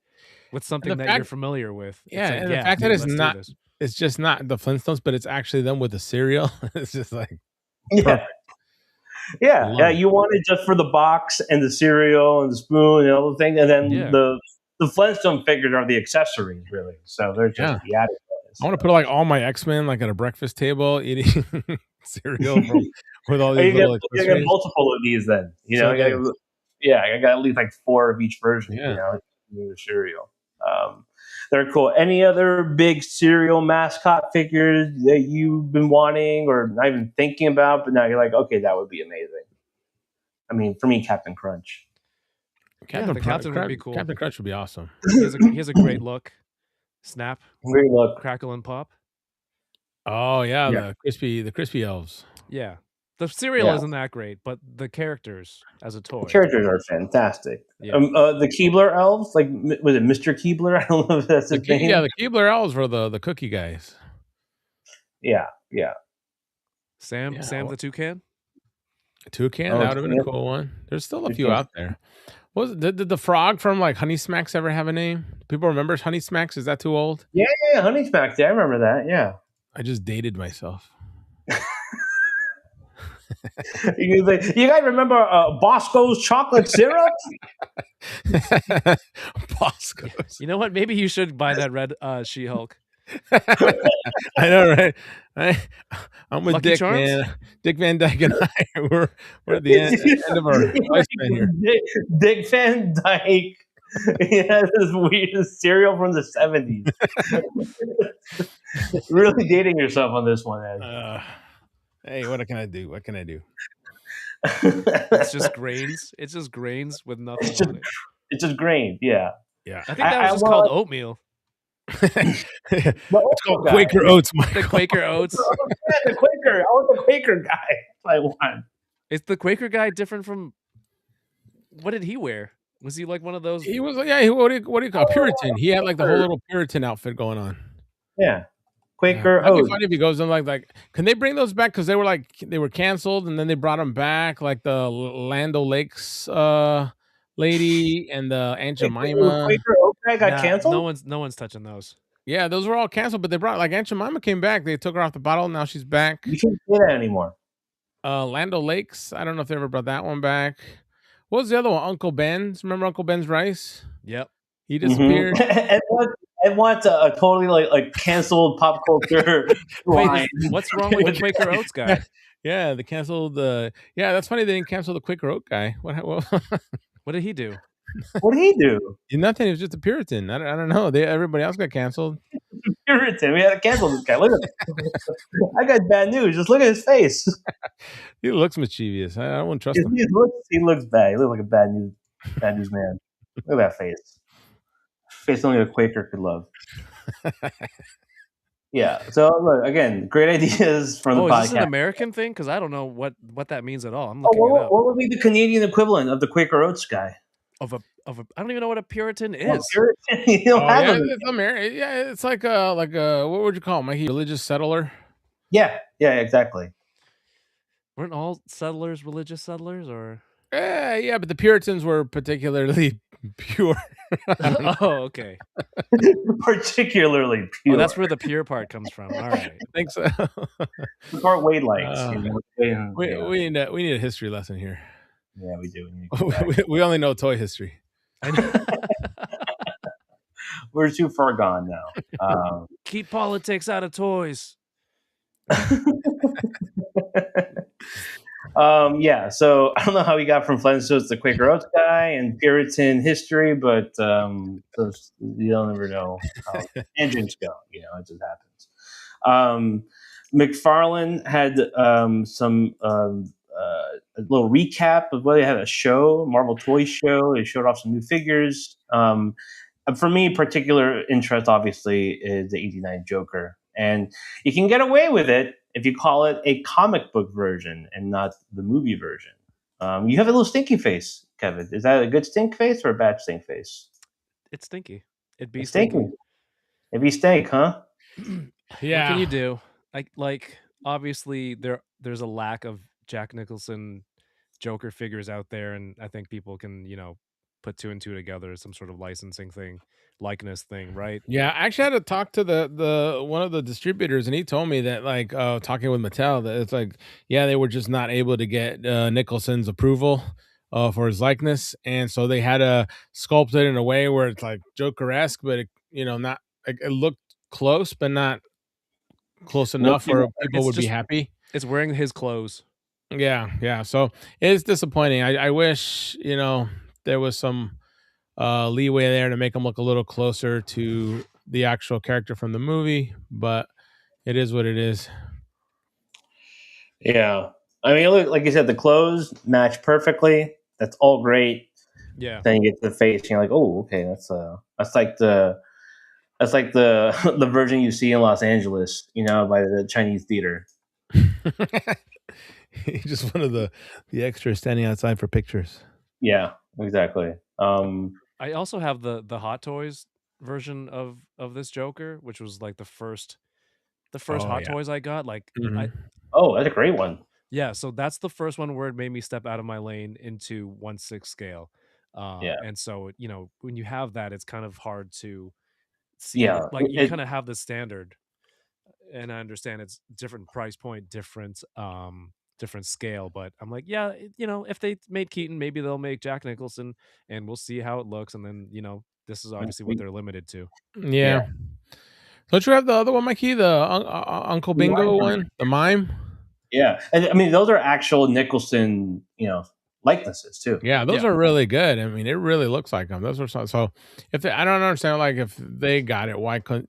with something the that fact- you're familiar with. It's Yeah, like, and the fact that it's let's do not- this. It's just not the Flintstones, but it's actually them with the cereal. It's just like Yeah. Perfect. Yeah, Love yeah. it. You want it just for the box and the cereal and the spoon and all the things, and then Yeah. the Flintstone figures are the accessories, really. So they're just the added bonus. I want to put like all my X-Men like at a breakfast table eating cereal with all You these little get accessories. multiple of these, then you So know. I got at least like 4 of each version. Yeah. You know, in the cereal. They're cool. Any other big cereal mascot figures that you've been wanting or not even thinking about, but now you're like, okay, that would be amazing. I mean, for me, Captain Crunch. the Captain would be cool. Captain Crunch would be awesome. He has a great look. Snap, Great look. crackle, and pop. Oh yeah, Yeah. the crispy elves. Yeah. The cereal Yeah. isn't that great, but the characters as a toy. The characters are fantastic. Yeah. The Keebler elves, like was it Mr. Keebler? I don't know if that's his name. Yeah, the Keebler elves were the cookie guys. Yeah. Sam Yeah, the toucan. Toucan, Oh, that would have been a yeah. cool one. There's still a few Toucan. out there. What was it, did the frog from like Honey Smacks ever have a name? People remember Honey Smacks? Is that too old? Yeah, Honey Smack. I remember that. Yeah. I just dated myself. You guys remember Bosco's chocolate syrup? Bosco's. You know what? Maybe you should buy that red She-Hulk. I know, right? I'm with Lucky Dick, Charms? man. Dick Van Dyke and I, we're at the end of our lifespan here. Dick Van Dyke. He has this weird cereal from the 70s. Really dating yourself on this one, Ed. Hey, what can I do? What can I do? It's just grains. It's just grains with nothing It's just- on it. It's just grain, yeah. Yeah. I think that was just called oatmeal. It's called guy. Quaker Oats, The Michael. Quaker Oats. Yeah, the Quaker. I want the Quaker guy. I want. Is the Quaker guy different from? What did he wear? Was he like one of those? He was like, yeah, what do you call Puritan? He had like the whole little Puritan outfit going on. Yeah. Quaker That'd be Oats. funny if he goes in like, can they bring those back? Because they were canceled and then they brought them back, like the Lando Lakes lady and the Aunt Jemima. Quaker Oat guy got Nah, canceled? No one's touching those. Yeah, those were all canceled, but they brought like Aunt Jemima came back. They took her off the bottle. Now she's back. You shouldn't say that anymore. Lando Lakes. I don't know if they ever brought that one back. What was the other one? Uncle Ben's. Remember Uncle Ben's rice? Yep. He disappeared. And wants a totally like canceled pop culture line. Wait, what's wrong with the Quaker Oats guy? Yeah, they canceled the. Yeah, that's funny. They didn't cancel the Quaker Oat guy. What What did he do? What did he do? Nothing. He was just a Puritan. I don't know. Everybody else got canceled. Puritan. We had to cancel this guy. Look at that guy's bad news. Just look at his face. He looks mischievous. I don't trust him. He looks bad. He looks like a bad news man. Look at that face. Face only a Quaker could love. Yeah. So look, again, great ideas from the podcast. Is this an American thing? Because I don't know what that means at all. I'm looking it up. What would be the Canadian equivalent of the Quaker Oats guy? I don't even know what a Puritan is. You don't have it's like a what would you call him? Like a religious settler? Yeah, exactly. Weren't all settlers religious settlers, or? Yeah, but the Puritans were particularly pure. Oh, okay. Particularly pure. Oh, that's where the pure part comes from. All right. I think so. The part Wade likes. We need a history lesson here. Yeah, we do. We only know toy history. We're too far gone now. Keep politics out of toys. Yeah, so I don't know how we got from Flintstones to Quaker Oats guy and Puritan history, but you'll never know how tangents go. It just happens. McFarlane had some a little recap of what they had, a Marvel Toy Show. They showed off some new figures. For me, particular interest, obviously, is the 89 Joker. And you can get away with it if you call it a comic book version and not the movie version. You have a little stinky face, Kevin. Is that a good stink face or a bad stink face? It's stinky. It'd be stinky. It'd be stink, huh? Yeah. What can you do? Like obviously there's a lack of Jack Nicholson Joker figures out there, and I think people can, put two and two together as some sort of licensing thing, likeness thing, right? Yeah, I actually had to talk to the one of the distributors, and he told me that, like, talking with Mattel, that it's like, yeah, they were just not able to get Nicholson's approval for his likeness, and so they had to sculpt it in a way where it's like Joker-esque, but it, not like, it looked close, but not close enough where people would be happy. It's wearing his clothes. Yeah. So it's disappointing. I wish, there was some leeway there to make him look a little closer to the actual character from the movie, but it is what it is. Yeah. I mean, look, like you said, the clothes match perfectly. That's all great. Yeah. Then you get to the face, and you're like, oh, okay, that's like the the version you see in Los Angeles, by the Chinese theater. Just one of the extras standing outside for pictures. Yeah, exactly. I also have the Hot Toys version of this Joker, which was like the first Hot Toys I got. Like, that's a great one. Yeah, so that's the first one where it made me step out of my lane into 1/6 scale. And so when you have that, it's kind of hard to see. Yeah, like you kind of have the standard, and I understand it's different price point, different scale, but I'm like, yeah, if they made Keaton, maybe they'll make Jack Nicholson, and we'll see how it looks, and then this is obviously what they're limited to. Yeah. Don't you have the other one, Mikey, the Uncle Bingo one, the mime? Yeah, and I mean those are actual Nicholson, likenesses too. Yeah, those are really good. I mean, it really looks like them. Those are so. If I don't understand, like, if they got it, why couldn't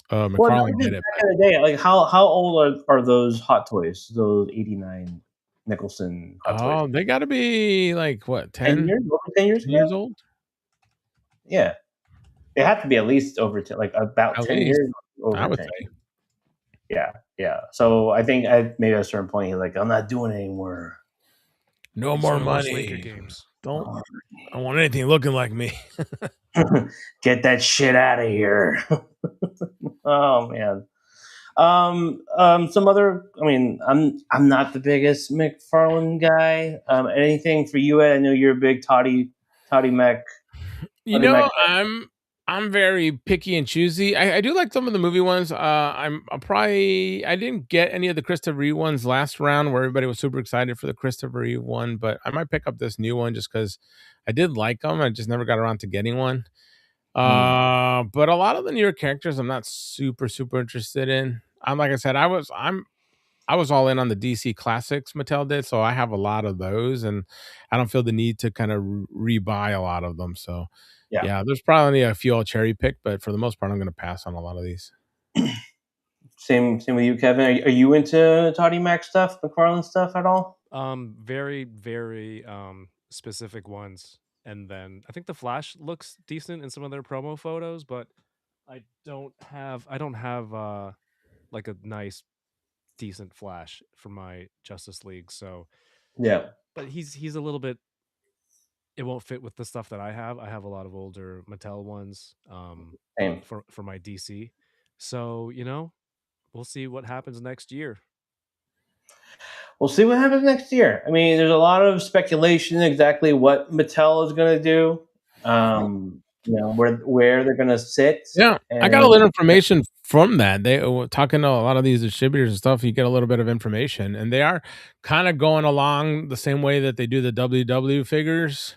McFarlane did it? Back in the day, like how old are those Hot Toys? Those 89 Nicholson Hot Toys? Oh, they got to be like what, 10 years? Over 10 years old? Yeah, they have to be at least over 10, like about at 10 years. Over I would 10. say. Yeah. So I think maybe at a certain point, he's like, I'm not doing it anymore. No more money. Games. I don't want anything looking like me. Get that shit out of here. Oh man. Some other. I mean, I'm not the biggest McFarlane guy. Anything for you, Ed? I know you're a big Toddy Mech. I'm very picky and choosy. I do like some of the movie ones. I didn't get any of the Christopher Reeve ones last round where everybody was super excited for the Christopher Reeve one, but I might pick up this new one just because I did like them. I just never got around to getting one. But a lot of the newer characters I'm not super interested in. Like I said, I I was all in on the DC Classics Mattel did, so I have a lot of those, and I don't feel the need to kind of rebuy a lot of them. So Yeah. yeah, there's probably a few I'll cherry pick, but for the most part, I'm going to pass on a lot of these. Same with you, Kevin. Are you into Toddy Mac stuff, McFarlane stuff at all? Very, very specific ones. And then I think the Flash looks decent in some of their promo photos, but I don't have like a nice decent Flash for my Justice League. So Yeah. but he's a little bit, it won't fit with the stuff that I have. I have a lot of older Mattel ones Same. for my DC. So, you know, we'll see what happens next year. We'll see what happens next year. I mean, there's a lot of speculation exactly what Mattel is going to do. You know, where they're going to sit. Yeah, I got a little information from that. They were talking to a lot of these distributors and stuff. You get a little bit of information, and they are kind of going along the same way that they do the WW figures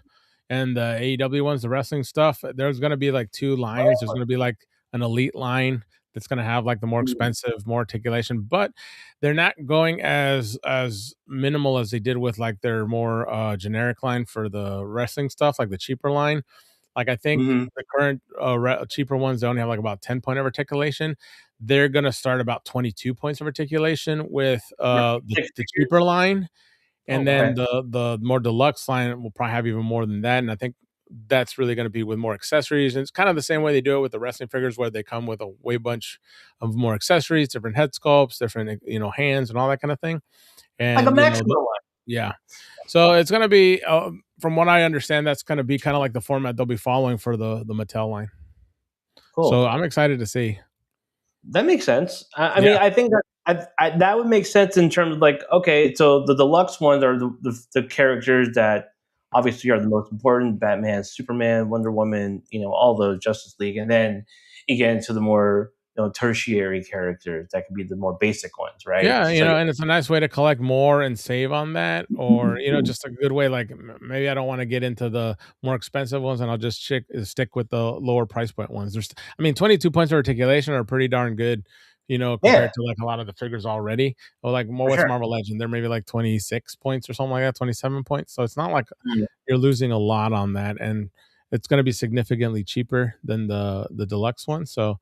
and the AEW ones, the wrestling stuff. There's going to be like two lines. There's going to be like an elite line that's going to have like the more expensive, more articulation, but they're not going as minimal as they did with like their more generic line for the wrestling stuff, like the cheaper line. Like I think the current cheaper ones, they only have like about 10 point of articulation. They're going to start about 22 points of articulation with the cheaper line. And then the more deluxe line will probably have even more than that. And I think that's really going to be with more accessories. And it's kind of the same way they do it with the wrestling figures, where they come with a way bunch of more accessories, different head sculpts, different, you know, hands and all that kind of thing. And like a Maxima one. Yeah. So it's going to be, from what I understand, that's going to be kind of like the format they'll be following for the Mattel line. Cool. So I'm excited to see. That makes sense. I mean, I think that that would make sense in terms of like, okay, so the deluxe ones are the characters that obviously are the most important: Batman, Superman, Wonder Woman, you know, all the Justice League, and then you get into the more, you know, tertiary characters that could be the more basic ones, right? Yeah, you So- know, and it's a nice way to collect more and save on that, or you know, just a good way. Like maybe I don't want to get into the more expensive ones, and I'll just stick with the lower price point ones. I mean, 22 points of articulation are pretty darn good, you know, compared to like a lot of the figures already. Or like what's Marvel Legend, they're maybe like 26 points or something like that, 27 points. So it's not like you're losing a lot on that, and it's going to be significantly cheaper than the deluxe one. So.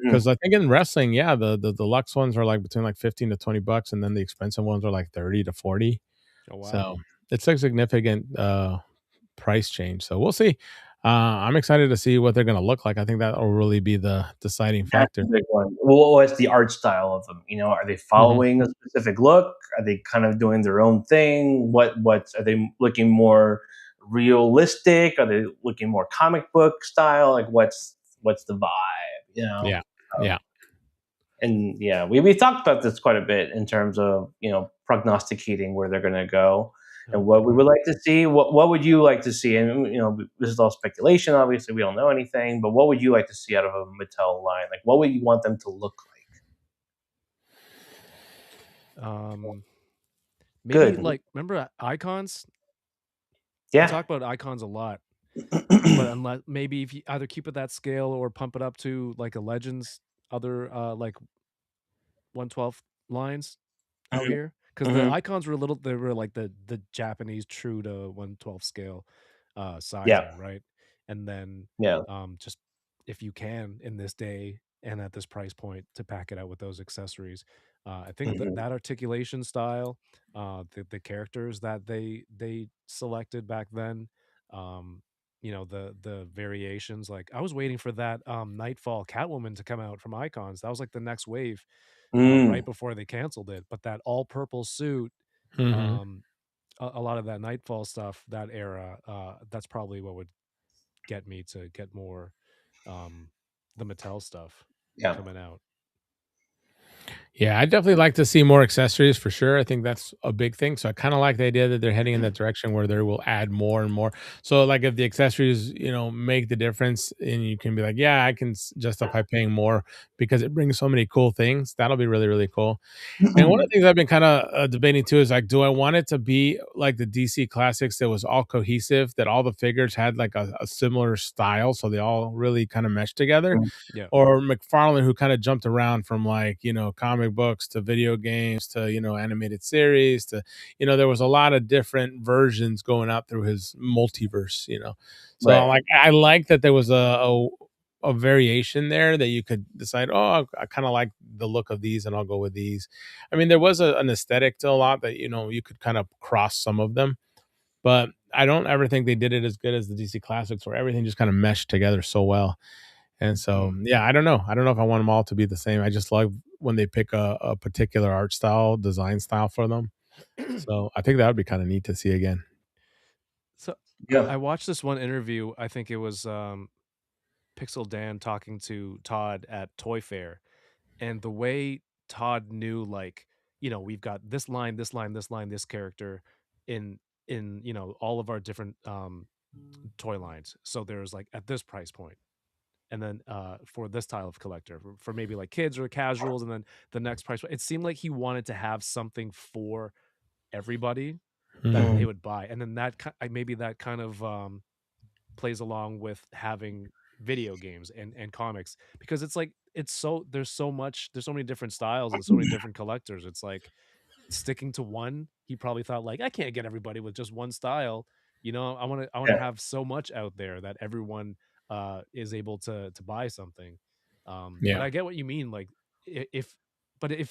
Because I think in wrestling, the deluxe ones are like between like $15 to $20, and then the expensive ones are like $30 to $40. Oh, wow. So it's a significant price change. So we'll see. I'm excited to see what they're going to look like. I think that will really be the deciding factor. That's a big one. Well, what's the art style of them? You know, are they following a specific look? Are they kind of doing their own thing? What are they looking more realistic? Are they looking more comic book style? Like what's the vibe? You know? Yeah. And we've talked about this quite a bit in terms of, you know, prognosticating where they're going to go and what we would like to see. What would you like to see? And, you know, this is all speculation. Obviously, we don't know anything, but what would you like to see out of a Mattel line? Like, what would you want them to look like? Maybe like, remember Icons? Yeah. We talk about Icons a lot. But unless maybe if you either keep it that scale or pump it up to like a Legends, other like 1/12 lines out here, because the Icons were they were like the Japanese true to 1/12 scale sizing, right? And then just if you can in this day and at this price point to pack it out with those accessories, I think that articulation style, the characters that they selected back then, you know, the variations. Like I was waiting for that Nightfall Catwoman to come out from Icons. That was like the next wave, right before they canceled it. But that all purple suit, a lot of that Nightfall stuff, that era, that's probably what would get me to get more the Mattel stuff coming out. Yeah, I'd definitely like to see more accessories for sure. I think that's a big thing. So I kind of like the idea that they're heading in that direction where they will add more and more. So like if the accessories, you know, make the difference and you can be like, yeah, I can justify paying more because it brings so many cool things. That'll be really, really cool. And one of the things I've been kind of debating too is like, do I want it to be like the DC Classics that was all cohesive, that all the figures had like a similar style, so they all really kind of meshed together? Yeah. Or McFarlane, who kind of jumped around from like, you know, comic comic books to video games to, animated series to, there was a lot of different versions going out through his multiverse, So Right. I like that there was a variation there that you could decide, oh, I kind of like the look of these and I'll go with these. I mean, there was an aesthetic to a lot that, you could kind of cross some of them, but I don't ever think they did it as good as the DC Classics where everything just kind of meshed together so well. And so, yeah, I don't know. I don't know if I want them all to be the same. I just love when they pick a particular art style, design style for them. So I think that would be kind of neat to see again. So Yeah. I watched this one interview. I think it was Pixel Dan talking to Todd at Toy Fair, and the way Todd knew, like, we've got this line, this line, this line, this character in all of our different toy lines. So there's like at this price point, and then for this style of collector, for maybe like kids or casuals, and then the next price point. It seemed like he wanted to have something for everybody that Mhm. they would buy, and then maybe that kind of plays along with having video games and comics, because it's like there's so many different styles and so many different collectors. It's like sticking to one. He probably thought, like, I can't get everybody with just one style. I want to Yeah. have so much out there that everyone is able to buy something. But Yeah. I get what you mean. Like, if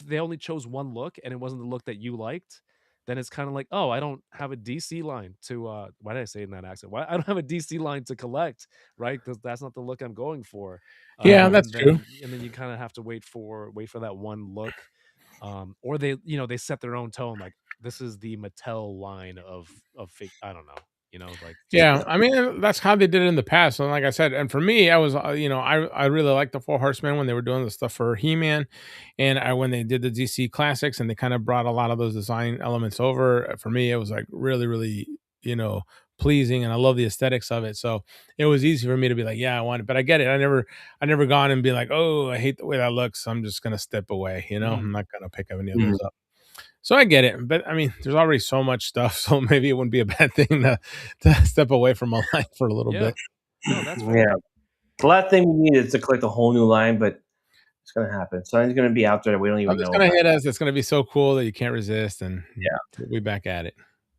they only chose one look and it wasn't the look that you liked, then it's kind of like, oh, I don't have a DC line to why did I say it in that accent? Why I don't have a DC line to collect, right? Because that's not the look I'm going for. Yeah, that's And true. then you kind of have to wait for that one look. Or they set their own tone, like, this is the Mattel line of fake, I don't know, like, just Yeah, I mean, that's how they did it in the past. And like I said, and for me, I was, I really liked the Four Horsemen when they were doing the stuff for He-Man, and when they did the DC Classics, and they kind of brought a lot of those design elements over. For me, it was like really, really, pleasing, and I love the aesthetics of it. So it was easy for me to be like, yeah, I want it. But I get it. I never gone and be like, oh, I hate the way that looks. I'm just gonna step away. I'm not gonna pick any of those up. So I get it, but I mean, there's already so much stuff, so maybe it wouldn't be a bad thing to step away from a line for a little yeah, bit. no, that's fair. Yeah. The last thing we need is to collect a whole new line, but it's gonna happen. Something's gonna be out there that we don't even Something's know gonna about. hit us. It's gonna be so cool that you can't resist, and Yeah. we'll be back at it.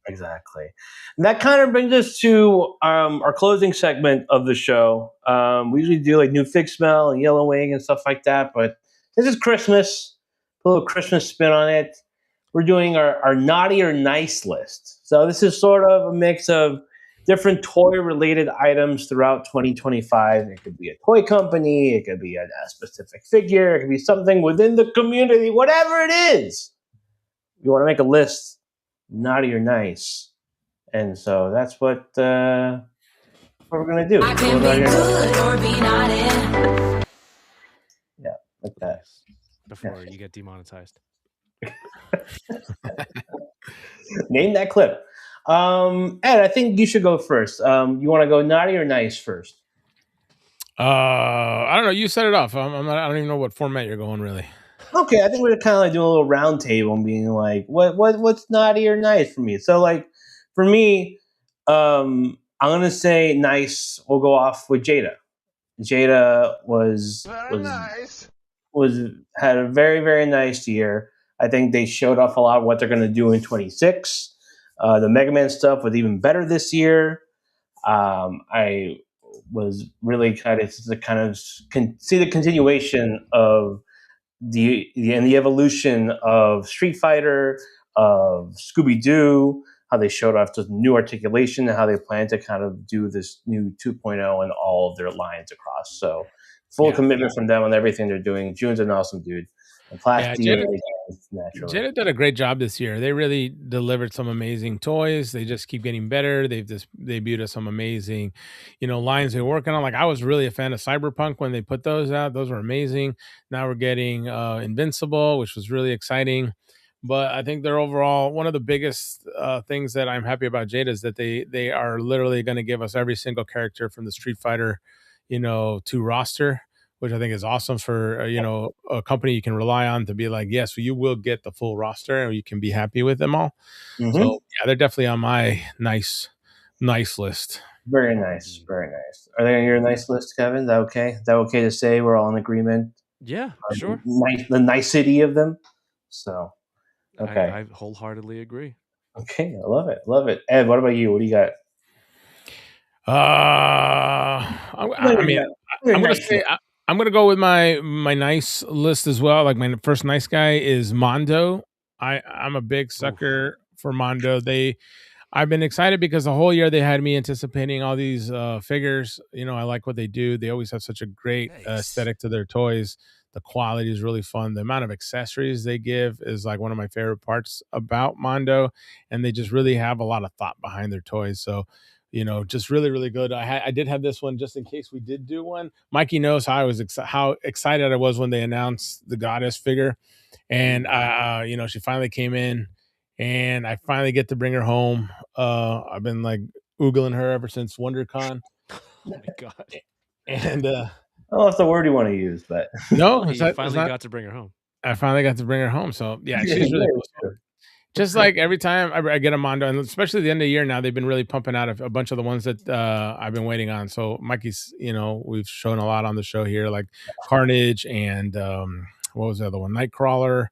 Exactly. And that kind of brings us to our closing segment of the show. We usually do like new fig smell and yellow wing and stuff like that, but this is Christmas. Put a little Christmas spin on it. We're doing our naughty or nice list. So this is sort of a mix of different toy related items throughout 2025. It could be a toy company, it could be a specific figure, it could be something within the community, whatever it is. You want to make a list, naughty or nice. And so that's what we're gonna do. I can be good or be naughty. Yeah, like that. Nice. Before you get demonetized. Name that clip. Ed, I think you should go first. You want to go naughty or nice first? I don't know. You set it off. I'm not. I don't even know what format you're going really. Okay, I think we're kind of like doing a little round table and being like, what's naughty or nice for me? So like, for me, I'm gonna say nice. We'll go off with Jada. Jada had a very, very nice year. I think they showed off a lot of what they're going to do in 26. The Mega Man stuff was even better this year. I was really excited to kind of see the continuation of the evolution of Street Fighter, of Scooby Doo, how they showed off the new articulation and how they plan to kind of do this new 2.0 in all of their lines across. So full commitment from them on everything they're doing. June's an awesome dude. And last year, naturally. Jada did a great job this year. They really delivered some amazing toys. They just keep getting better. They've just debuted some amazing, lines they're working on. Like I was really a fan of Cyberpunk when they put those out. Those were amazing. Now we're getting Invincible, which was really exciting. But I think they're overall one of the biggest things that I'm happy about Jada is that they are literally going to give us every single character from the Street Fighter, 2 roster, which I think is awesome for a company you can rely on to be like, yes, you will get the full roster and you can be happy with them all. Mm-hmm. So yeah, they're definitely on my nice list. Very nice, very nice. Are they on your nice list, Kevin? Is that okay? Is that okay to say we're all in agreement? Yeah, sure. the nicety of them. So okay, I wholeheartedly agree. okay, I love it, love it. Ed, what about you? What do you got? I mean, I'm gonna say I'm gonna go with my nice list as well. Like my first nice guy is Mondo. I'm a big Oof. sucker for Mondo. I've been excited because the whole year they had me anticipating all these figures. You know, I like what they do. They always have such a great aesthetic to their toys. The quality is really fun. The amount of accessories they give is like one of my favorite parts about Mondo, and they just really have a lot of thought behind their toys. So, you know, just really, really good. I did have this one just in case we did do one. Mikey knows how I was how excited I was when they announced the goddess figure, and you know, she finally came in, and I finally get to bring her home. I've been like oogling her ever since WonderCon, Oh my god. and I don't know if the word you want to use, but no, Well, it's you not, finally got to bring her home. I finally got to bring her home. So yeah, Yeah, she's really yeah, cool. So, sure. just like every time I get a Mondo, and especially the end of the year now, they've been really pumping out a bunch of the ones that I've been waiting on. So Mikey's, you know, we've shown a lot on the show here, like Carnage and what was the other one, Nightcrawler,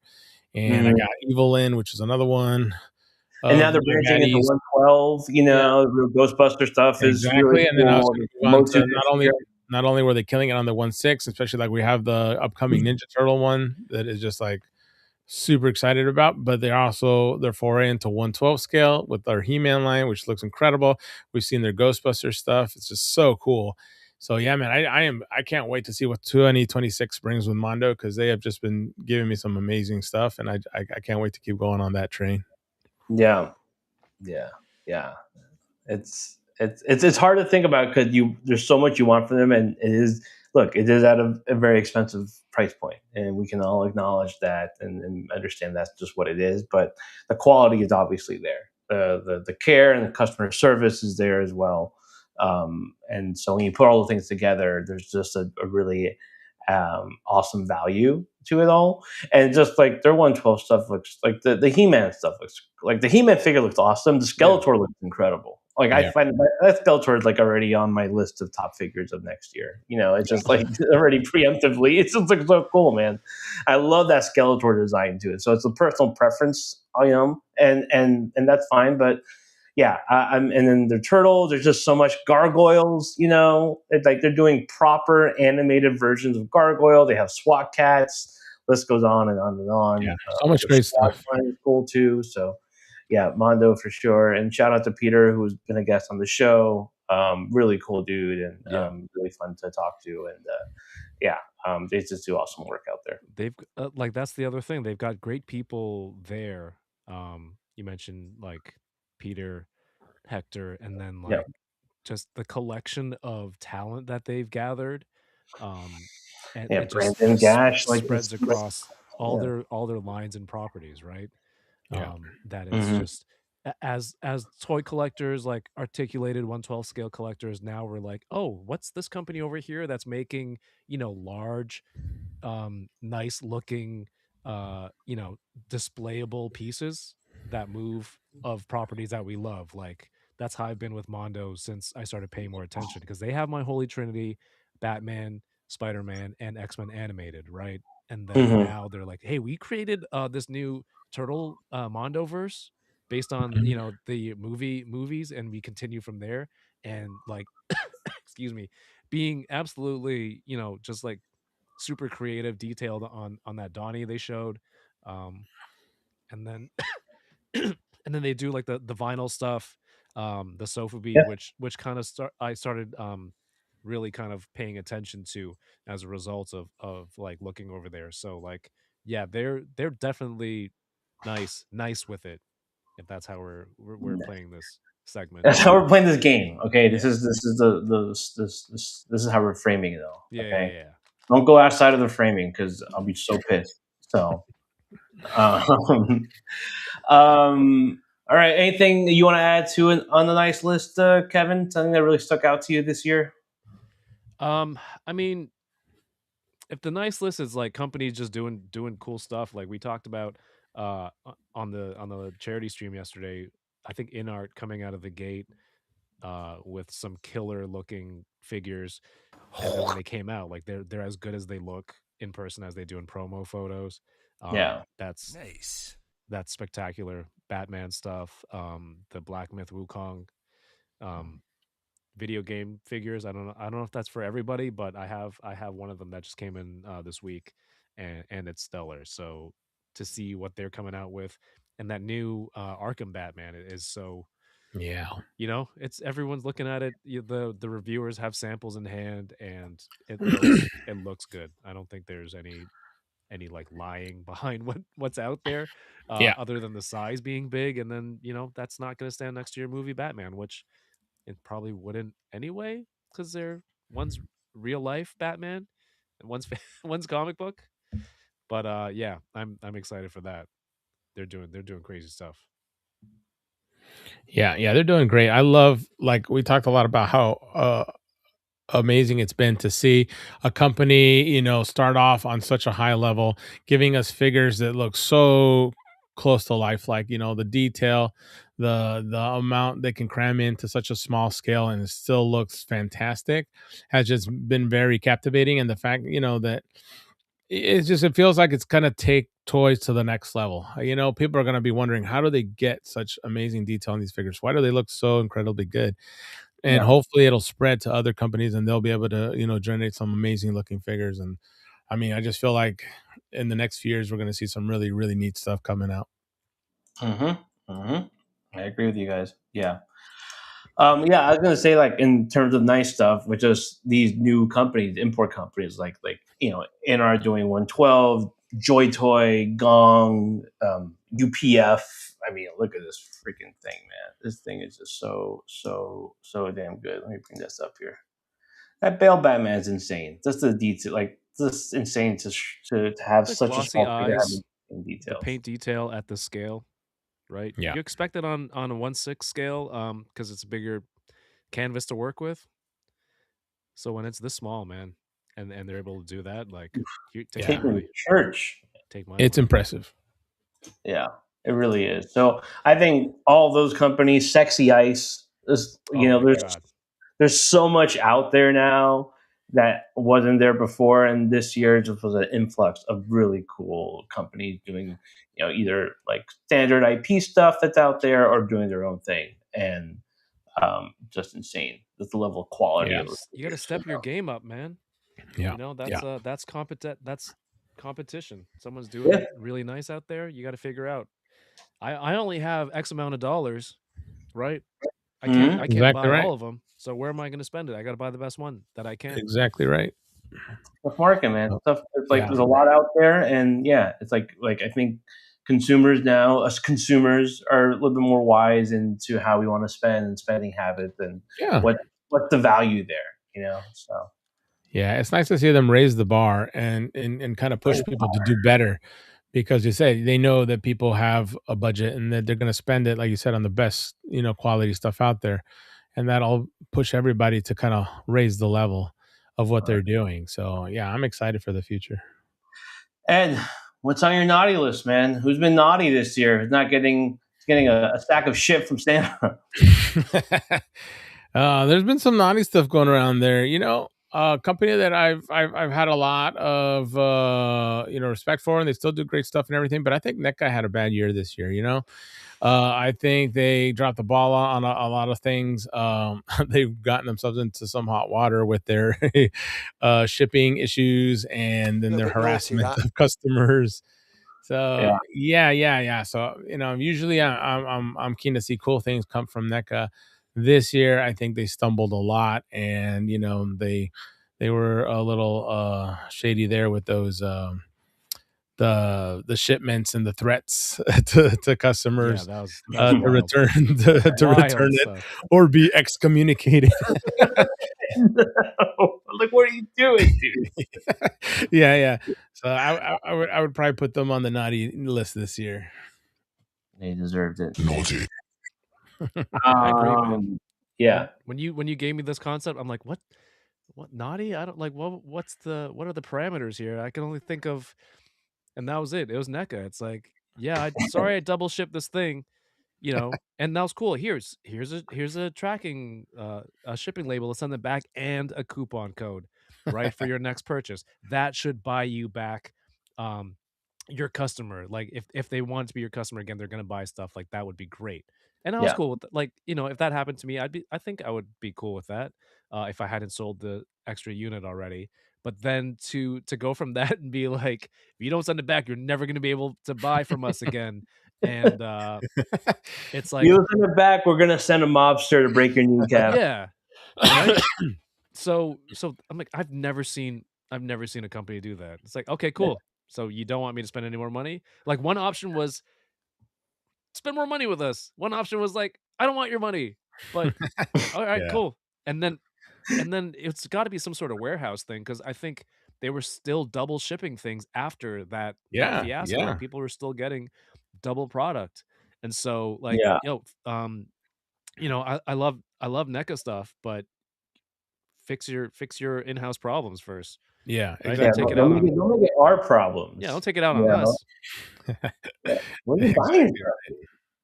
and I Mhm. got Evelyn, which is another one. And now they're Your branching into baddies. 112. You Yeah, know, the Ghostbuster stuff is really exactly. And then I was cool. going to The move on Motu to this year. not only were they killing it on the 1/6, especially like we have the upcoming Ninja Turtle one that is just like super excited about, but they're also their foray into 112 scale with their He-Man line, which looks incredible. We've seen their Ghostbuster stuff. It's just so cool. So yeah, man, I can't wait to see what 2026 brings with Mondo, because they have just been giving me some amazing stuff, and I can't wait to keep going on that train. Yeah, yeah, yeah. It's hard to think about because there's so much you want from them, and it is at a very expensive price point, and we can all acknowledge that and understand that's just what it is. But the quality is obviously there. The care and the customer service is there as well. And so when you put all the things together, there's just a really awesome value to it all. And just like their 112 stuff looks like the He-Man stuff looks like the He-Man figure looks awesome. The Yeah. Skeletor looks incredible. Like I Yeah. find that Skeletor is like already on my list of top figures of next year. You know, it's just like already preemptively. It just looks so cool, man. I love that Skeletor design to it. So it's a personal preference, you know, and that's fine. But yeah, and then the turtles. There's just so much gargoyles. You know, it's like they're doing proper animated versions of gargoyle. They have SWAT cats. List goes on and on and on. Yeah, so much The great SWAT stuff. line is cool too. So yeah, Mondo for sure. And shout out to Peter, who's been a guest on the show. Really cool dude, and Yeah. really fun to talk to. And yeah, they just do awesome work out there. They've like that's the other thing. They've got great people there. You mentioned like Peter, Hector, and then Yeah, like just the collection of talent that they've gathered. And yeah, it just Brandon Gash, like spreads this. across all Yeah. their lines and properties, right? Yeah. That is Mhm. just as toy collectors, like articulated 112 scale collectors, now we're like, oh, what's this company over here that's making, you know, large, nice looking, you know, displayable pieces that move of properties that we love. Like that's how I've been with Mondo since I started paying more attention, because they have my holy trinity: Batman, Spider-Man, and X-Men animated, right? And then Mhm. now they're like, hey, we created this new turtle Mondo verse based on, Mhm. you know, the movies, and we continue from there. And like excuse me, being absolutely, you know, just like super creative, detailed on that Donnie they showed. Um, and then and then they do like the vinyl stuff, the Sophobie, Yeah. which kind of I started really kind of paying attention to as a result of like looking over there. So like yeah, they're definitely nice with it, if that's how we're playing this segment. That's how we're playing this game. Okay, Yeah. this is this is how we're framing it all. Yeah, yeah, Okay, yeah. don't go outside of the framing because I'll be so pissed. So, um, all right. Anything that you want to add to it on the nice list, Kevin? Something that really stuck out to you this year? I mean, if the nice list is like companies just doing cool stuff, like we talked about on the charity stream yesterday, I think InArt coming out of the gate with some killer looking figures, and then when they came out, like they're as good as they look. in person as they do in promo photos. Yeah. That's Nice. that's spectacular Batman stuff. The Black Myth Wukong video game figures. I don't know if that's for everybody, but I have one of them that just came in this week, and it's stellar. So to see what they're coming out with, and that new Arkham Batman is so, Yeah. it's everyone's looking at it. The reviewers have samples in hand, and it looks good. I don't think there's any like lying behind what's out there, Yeah. other than the size being big, and then that's not going to stand next to your movie Batman, which it probably wouldn't anyway, because one's real life Batman and one's one's comic book. But yeah, I'm excited for that. They're doing crazy stuff. Yeah, they're doing great. I love, like, we talked a lot about how amazing it's been to see a company, start off on such a high level, giving us figures that look so close to life, like, the detail, the amount they can cram into such a small scale, and it still looks fantastic, has just been very captivating. And the fact, that it feels like it's gonna take toys to the next level. People are gonna be wondering, how do they get such amazing detail in these figures? Why do they look so incredibly good? And Yeah. hopefully it'll spread to other companies, and they'll be able to, generate some amazing looking figures. And I mean, I just feel like in the next few years we're gonna see some really, really neat stuff coming out. I agree with you guys. Yeah. Yeah, I was gonna say, like, in terms of nice stuff, which is these new companies, import companies, like NR doing 112, Joy Toy, Gong, UPF. I mean, look at this freaking thing, man. This thing is just so damn good. Let me bring this up here. That Bale Batman's insane. Just the detail, like, just insane to have The such a glossy small figure eyes, having the details. paint detail at the scale, right? Yeah. You expect it on a 1/6 scale, because it's a bigger canvas to work with. So when it's this small, man, and they're able to do that, like, take Take my me money. to church. Take my It's money. impressive. Yeah, it really is. So I think all those companies, Sexy Ice, there's so much out there now that wasn't there before, and this year just was an influx of really cool companies doing, either like standard IP stuff that's out there or doing their own thing, and just insane. That's the level of quality. Yeah. Of those You got to figures. step your game up, man. Yeah. That's competition. Someone's doing Yeah. it really nice out there. You got to figure out. I only have X amount of dollars, right? I can't Exactly buy right. all of them. So where am I going to spend it? I got to buy the best one that I can. Exactly right. Tough market, man. Stuff. It's like Yeah. there's a lot out there, and yeah, it's like I think consumers now, us consumers, are a little bit more wise into how we want to spend and spending habits, and Yeah. what's the value there, So Yeah, it's nice to see them raise the bar and kind of push people to do better, because you say they know that people have a budget and that they're going to spend it, like you said, on the best, quality stuff out there, and that'll push everybody to kind of raise the level of what they're doing. So yeah, I'm excited for the future. Ed, what's on your naughty list, man? Who's been naughty this year? Who's not getting a stack of shit from Santa? There's been some naughty stuff going around there. A company that I've had a lot of respect for, and they still do great stuff and everything. But I think NECA had a bad year this year. I think they dropped the ball on a lot of things. They've gotten themselves into some hot water with their shipping issues, and then their harassment of customers. So yeah. So usually I'm keen to see cool things come from NECA. This year, I think they stumbled a lot, and they were a little shady there with those the shipments and the threats to customers Yeah, that was to wild. return to Wild return it stuff. or be excommunicated. Like, what are you doing, dude? Yeah. So I would probably put them on the naughty list this year. They deserved it. Naughty. I agree, man. Yeah. When you gave me this concept, I'm like, what naughty? I don't like what are the parameters here? I can only think of, and that was it. It was NECA. It's like, yeah, sorry I double shipped this thing, and that was cool. Here's a tracking a shipping label to send it back and a coupon code. right, for your next purchase. That should buy you back your customer. Like if they want to be your customer again, they're going to buy stuff, like that would be great. And I was Yeah. cool with like, if that happened to me, I think I would be cool with that if I hadn't sold the extra unit already. But then to go from that and be like, if you don't send it back, you're never going to be able to buy from us again. And it's like, You send it back, we're gonna send a mobster to break your kneecap. yeah, right. So I'm like, I've never seen a company do that. It's like, okay, cool. So you don't want me to spend any more money? Like, one option was spend more money with us. One option was like, I don't want your money. But all right, Yeah. cool. And then it's got to be some sort of warehouse thing, because I think they were still double shipping things after that Yeah, fiasco. yeah. Like, people were still getting double product. And so, like, Yeah. I love NECA stuff, but fix your in-house problems first. Yeah, Right? Yeah, exactly. Take it don't out make on, it our problems. don't take it out on Yeah. us. What are you buying?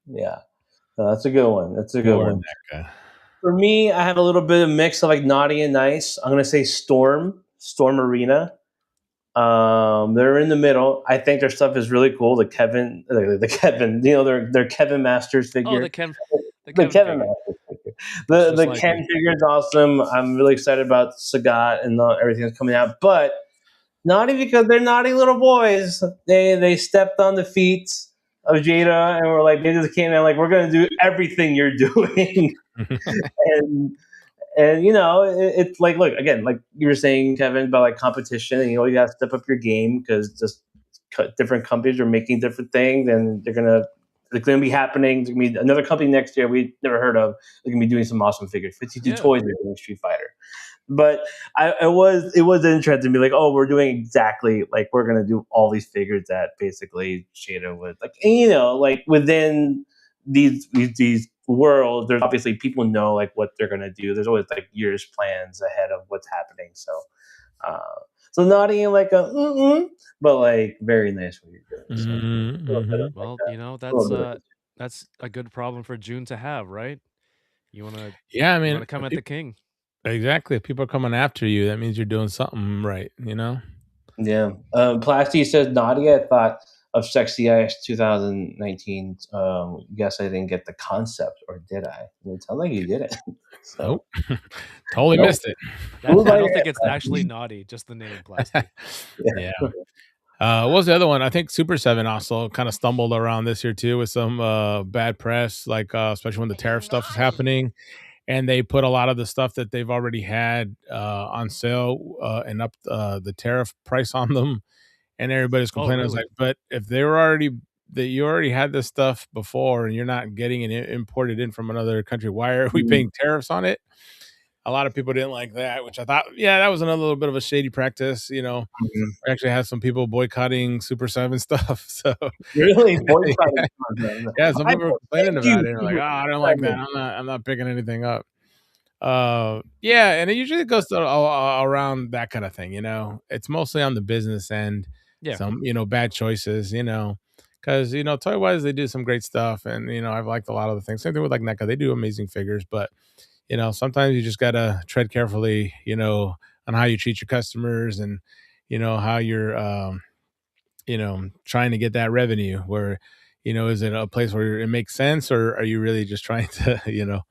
Yeah. So that's a good one. That's a good Or one. NECA. For me, I have a little bit of mix of like naughty and nice. I'm gonna say Storm Arena. They're in the middle. I think their stuff is really cool. The Kevin, their Kevin Masters figure. Oh, the Kevin Kevin figure. Masters figure. It's The just like Ken me. figure is awesome. I'm really excited about Sagat and everything that's coming out. But naughty because they're naughty little boys. They stepped on the feet of Jada and were like, they just came in like, we're gonna do everything you're doing. and it's like, look, again, like you were saying, Kevin, about like competition, and you got to step up your game because just different companies are making different things, and it's going to be happening. There's going to be another company next year we never heard of. They're going to be doing some awesome figures. 52 Toys are doing Street Fighter. But it was interesting to be like, oh, we're doing exactly like we're going to do all these figures that basically Shada was like, and, like within these worlds, there's obviously people know like what they're going to do. There's always like years plans ahead of what's happening. So not even like but like very nice what you're doing. So, well, that's a good problem for June to have, right? You want to Yeah, I mean, come at the king. Exactly. If people are coming after you, that means you're doing something right, Yeah. Plasty says Nadia. I thought of Sexy Ice 2019. Guess I didn't get the concept, or did I? It sounds like you did it. Nope. Totally missed it. I don't think it's actually naughty, just the name Plasty. Yeah. What was the other one? I think Super 7 also kind of stumbled around this year too with some bad press, like especially when the tariff stuff was happening. And they put a lot of the stuff that they've already had on sale and up the tariff price on them. And everybody's complaining. I was like, but if they were you already had this stuff before and you're not getting it imported in from another country, why are we paying tariffs on it? A lot of people didn't like that, which I thought, that was another little bit of a shady practice. We actually had some people boycotting Super 7 stuff. So really boycotting? Yeah, some people were complaining about it. Like, I don't like that. I'm not picking anything up. And it usually goes around that kind of thing. It's mostly on the business end. Yeah. Some bad choices. Because toy wise they do some great stuff, and I've liked a lot of the things. Same thing with like NECA, they do amazing figures, but sometimes you just gotta tread carefully, on how you treat your customers and how you're trying to get that revenue. Where is it a place where it makes sense, or are you really just trying to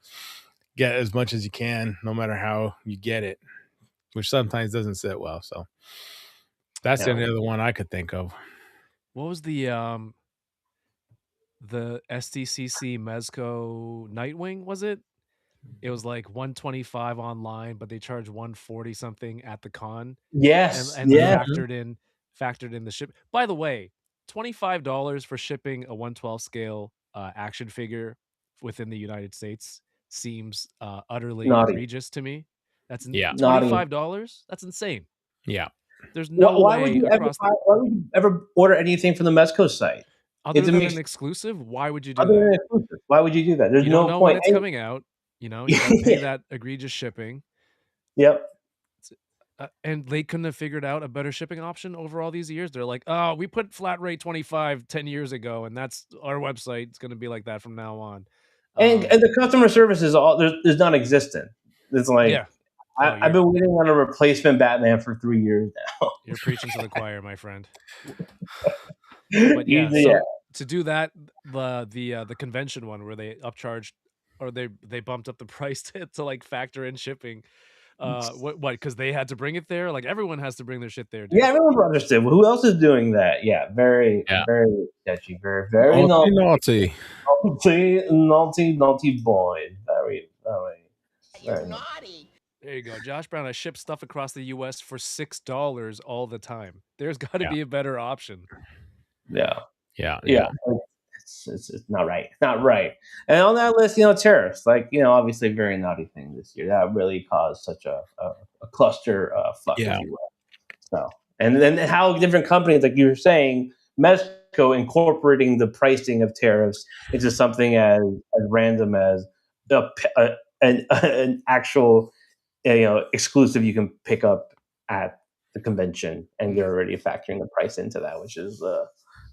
get as much as you can, no matter how you get it, which sometimes doesn't sit well. So that's the other one I could think of. What was the SDCC Mezco Nightwing? Was it? It was like 125 online, but they charged 140 something at the con. Yes, and factored in the ship. By the way, $25 for shipping a 112 scale action figure within the United States seems utterly egregious to me. That's $25. That's insane. Yeah, there's no why way. Would you ever order anything from the Mezco site? Other than an exclusive, why would you do that? Why would you do that? There's you no don't know point. When it's coming out. You gotta pay that egregious shipping. Yep. And they couldn't have figured out a better shipping option over all these years. They're like, oh, we put flat rate 25 10 years ago, and that's our website. It's going to be like that from now on. And the customer service is all there's non-existent. It's like, I've been waiting on a replacement Batman for 3 years now. You're preaching to the choir, my friend. But yeah, so to do that, the convention one where they upcharged or they bumped up the price to like factor in shipping. What? Because they had to bring it there. Like everyone has to bring their shit there, dude. Yeah, everyone understood. Who else is doing that? Yeah, very sketchy. Very naughty boy. Very naughty. There you go, Josh Brown. I ship stuff across the U.S. for $6 all the time. There's got to be a better option. Yeah. It's not right. Not right. And on that list, tariffs. Like, obviously a very naughty thing this year. That really caused such a cluster fuck, if you will. So, and then how different companies, like you were saying, Mezco incorporating the pricing of tariffs into something as random as an actual exclusive you can pick up at the convention, and you're already factoring the price into that, which is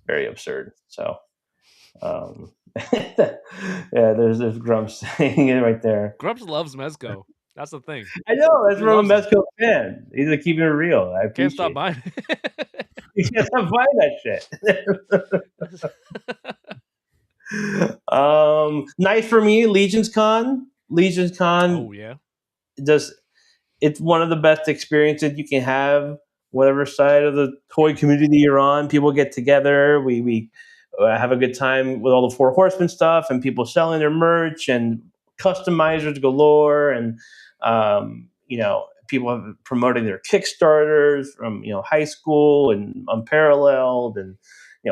very absurd. So there's Grumps saying it right there. Grumps loves Mezco. That's the thing. I know. That's from a Mezco fan. He's like, keeping it real. I can't stop buying it. You can't stop buying that shit. Nice for me, Legion's Con. Oh yeah. It's one of the best experiences you can have, whatever side of the toy community you're on. People get together. We have a good time with all the Four Horsemen stuff and people selling their merch and customizers galore, and people promoting their Kickstarters from high school and Unparalleled, and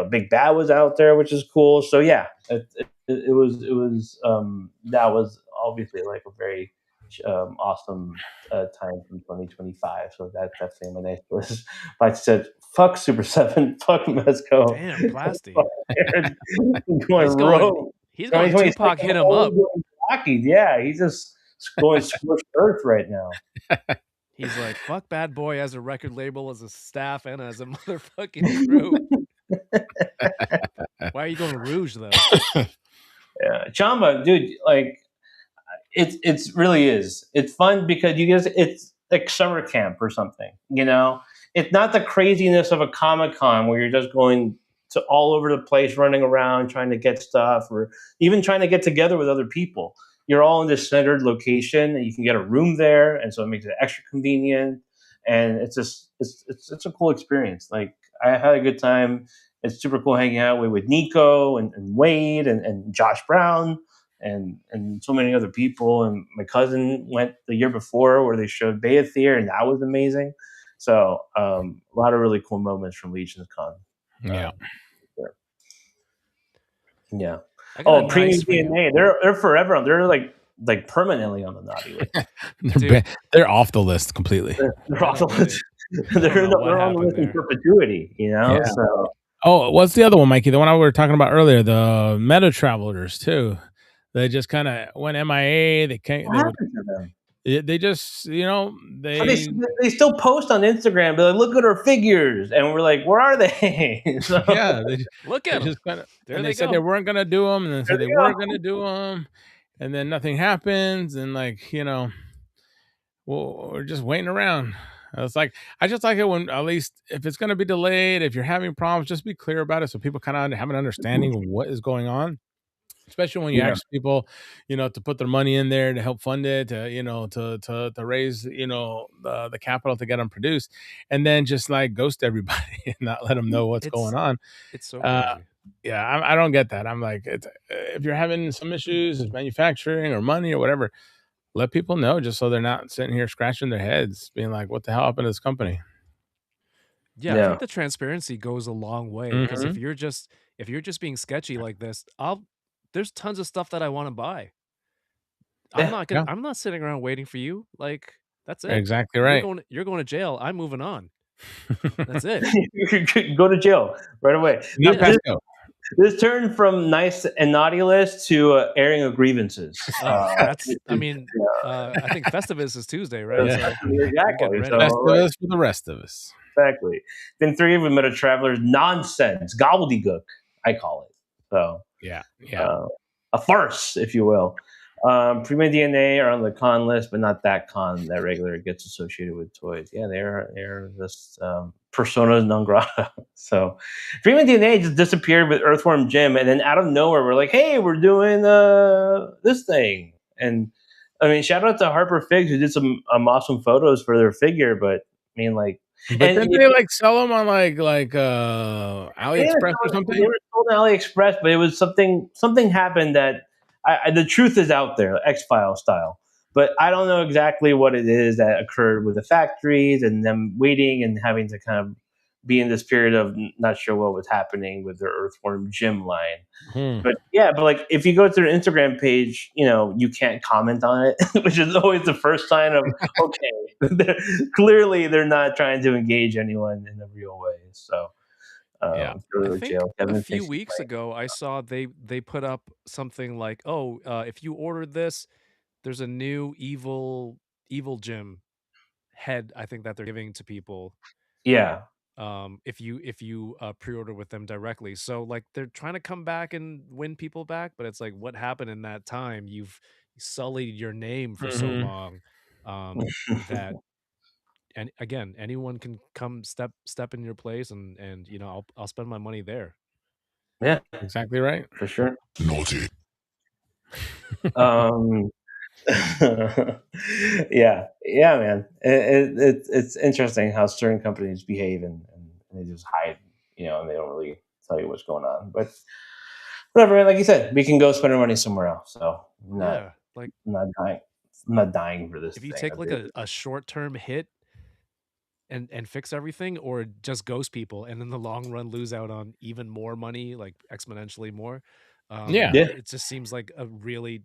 Big Bad was out there, which is cool. So yeah, it was that was obviously like a very awesome time from 2025. So that's definitely my nice list. Like I said, fuck Super 7, fuck Mezco. Damn, Plasty. He's going Tupac hit him up. Yeah, he's just going scorched earth right now. He's like, fuck Bad Boy as a record label, as a staff, and as a motherfucking crew. Why are you going Rouge though? Yeah, Chamba, dude, like it's really is. It's fun because it's like summer camp or something. It's not the craziness of a Comic-Con where you're just going to all over the place, running around trying to get stuff, or even trying to get together with other people. You're all in this centered location, and you can get a room there, and so it makes it extra convenient. And it's a cool experience. Like, I had a good time. It's super cool hanging out with Nico and Wade and Josh Brown and so many other people. And my cousin went the year before where they showed Beathir, and that was amazing. So a lot of really cool moments from Legion's Con. Yeah. Premium DNA. They're forever on. They're like permanently on the naughty list. They're off the list completely. They're off the list. They're on the list in perpetuity. Yeah. So. Oh, what's the other one, Mikey? The one we were talking about earlier, the Meta Travelers too. They just kind of went MIA. They can't. What happened to them? They just, they still post on Instagram. They're like, look at our figures, and we're like, where are they? So, yeah, look at them. They said they weren't gonna do them, and then said they were gonna do them, and then nothing happens, and we're just waiting around. I just like it when, at least if it's gonna be delayed, if you're having problems, just be clear about it so people kind of have an understanding of what is going on. Especially when you ask people, to put their money in there to help fund it, to raise, the capital to get them produced, and then just like ghost everybody and not let them know what's going on. It's so crazy. Yeah, I don't get that. I'm like, if you're having some issues with manufacturing or money or whatever, let people know just so they're not sitting here scratching their heads, being like, what the hell happened to this company? Yeah, I think the transparency goes a long way, because if you're just being sketchy like this, there's tons of stuff that I want to buy. I'm not sitting around waiting for you. Like, that's it. Exactly right. You're going to jail. I'm moving on. That's it. Go to jail right away. This turned from nice and naughty list to airing of grievances. I think Festivus is Tuesday, right? Yeah. So, exactly. Festivus for the rest of us. Exactly. Then 3 of them Meta Travelers nonsense, gobbledygook, I call it. So yeah. A farce, if you will. Prima DNA are on the con list, but not that con that regular gets associated with toys. Yeah, they're just personas non grata. So Prima DNA just disappeared with Earthworm Jim, and then out of nowhere, we're like, hey, we're doing this thing. And I mean, shout out to Harper Figs who did some awesome photos for their figure, but I mean, like, But and didn't they like sell them on like yeah, AliExpress or they something? were sold on AliExpress, but it was something happened that the truth is out there, X-File style. But I don't know exactly what it is that occurred with the factories and them waiting and having to kind of be in this period of not sure what was happening with their Earthworm Jim line. But yeah, but like if you go to their Instagram page, you can't comment on it, which is always the first sign of okay, clearly they're not trying to engage anyone in a real way. So Yeah. go I to think jail. a Kevin few thinks weeks ago I saw they put up something like, "Oh, if you ordered this, there's a new evil Jim head, I think, that they're giving to people yeah. if you pre-order with them directly." So like they're trying to come back and win people back, but it's like, what happened in that time? You've sullied your name for so Mhm. long that, and again, anyone can come step in your place, and I'll spend my money there. Yeah, Exactly right. for sure. Naughty. Um, yeah, man. It's interesting how certain companies behave and they just hide, and they don't really tell you what's going on. But whatever, man. Like you said, we can go spend our money somewhere else. So I'm not, Yeah, like I'm not dying. I'm not dying for this if you thing. take like a short-term hit and fix everything, or just ghost people and in the long run lose out on even more money, like exponentially more. Yeah. Yeah. It just seems like a really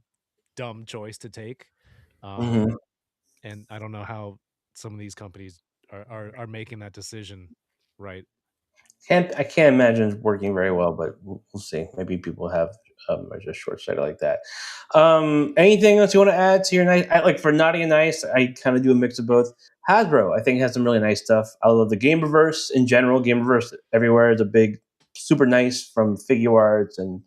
dumb choice to take. Mhm. And I don't know how some of these companies are making that decision, right? I can't imagine it working very well, but we'll see. Maybe people have are just short sighted like that. Anything else you want to add to your night? Like for Naughty and Nice, I kind of do a mix of both. Hasbro, I think, has some really nice stuff. I love the Game Reverse in general. Game Reverse everywhere is a big, super nice from Figure Arts and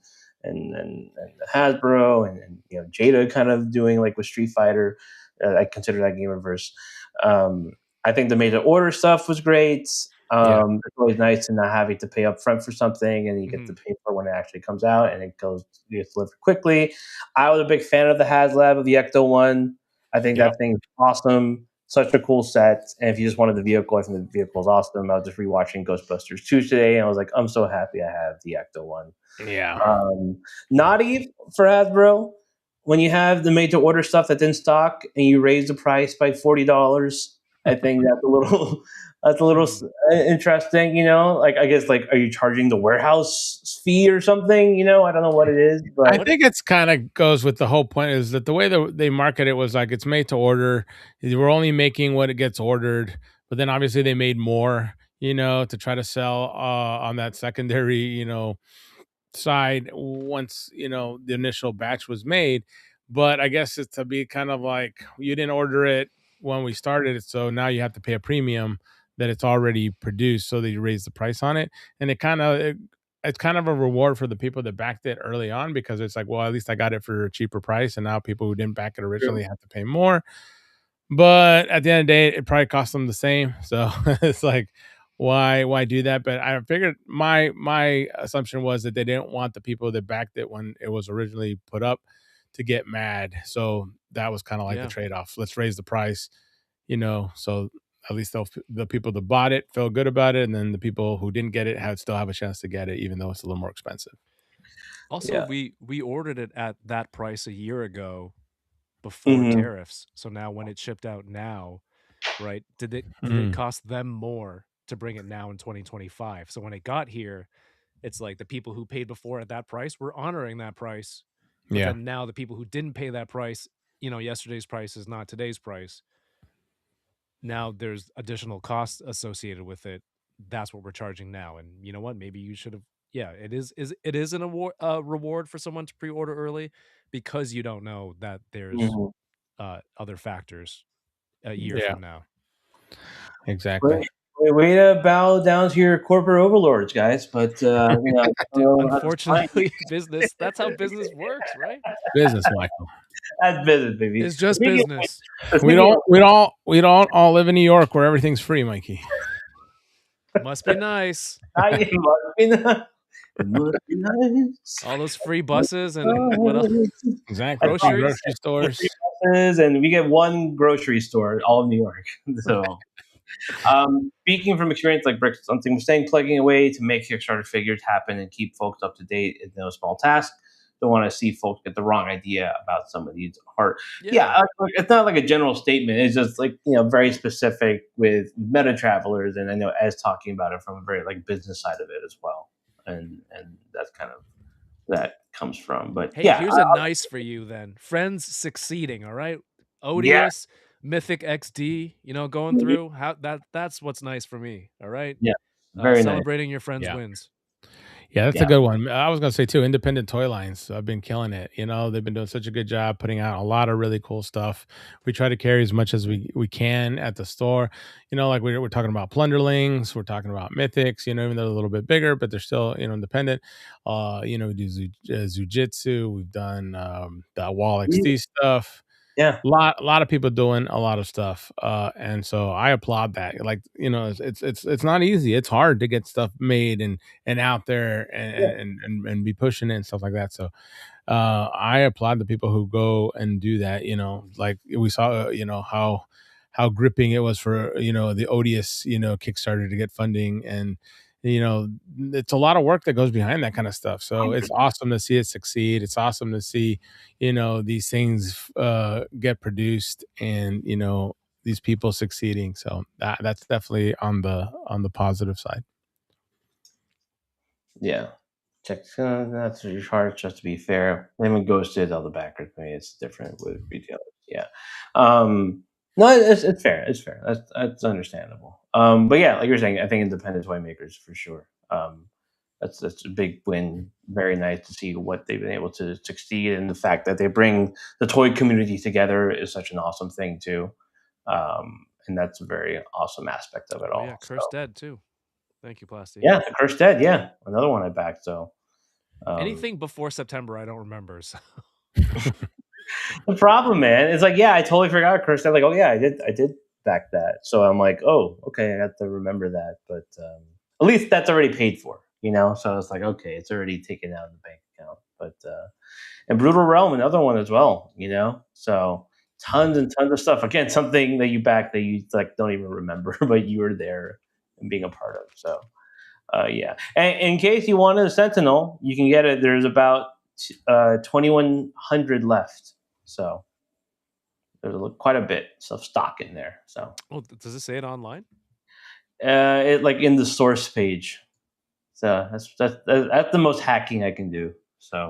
Hasbro and Jada kind of doing like with Street Fighter. I consider that Game Reverse. Um, I think the made to order stuff was great. Yeah. It's always nice to not having to pay up front for something and you get to Mhm. pay for it when it actually comes out and it gets delivered quickly. I was a big fan of the HasLab of the Ecto one. I think Yep. that thing's awesome. Such a cool set. And if you just wanted the vehicle, I think the vehicle is awesome. I was just rewatching Ghostbusters 2 today and I was like, I'm so happy I have the Ecto one. Yeah. Naughty for Hasbro. When you have the made to order stuff that's in stock and you raise the price by $40, I think that's a little interesting. Like I guess like are you charging the warehouse fee or something? I don't know what it is, I but think it's kind of goes with the whole point is that the way that they market it was like it's made to order. We're only making what it gets ordered, but then obviously they made more, to try to sell on that secondary, side once, the initial batch was made. But I guess it's to be kind of like you didn't order it when we started it, so now you have to pay a premium that it's already produced, so they raise the price on it. And it's kind of a reward for the people that backed it early on because it's like, well, at least I got it for a cheaper price, and now people who didn't back it originally have to pay more. But at the end of the day, it probably cost them the same. So it's like, why do that? But I figured my assumption was that they didn't want the people that backed it when it was originally put up to get mad. So that was kind of like the Yeah. trade-off. Let's raise the price, so at least the people that bought it feel good about it, and then the people who didn't get it still have a chance to get it, even though it's a little more expensive. Also, yeah. we ordered it at that price a year ago before Mhm. tariffs. So now when it shipped out now, right? Did it Mhm. cost them more to bring it now in 2025? So when it got here, it's like the people who paid before at that price were honoring that price. But Yeah. then now the people who didn't pay that price, yesterday's price is not today's price. Now there's additional costs associated with it. That's what we're charging now. And you know what? Maybe you should have. Yeah, it is an award reward for someone to pre-order early because you don't know that there's Mhm. other factors a year Yeah. from now. Exactly. Way to bow down to your corporate overlords, guys. But I don't Dude, know how to find unfortunately, business, that's how business works, right? Business, Michael. That's business, baby. It's just Speaking of business. which- We don't all live in New York where everything's free, Mikey. Must be nice. It must be nice. It must be nice. All those free buses and what else? Exactly. Groceries? Grocery stores. And we get one grocery store, all of New York. So, speaking from experience, like Brick, something we're saying, plugging away to make Kickstarter figures happen and keep folks up to date is no small task. Don't want to see folks get the wrong idea about some of these art. Yeah, it's not like a general statement. It's just like, very specific with meta travelers, and I know Ed's talking about it from a very like business side of it as well, and that's kind of that comes from. But Hey, here's a nice for you then. Friends succeeding, all right? Odious, Mythic XD, going through. That's what's nice for me, all right? Yeah. Very nice. Celebrating your friends' wins. Yeah, that's a good one. I was gonna say too, independent toy lines. I've been killing it. They've been doing such a good job putting out a lot of really cool stuff. We try to carry as much as we can at the store. Like we're talking about Plunderlings, we're talking about Mythics. Even though they're a little bit bigger, but they're still independent. We do Zujitsu. We've done the Wall XD stuff. Yeah, a lot of people doing a lot of stuff, and so I applaud that. Like, it's not easy. It's hard to get stuff made and out there and be pushing it and stuff like that. So I applaud the people who go and do that. Like we saw, how gripping it was for the Odious Kickstarter to get funding, and it's a lot of work that goes behind that kind of stuff. So it's awesome to see it succeed. It's awesome to see, these things get produced and, these people succeeding. So that's definitely on the positive side. Yeah. That's really hard, just to be fair. Lemon Ghosted, all the backers, maybe it's different with retailers. Yeah. No, it's fair. It's fair. That's understandable. But yeah, like you're saying, I think independent toy makers for sure. That's a big win. Very nice to see what they've been able to succeed, and the fact that they bring the toy community together is such an awesome thing too. And that's a very awesome aspect of it all. Yeah, Cursed Dead too. Thank you, Plasty. Yeah, Cursed Dead. Yeah, another one I backed. So anything before September, I don't remember. So. The problem, man, is like, I totally forgot Cursed Dead. Like, oh yeah, I did back that. So I'm like, oh, okay, I got to remember that. But at least that's already paid for, So it's like, okay, it's already taken out of the bank account. But and Brutal Realm, another one as well, So tons and tons of stuff. Again, something that you back that you like don't even remember, but you were there and being a part of. So yeah. And in case you wanted a Sentinel, you can get it. There's about 2,100 left. So there's quite a bit of stock in there. So, does it say it online? It like in the source page. So that's the most hacking I can do. So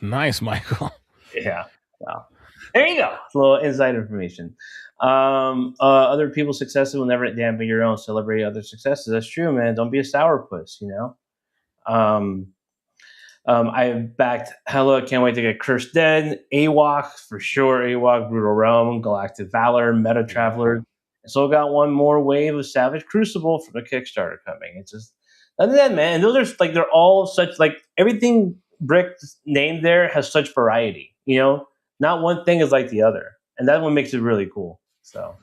nice, Michael. Yeah. Wow. There you go. It's a little inside information. Other people's successes will never dampen your own. Celebrate other successes. That's true, man. Don't be a sourpuss. I backed Hella. Can't wait to get Cursed Dead, AWOC for sure. AWOC, Brutal Realm, Galactic Valor, Meta Traveler. So got one more wave of Savage Crucible from the Kickstarter coming. It's just other than that, man. Those are like they're all such like everything Brick named there has such variety. Not one thing is like the other, and that's what makes it really cool. So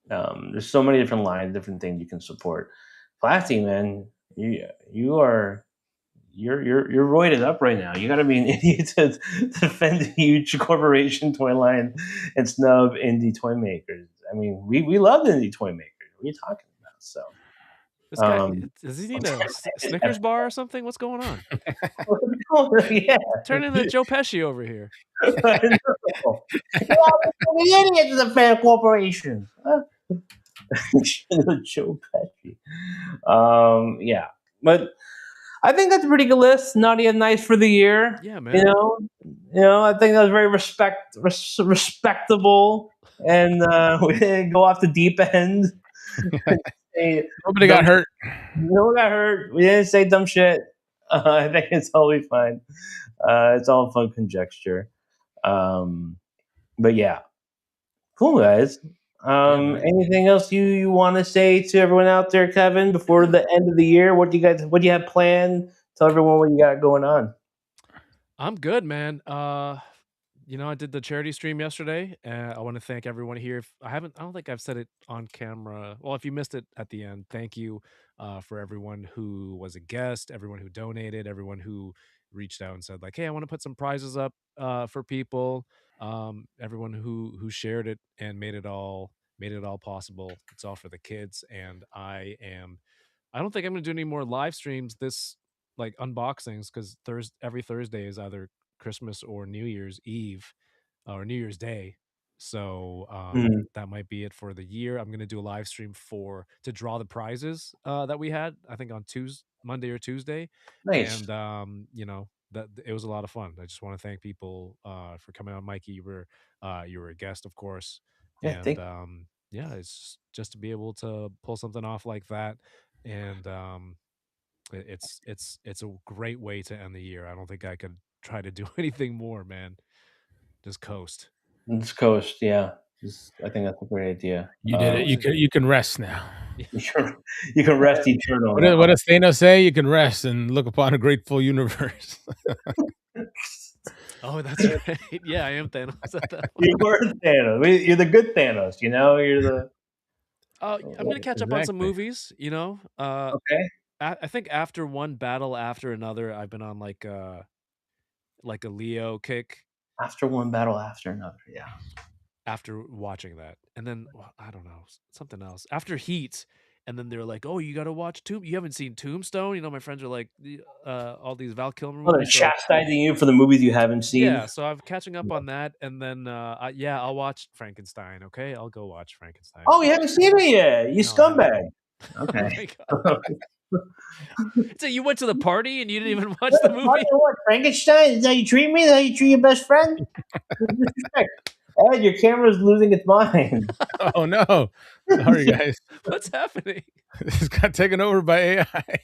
there's so many different lines, different things you can support. Plasty, man, you're roided up right now. You got to be an idiot to defend a huge corporation toy line and snub indie toy makers. I mean, we love indie toy makers. What are you talking about? So, this guy, does he need a Snickers bar or something? What's going on? Yeah, turn into Joe Pesci over here. The idiot to defend corporations. Joe Pesci. Yeah, but. I think that's a pretty good list. Naughty and Nice for the year. Yeah, man. I think that was very respectable, and we didn't go off the deep end. Nobody got hurt. No one got hurt. We didn't say dumb shit. I think it's totally fine. It's all fun conjecture. But yeah, cool guys. Anything else you want to say to everyone out there, Kevin, before the end of the year? What do you have planned? Tell everyone what you got going on. I'm good, man. I did the charity stream yesterday. I want to thank everyone here. I don't think I've said it on camera. Well, if you missed it at the end, thank you for everyone who was a guest, everyone who donated, everyone who reached out and said like, "Hey, I want to put some prizes up for people." Everyone who shared it and made it all possible. It's all for the kids, and I don't think I'm gonna do any more live streams this like unboxings because every Thursday is either Christmas or New Year's Eve or New Year's Day. So Mhm. that might be it for the year. I'm gonna do a live stream to draw the prizes that we had, I think on Monday or Tuesday. Nice. And that it was a lot of fun. I just want to thank people for coming on. Mikey, you were a guest, of course. Yeah, And thank yeah, it's just to be able to pull something off like that. And it's a great way to end the year. I don't think I could try to do anything more, man. Just coast. This coast, yeah. I think that's a great idea. You did it. You can rest now. You can rest eternal. What does Thanos say? You can rest and look upon a grateful universe. Oh, that's right. Yeah, I am Thanos at that point. You were Thanos. You're the good Thanos. You're the. I'm gonna catch up on some Exactly. movies. Okay. I think after one battle after another, I've been on like a Leo kick After one battle, after another. Yeah. after watching that, and then I don't know something else after Heat, and then they're like, "Oh, you got to watch You haven't seen Tombstone?" My friends are like, all these Val Kilmer Well, they're movies. So chastising you for the movies you haven't seen. yeah, so I'm catching up on that, and then I'll watch Frankenstein. Okay, I'll go watch Frankenstein. Oh, you haven't seen it yet. You No, I haven't. scumbag. Oh Okay. my god! So you went to the party and you didn't even watch the movie? What, Frankenstein? Is that how you treat me? Is that how you treat your best friend? Disrespect. Ed, your camera's losing its mind. Oh no! Sorry, guys. What's happening? This got taken over by AI.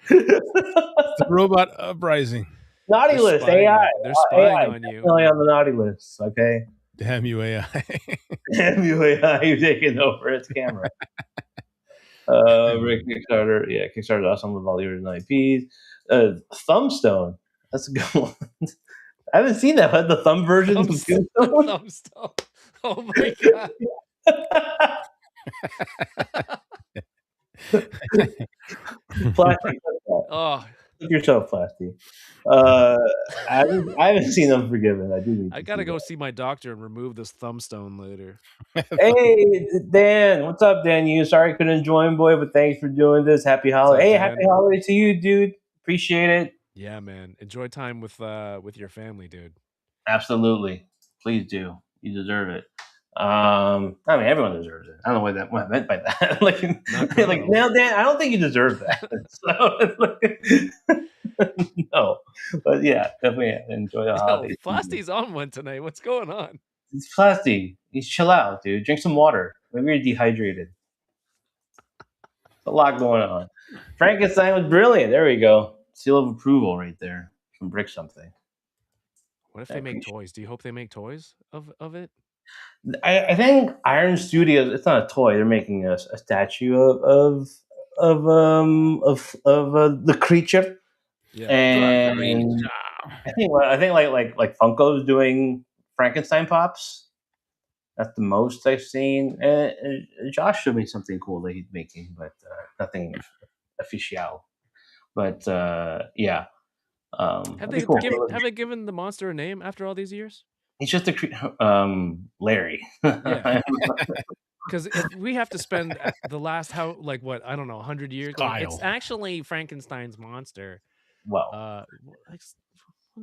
The robot uprising. Naughty They're list, spying AI. on- they're spying AI, on you. definitely on the naughty list, okay? Damn you, AI. Damn you, AI, you're taking over its camera. Rick Kickstarter, yeah, Kickstarter's awesome with all the original IPs. Thumbstone, that's a good one. I haven't seen that. The thumb version of Tombstone. Thumbstone. Oh my god! Plastic. Oh, Look yourself, Plastic. I haven't seen Unforgiven. I do need. I gotta go see my doctor and remove this thumbstone later. Hey, Dan. What's up, Dan? You sorry I couldn't join, boy, but thanks for doing this. Happy holiday. Hey, Dan? happy holiday to you, dude. Appreciate it. Yeah, man. Enjoy time with your family, dude. Absolutely. Please do. You deserve it. I mean, everyone deserves it. I don't know what I meant by that. like now, Dan, I don't think you deserve that. No, but yeah, definitely enjoy the holidays. Plasty's on one tonight. What's going on? It's Plasty. You chill out, dude. Drink some water. Maybe you're dehydrated. A lot going on. Frankenstein was brilliant. There we go. Seal of approval right there from Brick Something. What if they make toys? Do you hope they make toys of it? I think Iron Studios. It's not a toy. They're making a statue of the creature. Yeah. And I think like Funko's doing Frankenstein pops. That's the most I've seen. Josh showed me something cool that he's making, but nothing official. But yeah. Have they given the monster a name after all these years? He's just Larry. Yeah. Because if we have to spend the last 100 years, it's actually Frankenstein's monster. Well,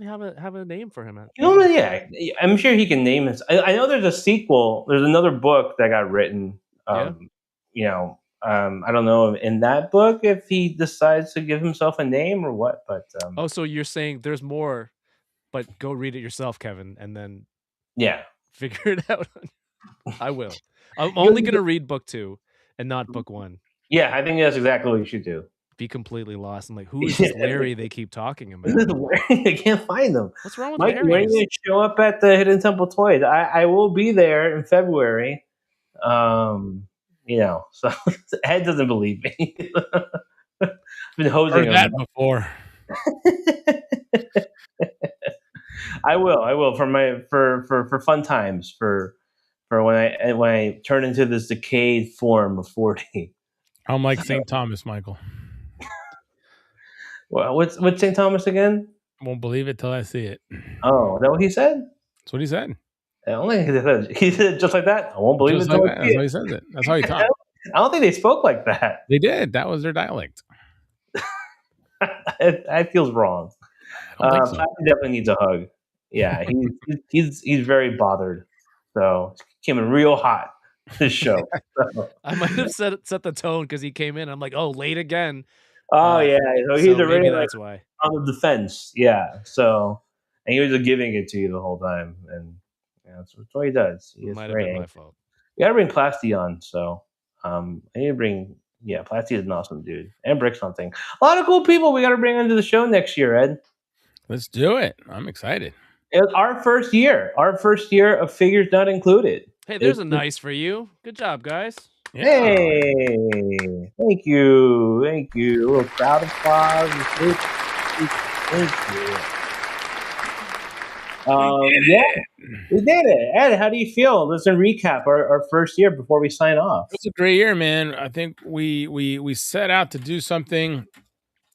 have a name for him. Yeah, I'm sure he can name it. I know there's a sequel. There's another book that got written. I don't know in that book if he decides to give himself a name or what. But so you're saying there's more, but go read it yourself, Kevin, and then figure it out. I will. I'm only gonna read book 2 and not book 1. Yeah, I think that's exactly what you should do. Be completely lost. I'm like, who is this Larry they keep talking about? They can't find them. What's wrong with Mike? Larry? When are you going to show up at the Hidden Temple Toys? I will be there in February. So Ed doesn't believe me. I've been hosing that before. I will for fun times for when I turn into this decayed form of 40. I'm like St. Thomas, Michael. Well, what's St. Thomas again? Won't believe it till I see it. Oh, is that what he said? That's what he said. I don't think he said it just like that. I won't believe Just it like until I that. see That's how it. he says it. That's how he talks. I don't think they spoke like that. They did. That was their dialect. That feels wrong. I don't think so. Plasty definitely needs a hug. Yeah, he's very bothered. So came in real hot this show. So. I might have set the tone because he came in. I'm like, oh, late again. Oh yeah, so he's So already maybe like that's why. on the defense. Yeah, so and he was just giving it to you the whole time, and that's what he does. He is Might have very been my angry. fault. You gotta bring Plasty on. So I need to bring. Yeah, Plasty is an awesome dude, and Brick something. A lot of cool people we got to bring onto the show next year, Ed. Let's do it. I'm excited. It's our first year of Figures Not Included. Hey, there's a nice for you. Good job, guys. Yeah. Hey, thank you. A little crowd applause. Thank you. Yeah, we did it. Ed, how do you feel? Let's recap our first year before we sign off. It was a great year, man. I think we set out to do something.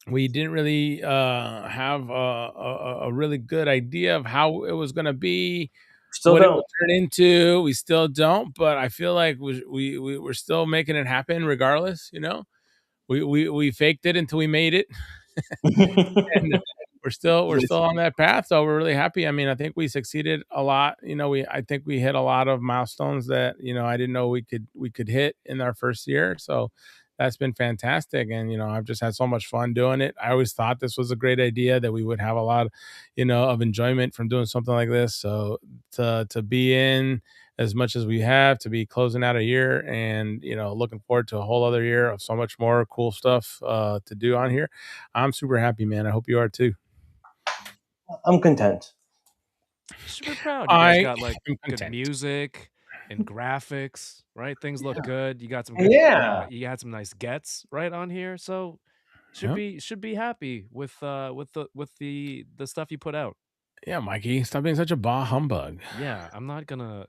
We didn't really have a really good idea of how it was going to be. Still what don't. it would turn into. We still don't, but I feel like we're still making it happen regardless. You know, we faked it until we made it. And we're still on that path, so we're really happy. I mean, I think we succeeded a lot. You know, I think we hit a lot of milestones that I didn't know we could hit in our first year. So that's been fantastic, and I've just had so much fun doing it. I always thought this was a great idea, that we would have a lot of enjoyment from doing something like this. So to be in as much as we have, to be closing out a year, and looking forward to a whole other year of so much more cool stuff to do on here. I'm super happy, man. I hope you are too. I'm content. Super proud. You guys got like good music and graphics, right? Things look good. You got some good, you had some nice gets right on here, so should be happy with the stuff you put out. Yeah, Mikey, stop being such a bah humbug. Yeah, I'm not gonna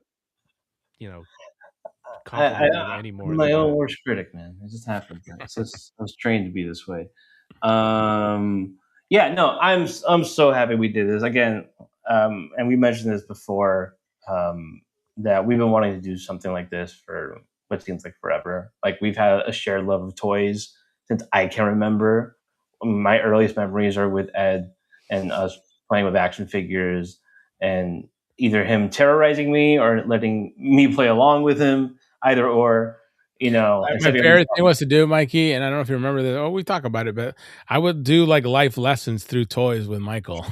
compliment you anymore. I'm my own worst critic, man. It just happens. I was trained to be this way. Yeah, no, I'm so happy we did this again. And we mentioned this before, that we've been wanting to do something like this for what seems like forever. Like, we've had a shared love of toys since I can remember. My earliest memories are with Ed and us playing with action figures, and either him terrorizing me or letting me play along with him, either or. My favorite thing was to do, Mikey, and I don't know if you remember this. Oh, we talk about it, but I would do like life lessons through toys with Michael.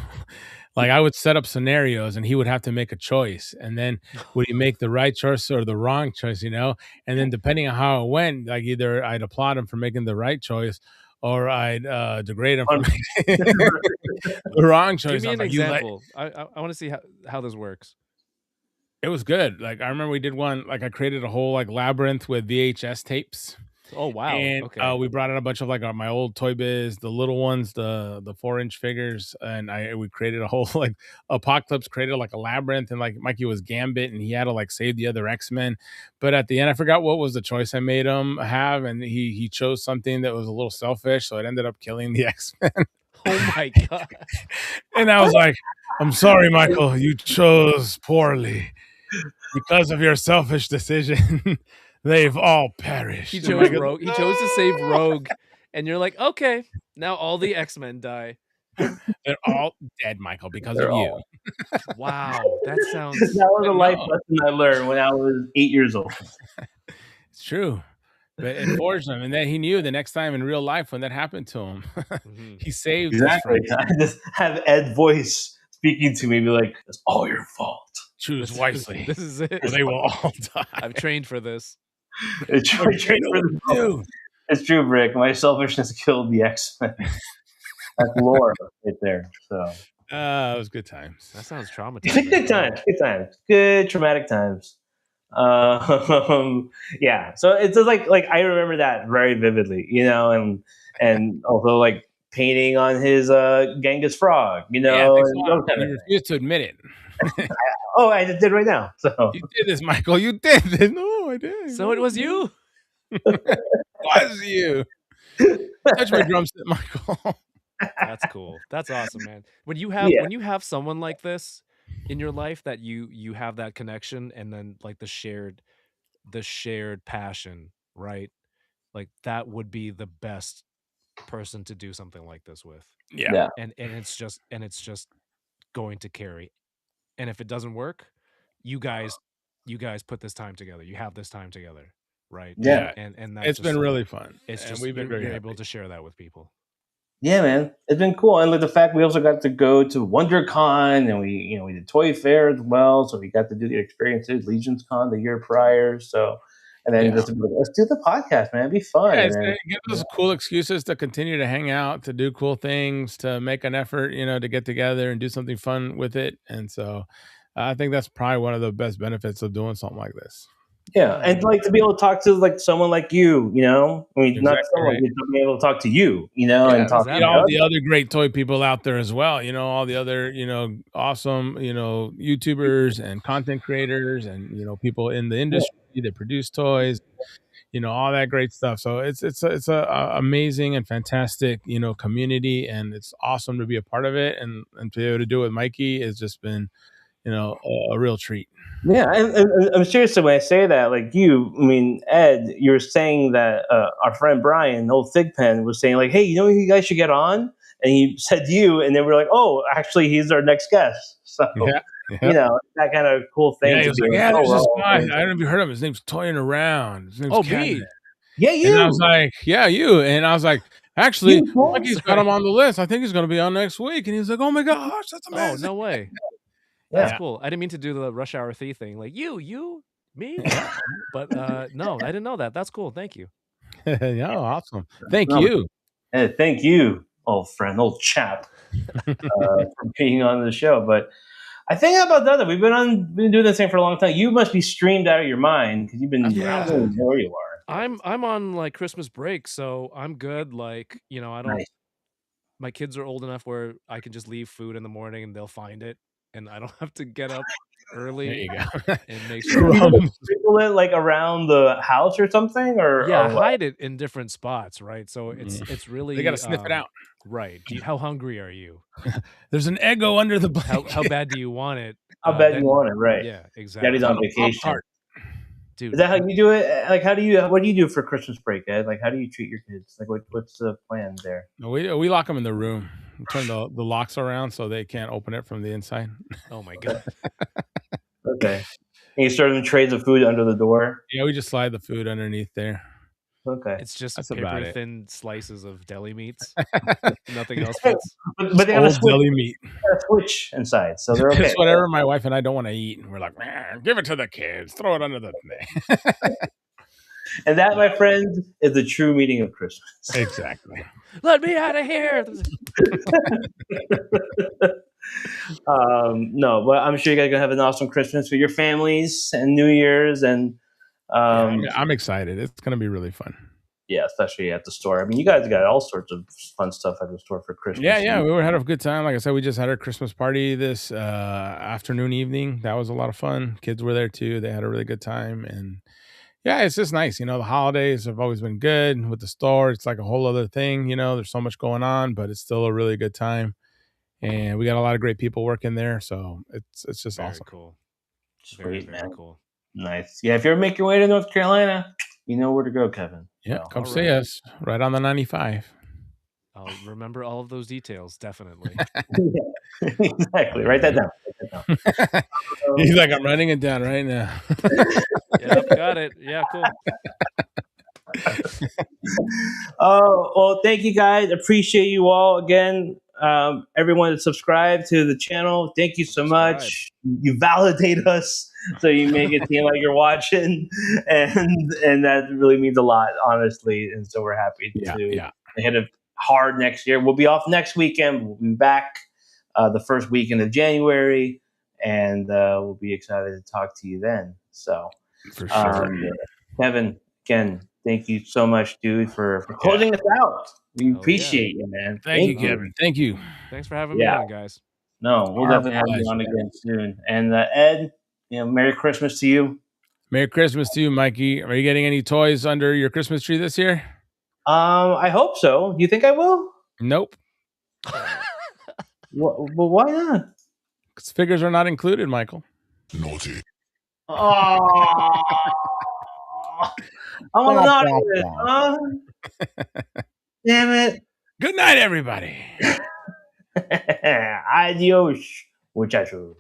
Like, I would set up scenarios, and he would have to make a choice, and then would he make the right choice or the wrong choice? And then depending on how it went, like, either I'd applaud him for making the right choice, or I'd degrade him for making the wrong choice. Give me an example. I want to see how this works. It was good. Like, I remember we did one, like, I created a whole like labyrinth with VHS tapes. Oh wow. And okay. We brought in a bunch of like my old Toy Biz, the little ones, the 4-inch figures, and we created a whole like Apocalypse created like a labyrinth, and like Mikey was Gambit, and he had to like save the other X-Men. But at the end, I forgot what was the choice I made him have, and he chose something that was a little selfish, so it ended up killing the X-Men. Oh my god. And I was like, I'm sorry, Michael, you chose poorly. Because of your selfish decision, they've all perished. He chose Rogue. He chose to save Rogue, and you're like, okay, now all the X-Men die. They're all dead, Michael, because of you. Wow, that sounds. That was a life lesson I learned when I was 8 years old. It's true. But it forged him, and then he knew the next time in real life when that happened to him, he saved. Exactly. I just have Ed's voice speaking to me, be like, "It's all your fault. Choose wisely. This is it. Or they will all die." I've trained for this. It's true, Brick. My selfishness killed the X-Men. That's lore right there. So it was good times. That sounds traumatizing. Good times. Good traumatic times. Yeah. So it's just like I remember that very vividly, and also like painting on his Genghis frog, you Yeah, know, thanks and a lot. those kind You of things. refuse to admit it. Oh, I just did right now. So You did this, Michael. You did this. No, I did. So it was you. Was you. Touch my drum set, Michael. That's cool. That's awesome, man. When you have someone like this in your life that you have that connection, and then like the shared passion, right? Like that would be the best person to do something like this with. Yeah. And it's just going to carry. And if it doesn't work, you guys put this time together. You have this time together, right? Yeah. And that's It's just, been really fun. it's and just we've been very you're happy. able to share that with people. yeah, man, it's been cool. And like the fact we also got to go to WonderCon, and we did Toy Fair as well, so we got to do the experiences, Legions Con the year prior. So, and then Yeah. just let's do the podcast, man. It'd be fun. Yeah, And it's then, gonna give us cool excuses to continue to hang out, to do cool things, to make an effort, to get together and do something fun with it. And so I think that's probably one of the best benefits of doing something like this. yeah, and like to be able to talk to like someone like you, I mean, not Exactly someone, right. to be able to talk to you, Yeah, and talk that to meet all others. the other great toy people out there as well. All the other, awesome, YouTubers and content creators and, people in the industry that produce toys, all that great stuff. So it's a amazing and fantastic, community, and it's awesome to be a part of it, and to be able to do it with Mikey has just been, a real treat. Yeah, and I'm serious when I say that. Like I mean, Ed, you were saying that our friend Brian, old Thigpen, was saying like, "Hey, who you guys should get on?" And he said you, and then we're like, "Oh, actually, he's our next guest." So Yeah. that kind of cool thing. Yeah, he to was be like, like, yeah, there's we're this all guy. I friends. don't know if you heard of him. His name's Toying Around. His name's Oh, Kevin. me. Yeah, you. And I was like, yeah, you. And I was like, actually, You, Paul. Mikey's got him on the list. I think he's going to be on next week. And he was like, oh my gosh, that's Oh, amazing. no way. That's Yeah. cool. I didn't mean to do the Rush Hour Thief thing. Like you, me. But no, I didn't know that. That's cool. Thank you. Yeah, awesome. Thank No. you. Hey, thank you, old friend, old chap, for being on the show. But I think how about that? We've been doing this thing for a long time. You must be streamed out of your mind because you've been Yeah. I don't know where you are. I'm on like Christmas break, so I'm good. Like, I don't. Nice. My kids are old enough where I can just leave food in the morning and they'll find it, and I don't have to get up early. There you go. And make You sure. sprinkle it like around the house or something, or Yeah, or what? hide it in different spots, right? So it's really They got to sniff it out. Right. How hungry are you? There's an Eggo under the blanket. How bad do you want it? How bad you want it, right? Yeah, exactly. Daddy's on Oh, vacation. Pop-Tart. Dude, Is that how you do it? Like, what do you do for Christmas break, Ed? Like, how do you treat your kids? Like, what's the plan there? No, we lock them in the room. We turn the locks around so they can't open it from the inside. oh my god. Okay. And you serve them trays of food under the door? Yeah, we just slide the food underneath there. Okay. It's just That's about paper it. thin slices of deli meats. Nothing else fits. But they got a Old switch, deli meat. inside, so they're okay. It's whatever my wife and I don't want to eat. And we're like, man, give it to the kids. Throw it under the thing. And that, my friends, is the true meaning of Christmas. Exactly. Let me out of here. No, but I'm sure you guys are gonna have an awesome Christmas with your families and New Year's, and I'm excited. It's going to be really fun. yeah, especially at the store. I mean, you guys got all sorts of fun stuff at the store for Christmas. Yeah. We had a good time. Like I said, we just had our Christmas party this afternoon, evening. That was a lot of fun. Kids were there too. They had a really good time. And yeah, it's just nice. The holidays have always been good with the store. It's like a whole other thing. There's so much going on, but it's still a really good time. And we got a lot of great people working there. So it's just Very awesome. cool. Sweet, Very man. cool. Nice. Yeah, if you ever make your way to North Carolina, you know where to go, Kevin. Yeah, So. come All see right. us right on the 95. I'll remember all of those details, definitely. Exactly. Write that down. He's like, I'm writing it down right now. Yep, got it. Yeah, cool. Oh, well, thank you guys. Appreciate you all again. Everyone that subscribed to the channel, thank you so much. You validate us, so you make it seem like you're watching, and that really means a lot, honestly. And so we're happy to hit it hard next year. We'll be off next weekend. We'll be back the first weekend of January, and we'll be excited to talk to you then. So, For sure. Kevin, again, thank you so much, dude, for closing us out. We Hell yeah. appreciate you, man. Thank you, Kevin. Thank you. Thanks for having me Yeah. on, guys. No, we'll Our definitely have you on pleasure. again soon. And Ed, Merry Christmas to you. Merry Christmas to you, Mikey. Are you getting any toys under your Christmas tree this year? I hope so. You think I will? Nope. Well, why not? Because figures are not included, Michael. Naughty. Oh, I'm not it, huh? Damn it. Good night, everybody. Adios, muchachos.